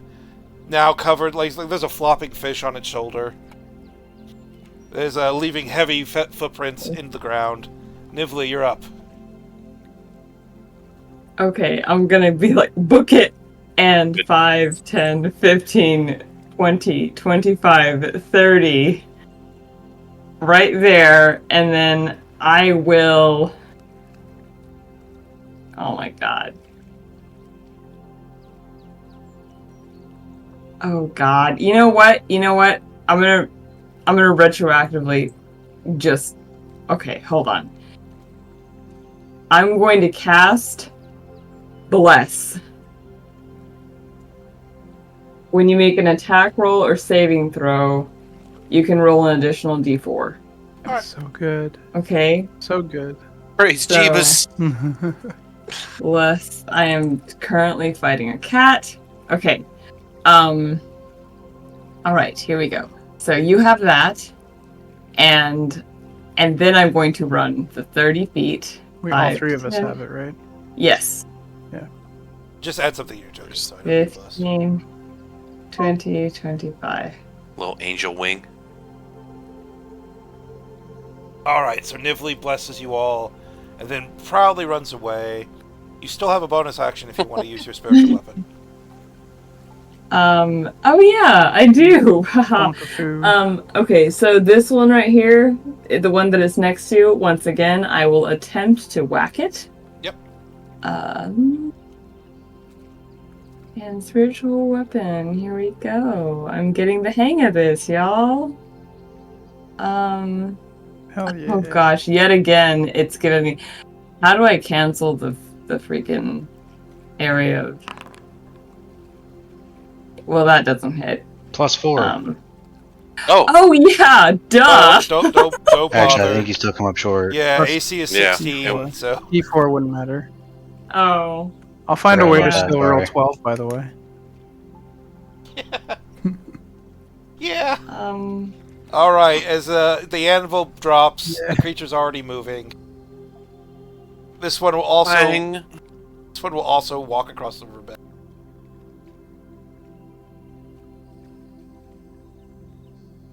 Now covered, like there's a flopping fish on its shoulder. There's leaving heavy footprints in the ground. Nivli, you're up. Okay, I'm gonna be like, book it! And 5, 10, 15, 20, 25, 30. Right there, and then I will... Oh my god. Oh god. You know what? I'm gonna retroactively just... Okay, hold on. I'm going to cast Bless. When you make an attack roll or saving throw, you can roll an additional d4. Alright. So good. Okay? So good. Praise So- Jeebus. Bless. I am currently fighting a cat. Okay. Alright, here we go. So you have that. And then I'm going to run the 30 feet. All 5, 3 of us 10. have it, right? Yes. Just add something to your token. So I don't get lost. 15, 20, 25. Little angel wing. Alright, so Nivli blesses you all, and then proudly runs away. You still have a bonus action if you want to use your spiritual weapon. Oh yeah, I do. Bonkafoo. Okay, so this one right here, the one that is next to, once again, I will attempt to whack it. Yep. And spiritual weapon, here we go. I'm getting the hang of this, y'all. Hell yeah. Oh gosh, yet again, it's giving me... How do I cancel the freaking area of... Well, that doesn't hit. +4. Oh yeah, duh! Don't Actually, I bother. think you still come up short. Yeah, Plus- AC is Yeah. 16, so... D4 wouldn't matter. Oh. I'll find a Forgot way to about that, still roll sorry. 12, by the way. Yeah. Um... Alright, as the anvil drops, Yeah. the creature's already moving. This one will also... Bang. This one will also walk across the riverbed.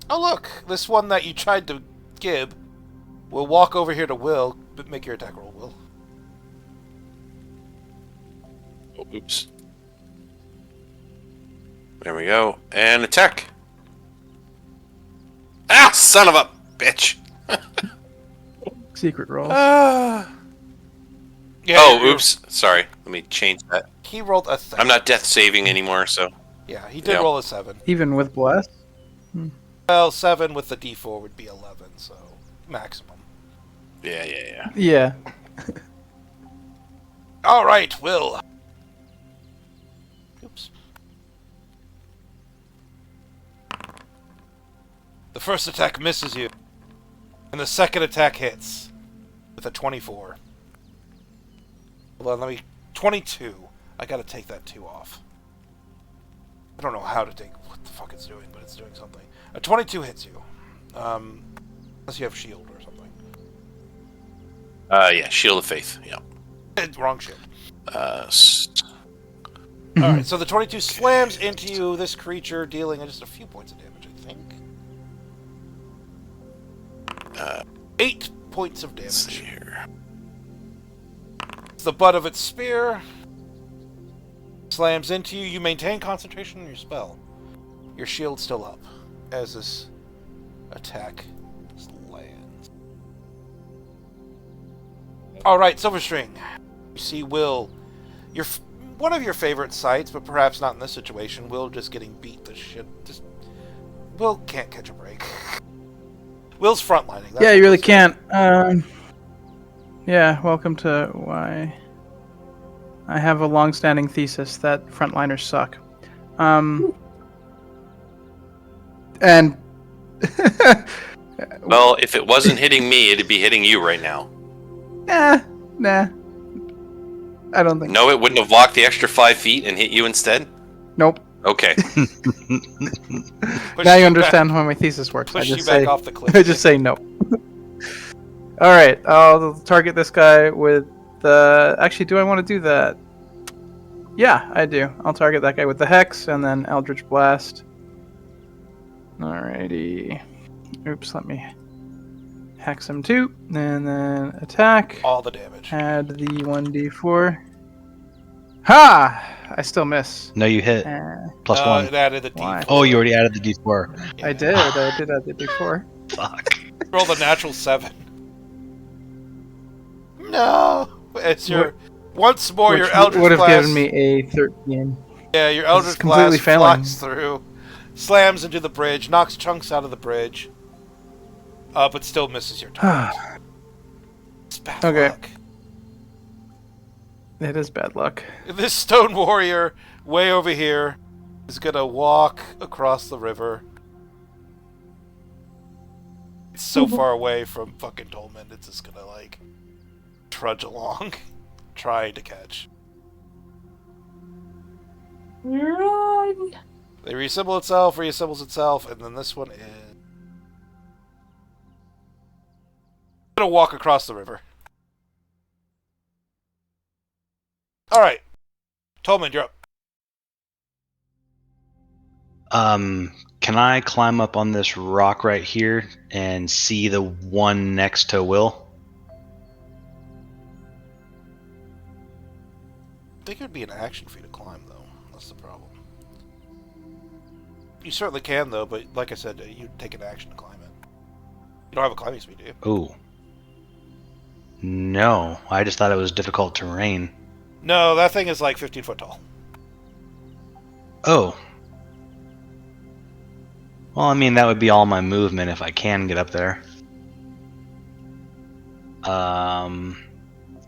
Oh look! This one that you tried to gib will walk over here to Will, but make your attack roll, Will. Oh, oops. There we go. And attack. Ah, son of a bitch. Secret roll. Yeah, Oh, you're- oops. Sorry. Let me change that. He rolled a 7. I'm not death saving anymore, so. Yeah, he did Yeah. roll a 7. Even with Bless? Well, 7 with the D4 would be 11, so maximum. Yeah. Yeah. Alright, Will. Oops. The first attack misses you, and the second attack hits with a 24. Hold on, let me... 22. I gotta take that 2 off. I don't know how to take... What the fuck it's doing, but it's doing something. A 22 hits you. Unless you have shield or something. Yeah, Shield of Faith. Yeah. Wrong shield. S- Alright, so the 22 slams into you, this creature dealing just a few points of damage, I think. 8 points of let's see damage. here. It's the butt of its spear. Slams into you. You maintain concentration on your spell. Your shield's still up as this attack lands. Alright, Silverstring. You see Will. You're one of your favorite sights, but perhaps not in this situation. Will just getting beat to shit. Will can't catch a break. Will's frontlining. That's Yeah, what you really Will said. can't. Yeah, welcome to why I have a long-standing thesis that frontliners suck. And Well, if it wasn't hitting me, it'd be hitting you right now. nah, I don't think. No, it wouldn't have walked the extra 5 feet and hit you instead? Nope. Okay. Push Now you you understand back, how my thesis works. push I just you back say, off the cliff. I just say no. All right, I'll target this guy with the. Actually, do I want to do that? Yeah, I do. I'll target that guy with the Hex and then Eldritch Blast. Alrighty. Oops, let me Hex him too. And then attack. all the damage. Add the 1d4. Ha! I still miss. No, you hit. Uh, Plus No, 1. it added the Why? D4. Oh, you already added the d4. Yeah. I did add the d4. Fuck. Roll the natural 7. No, it's your. Once more, Which your Eldritch would have Blast. given me a 13. Yeah, your This is Eldritch completely Blast failing. flies through, slams into the bridge, knocks chunks out of the bridge, but still misses your target. It's bad Okay. luck. It is bad luck. This stone warrior, way over here, is gonna walk across the river. It's so far away from fucking Tolman, it's just gonna, like, trudge along, trying to catch. Run! They reassembles itself, and then this one is gonna walk across the river. Alright. Tolman, you're up. Can I climb up on this rock right here and see the one next to Will? I think it would be an action for you to climb, though. That's the problem. You certainly can, though, but like I said, you'd take an action to climb it. You don't have a climbing speed, do you? Ooh. No, I just thought it was difficult terrain. No, that thing is like 15 foot tall. Oh. Well, I mean, that would be all my movement if I can get up there.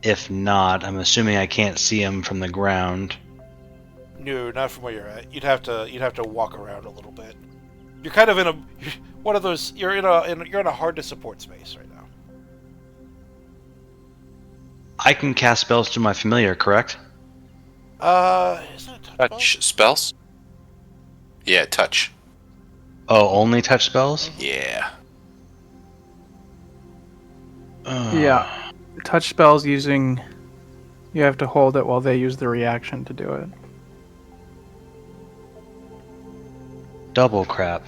If not, I'm assuming I can't see him from the ground. No, not from where you're at. You'd have to walk around a little bit. You're kind of in one of those. You're in a hard to support space right now. I can cast spells to my familiar, correct? Isn't it Touch spells? Yeah, touch. Oh, only touch spells? Yeah. Yeah. Touch spells using... You have to hold it while they use the reaction to do it. Double crap.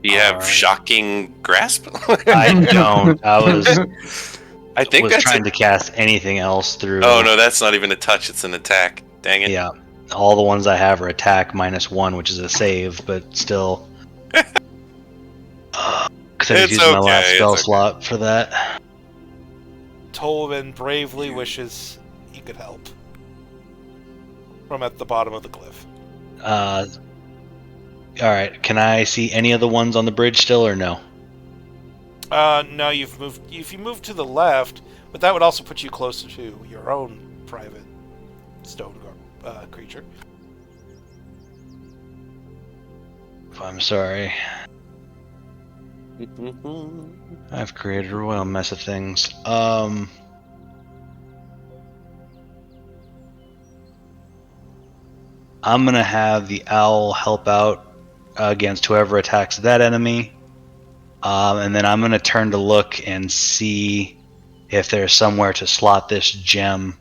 Do you have Alright. shocking grasp? I don't. I was I think that's trying to cast anything else through. Oh no, that's not even a touch, it's an attack. Dang it. Yeah. All the ones I have are attack -1, which is a save, but still. Because I It's just used my okay, last it's spell okay. slot for that. Tolman bravely wishes he could help. From at the bottom of the cliff. Alright, can I see any of the ones on the bridge still, or no? No, you've moved. If you move to the left, but that would also put you closer to your own private stone creature. I'm sorry. I've created a royal mess of things. I'm gonna have the owl help out against whoever attacks that enemy. And then I'm gonna turn to look and see if there's somewhere to slot this gem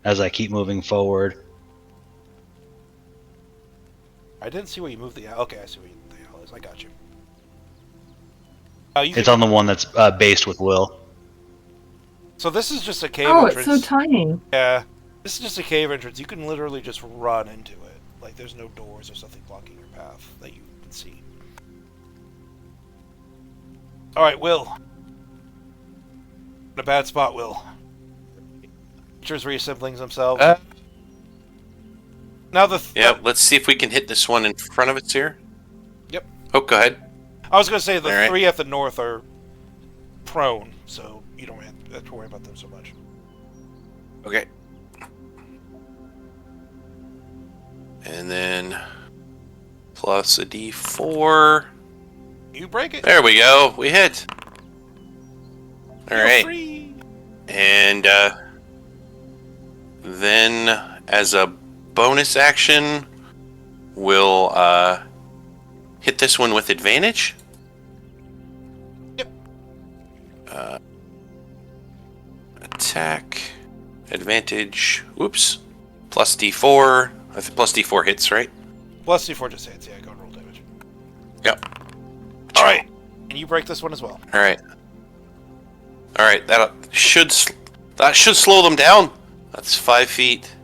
as I keep moving forward. I didn't see where you moved the owl. Okay, I see where the owl is. I got you. It's on the one that's based with Will. So this is just a cave Oh, it's entrance. so tiny. Yeah, this is just a cave entrance. You can literally just run into it. Like there's no doors or something blocking your path that you can see. All right, Will. a bad spot, Will. Creatures reassembling themselves. Now Yeah, let's see if we can hit this one in front of us here. Yep. Oh, go ahead. I was going to say the All right. 3 at the north are prone, so you don't have to worry about them so much. Okay. And then plus a D4. You break it. There we go. We hit. All You're right. free. And then, as a bonus action, we'll hit this one with advantage. Yep. Attack. Advantage. Oops. Plus D4. I think plus D4 hits, right? Plus D4 just hits. Yeah, go and roll damage. Yep. All right. And you break this one as well. All right. All right. That should slow them down. That's 5 feet.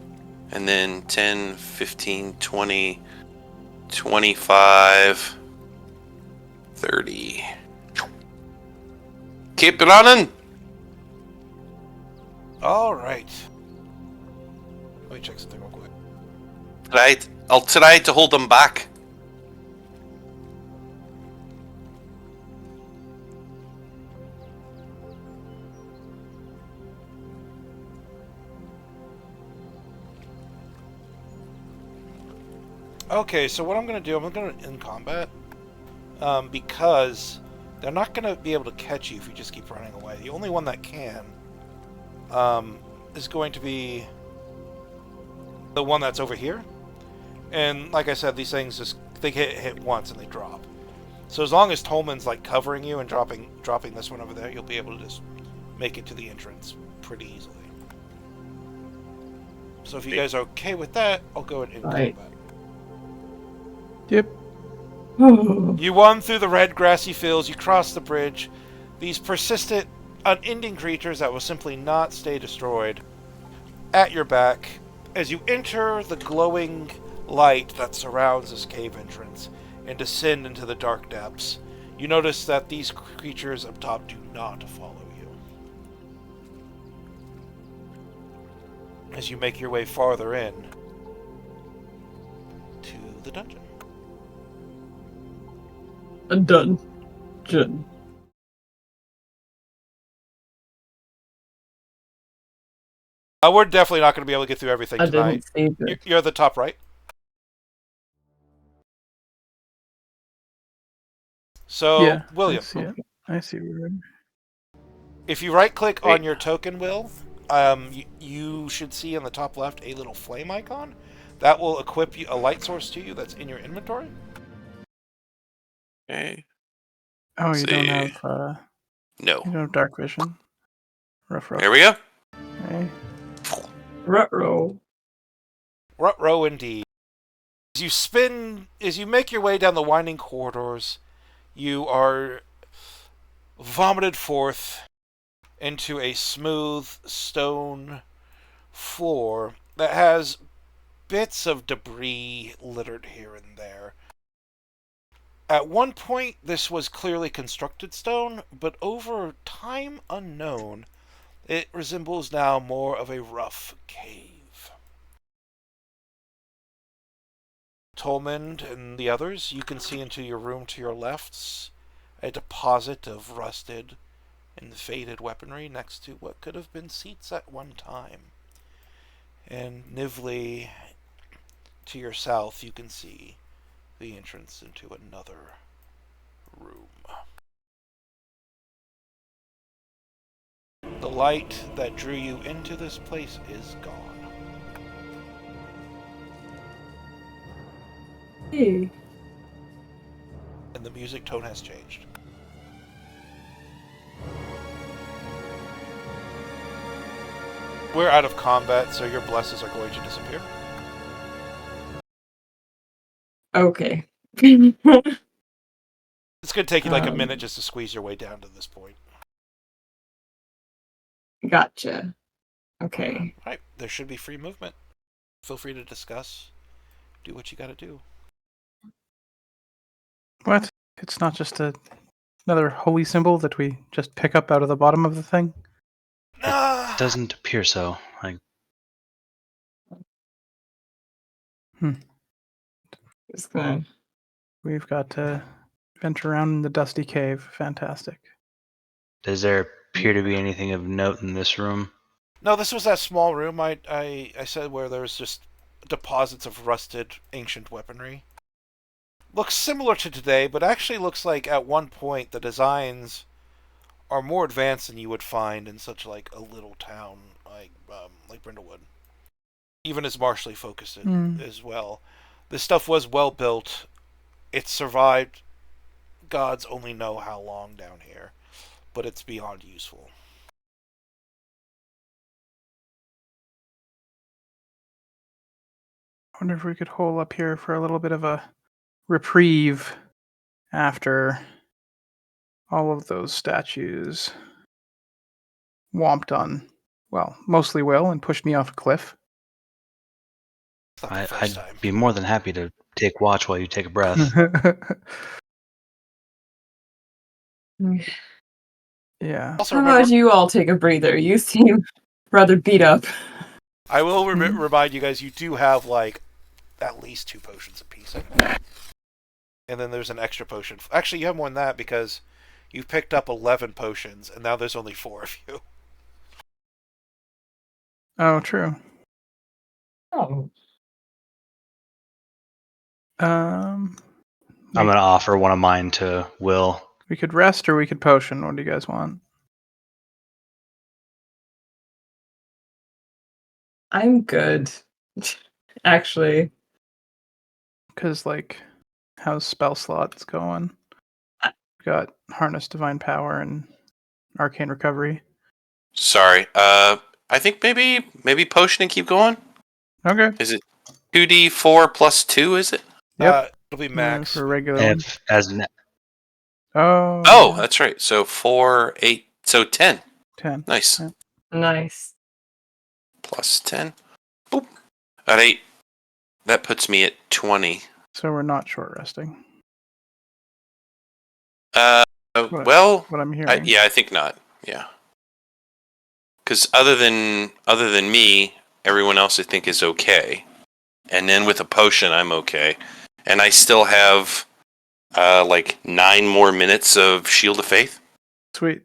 And then 10, 15, 20, 25, 30. Keep it running. All right. Let me check something real quick. Right. I'll try to hold them back. Okay, so what I'm going to do, I'm going to end combat. Because they're not going to be able to catch you if you just keep running away. The only one that can is going to be the one that's over here. And like I said, these things just, they hit once and they drop. So as long as Tolman's like covering you and dropping this one over there, you'll be able to just make it to the entrance pretty easily. So if you guys are okay with that, I'll go and end Right. combat. Yep. You run through the red grassy fields, you cross the bridge. These persistent, unending creatures that will simply not stay destroyed at your back as you enter the glowing light that surrounds this cave entrance and descend into the dark depths. You notice that these creatures up top do not follow you. As you make your way farther in to the dungeon. Dungeon. We're definitely not going to be able to get through everything I tonight. didn't see this. You're at the top right. So, Yeah. William, I see it. I see what you're doing. if you right-click Wait. on your token, Will, you should see in the top left a little flame icon. That will equip you a light source to you that's in your inventory. Okay. Oh, you don't See. have No. you don't have dark vision. Rough. There we go. Okay. Ruh-roh. Ruh-roh indeed. As you make your way down the winding corridors, you are vomited forth into a smooth stone floor that has bits of debris littered here and there. At one point, this was clearly constructed stone, but over time unknown, it resembles now more of a rough cave. Tolman and the others, you can see into your room to your lefts a deposit of rusted and faded weaponry next to what could have been seats at one time. And Nivli, to your south, you can see the entrance into another room. The light that drew you into this place is gone. Hey. And the music tone has changed. We're out of combat, so your blesses are going to disappear. Okay. It's going to take you like a Um, minute just to squeeze your way down to this point. Gotcha. Okay. Right, there should be free movement. Feel free to discuss. Do what you got to do. What? It's not just another holy symbol that we just pick up out of the bottom of the thing? Ah. Doesn't appear so. Just gonna. We've got to venture around in the dusty cave. Fantastic. Does there appear to be anything of note in this room? No, this was that small room I said where there was just deposits of rusted ancient weaponry. Looks similar to today, but actually looks like at one point the designs are more advanced than you would find in such like a little town like Brindlewood. Even as martially focused as well. This stuff was well built. It survived. Gods only know how long down here, but it's beyond useful. I wonder if we could hole up here for a little bit of a reprieve after all of those statues womped on, well, mostly Will and pushed me off a cliff. It's not the I'd first time. be more than happy to take watch while you take a breath. Yeah. Also, How remember, about you all take a breather? You seem rather beat up. I will remind you guys, you do have like at least 2 potions apiece. And then there's an extra potion. Actually, you have more than that because you've picked up 11 potions, and now there's only 4 of you. Oh, true. Oh. I'm going to offer one of mine to Will. We could rest or we could potion. What do you guys want? I'm good. Actually. Because, like, how's spell slots going? We've got Harness Divine Power and Arcane Recovery. Sorry. I think maybe potion and keep going. Okay. Is it 2d4 plus 2? Is it? Yep. It'll be max. For a regular one. If, as an, Oh. Oh, yeah. that's right. So 4, 8, so 10. 10. Nice. Yeah. Nice. Plus 10. Boop. At 8. That puts me at 20. So we're not short resting. Well, What I'm hearing. I think not. Yeah. Because other than me, everyone else I think is okay. And then with a potion, I'm okay. And I still have like 9 more minutes of Shield of Faith. Sweet.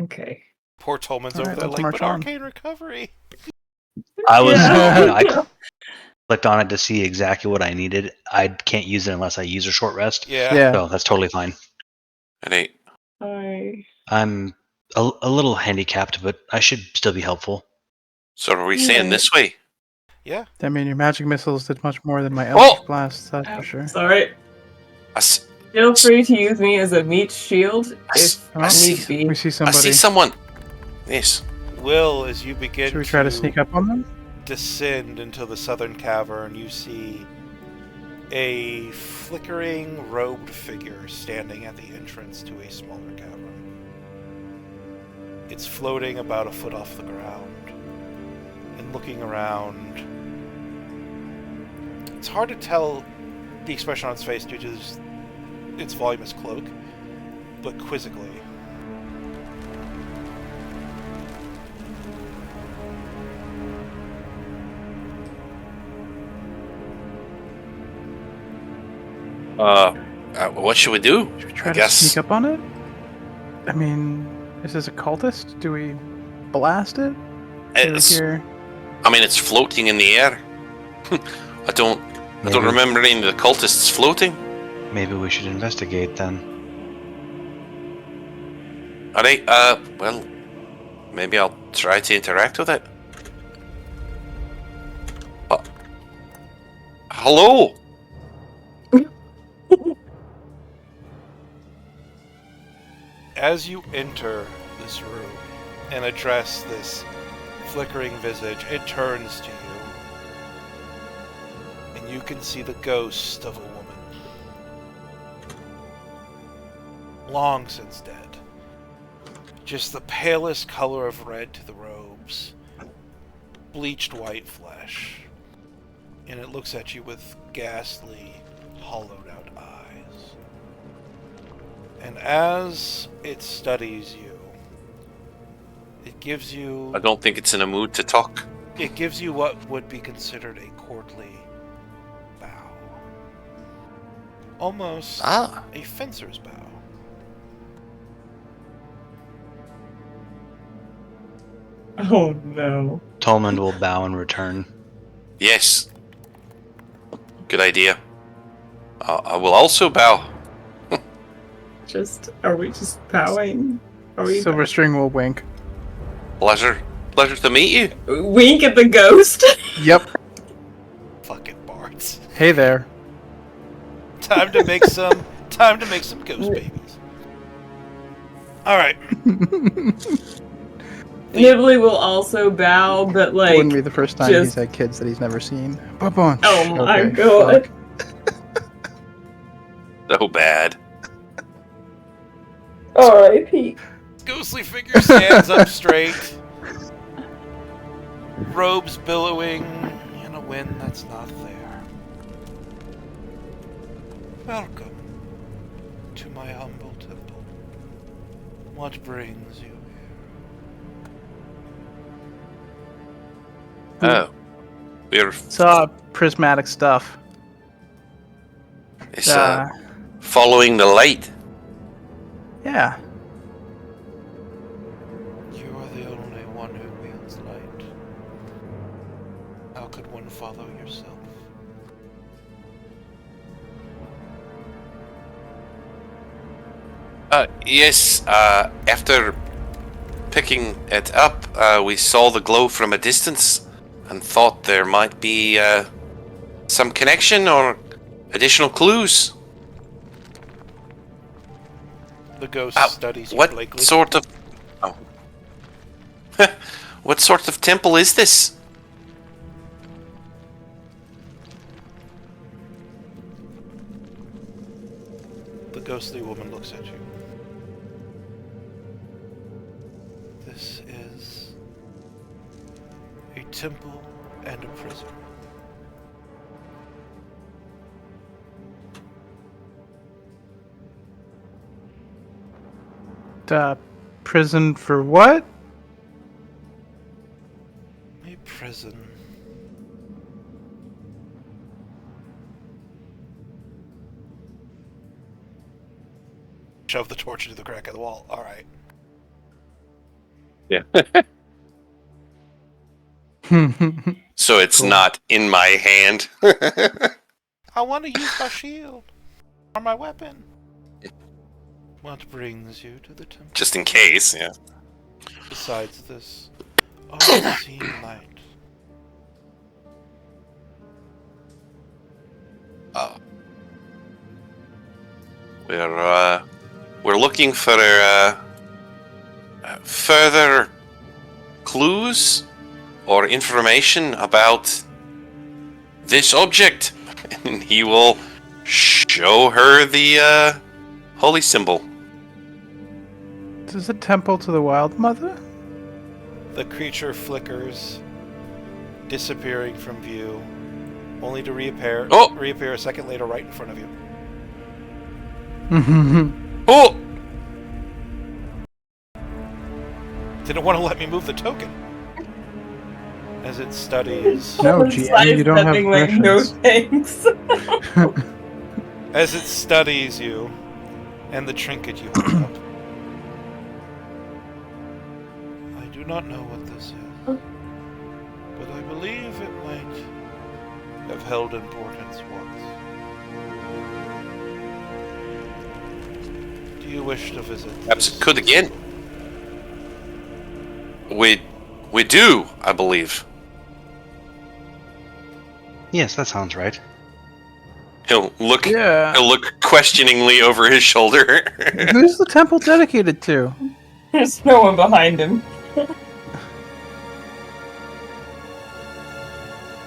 Okay. Poor Tolman's All over right, there let's like, march but on. Arcane Recovery. I was, Yeah. I clicked on it to see exactly what I needed. I can't use it unless I use a short rest. Yeah. So that's totally fine. At 8. I'm a little handicapped, but I should still be helpful. So are we staying this way? Yeah. I mean, your magic missiles did much more than my Eldritch Blasts, that's for sure. Sorry. I Feel free to use me as a meat shield if I see- need be. We see somebody. see someone. Yes. Will, as you begin Should we try to sneak up on them? descend into the southern cavern, you see a flickering robed figure standing at the entrance to a smaller cavern. It's floating about a foot off the ground. And looking around, it's hard to tell the expression on its face due to its voluminous cloak, but quizzically. What should we do? Should we try I to guess. sneak up on it? I mean, is this a cultist? Do we blast it? Do we It's, hear... I mean, it's floating in the air. I don't remember any of the cultists floating. Maybe we should investigate then. Alright, well, maybe I'll try to interact with it. Hello? As you enter this room and address this flickering visage, it turns to you, and you can see the ghost of a woman. Long since dead. Just the palest color of red to the robes. Bleached white flesh. And it looks at you with ghastly, hollowed-out eyes. And as it studies you, It gives you. I don't think it's in a mood to talk. It gives you what would be considered a courtly bow. Almost Ah. a fencer's bow. Oh no. Tolman will bow in return. Yes. Good idea. I will also bow. Are we just bowing? Are we Silverstring will wink. Pleasure to meet you. wink at the ghost? Yep. Fucking bards. Hey there. Time to make some ghost babies. Alright. Nibbly will also bow, but like Wouldn't be the first time just- he's had kids that he's never seen. Ba-bunch. Oh my Okay, god. fuck. So bad. R.I.P. Ghostly figure stands up straight. Robes billowing in a wind that's not there. Welcome to my humble temple. What brings you here? Oh. We're It's prismatic stuff. it's following the light. Yeah. You are the only one who wields light. How could one follow yourself? Yes, after picking it up, we saw the glow from a distance and thought there might be some connection or additional clues. The ghost studies you What blankly. sort of... Oh. What sort of temple is this? The ghostly woman looks at you. This is a temple and a prison. Prison for what? A prison. Shove the torch into the crack of the wall. Alright. Yeah. So it's not in my hand. I want to use my shield. Or my weapon. What brings you to the temple? Just in case, yeah. Besides this unseen light. We're looking for further clues or information about this object, and he will show her the holy symbol. Is this a temple to the Wild Mother? The creature flickers, disappearing from view, only to reappear a second later right in front of you. Oh! Didn't want to let me move the token. As it studies... No, GM, you don't have like, no permissions. thanks. As it studies you, and the trinket you hold up. I do not know what this is, but I believe it might have held importance once. Do you wish to visit Perhaps this? it could again. We do, I believe. Yes, that sounds right. He'll look Yeah. he'll look questioningly over his shoulder. Who's the temple dedicated to? There's no one behind him.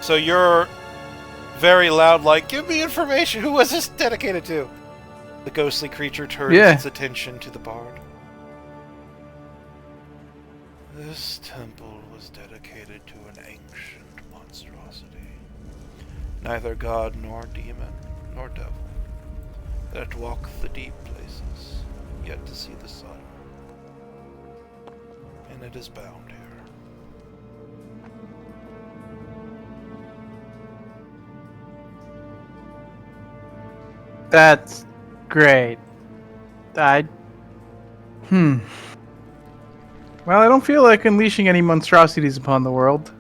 So you're very loud, like, give me information. Who was this dedicated to? The ghostly creature turns its attention to the bard. This temple was dedicated to an ancient monstrosity. Neither god nor demon nor devil that walk the deep places yet to see the sun. and it is bound here. That's great. I. Well, I don't feel like unleashing any monstrosities upon the world.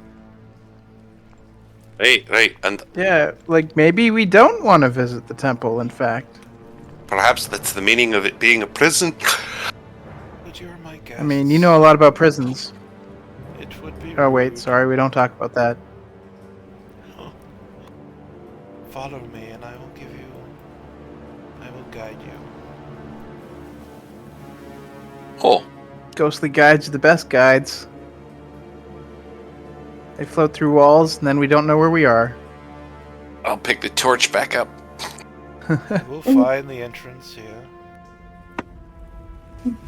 Right, and Yeah, like maybe we don't want to visit the temple, in fact. perhaps that's the meaning of it being a prison. But you're my guest. I mean, you know a lot about prisons. It would be Oh, wait, rude. sorry, we don't talk about that. Follow me, and I will guide you. Oh, Ghostly guides are the best guides. They float through walls, and then we don't know where we are. I'll pick the torch back up. We'll find the entrance here.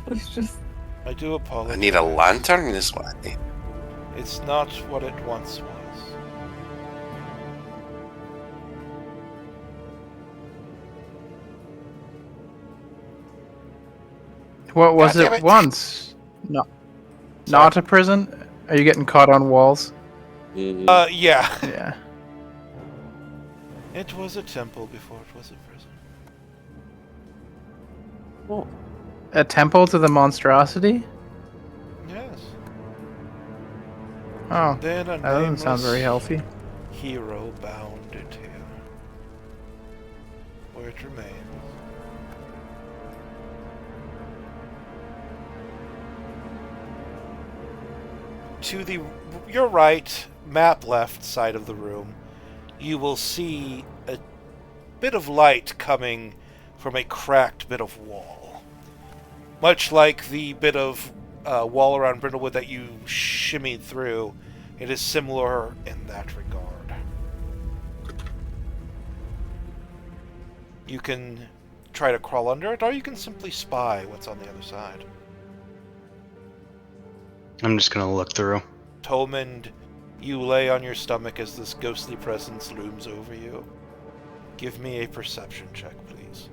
It's just I do apologize. I need a lantern this way. It's not what it once was. What was God damn it it. once? No. Sorry? Not a prison? Are you getting caught on walls? Yeah. Yeah. It was a temple before it was a prison. A temple to the monstrosity? Yes. Oh, Then a that doesn't sound very nameless healthy. hero bound it here, where it remains. To your right, map left side of the room, you will see a bit of light coming from a cracked bit of wall. Much like the bit of wall around Brindlewood that you shimmied through, it is similar in that regard. You can try to crawl under it, or you can simply spy what's on the other side. I'm just gonna look through. Tolmond, you lay on your stomach as this ghostly presence looms over you. Give me a perception check, please.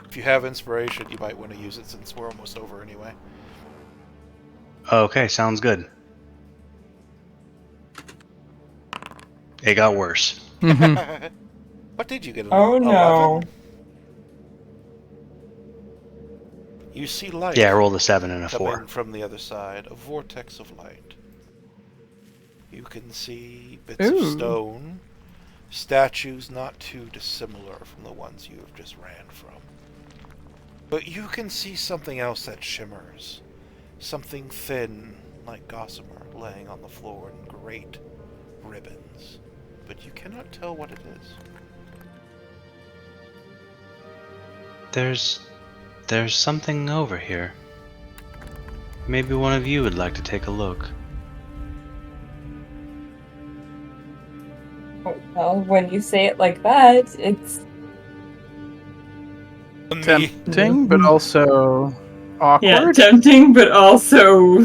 If you have inspiration, you might want to use it since we're almost over anyway. Okay, sounds good. It got worse. What did you get? Oh 11? no. You see light. Yeah, I rolled a 7 and a coming 4. from the other side, a vortex of light. You can see bits Ooh. of stone, statues not too dissimilar from the ones you have just ran from. But you can see something else that shimmers. Something thin, like gossamer, laying on the floor in great ribbons. But you cannot tell what it is. There's something over here. Maybe one of you would like to take a look. Oh, well, when you say it like that, it's Tempting, but also awkward. yeah, tempting, but also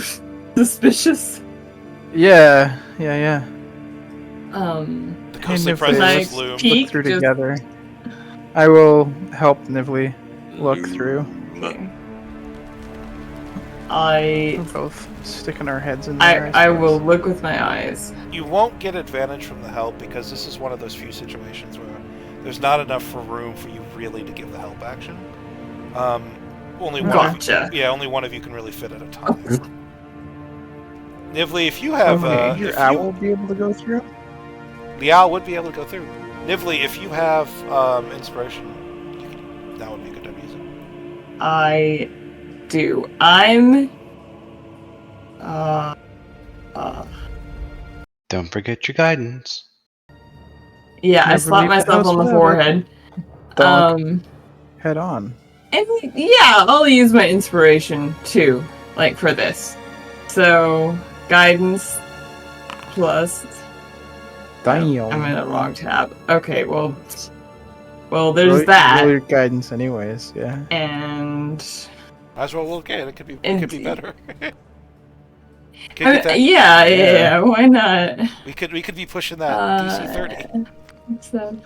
suspicious. Yeah. The ghostly of presence like looms. peek. Look through just- together. I will help Nivli look through. We're both sticking our heads in there. I will look with my eyes. You won't get advantage from the help because this is one of those few situations where there's not enough room for you really to give the help action. Only one Gotcha. of you, only one of you can really fit at a time. Nivli, if you have your if owl you, will be able to go through. the owl would be able to go through. Nivli, if you have inspiration, that would be a good time to use it. I do. I'm Don't forget your guidance. yeah, I Never slapped leave the myself house on the without it. forehead. Donk. Head on. And yeah, I'll use my inspiration too, like for this. So guidance plus. Damn. I'm in the wrong tab. Okay, well, there's Roll that, your guidance, anyways. Yeah. and Might as well look at it. It could be Indeed. better. yeah, why not? We could be pushing that DC 30. So.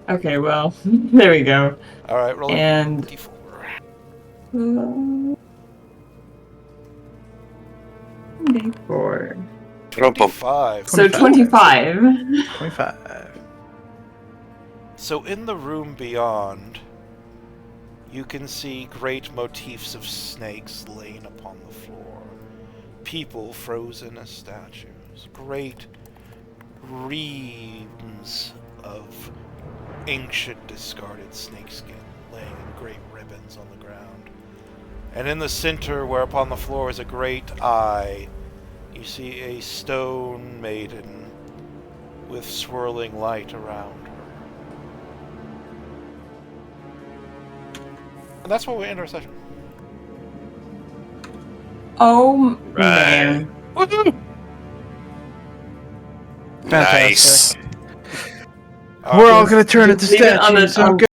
Okay, well, there we go. All right, roll And D4. 24. 25. So 25. 25. So in the room beyond, you can see great motifs of snakes laying upon the floor. People frozen as statues. Great reams of ancient discarded snakeskin laying in great ribbons on the ground. And in the center, where upon the floor is a great eye, you see a stone maiden with swirling light around her. And that's where we end our session. Oh Right. man. Woohoo! Fantastic. Nice. We're all gonna turn into Just leave it on statues. the- on Okay.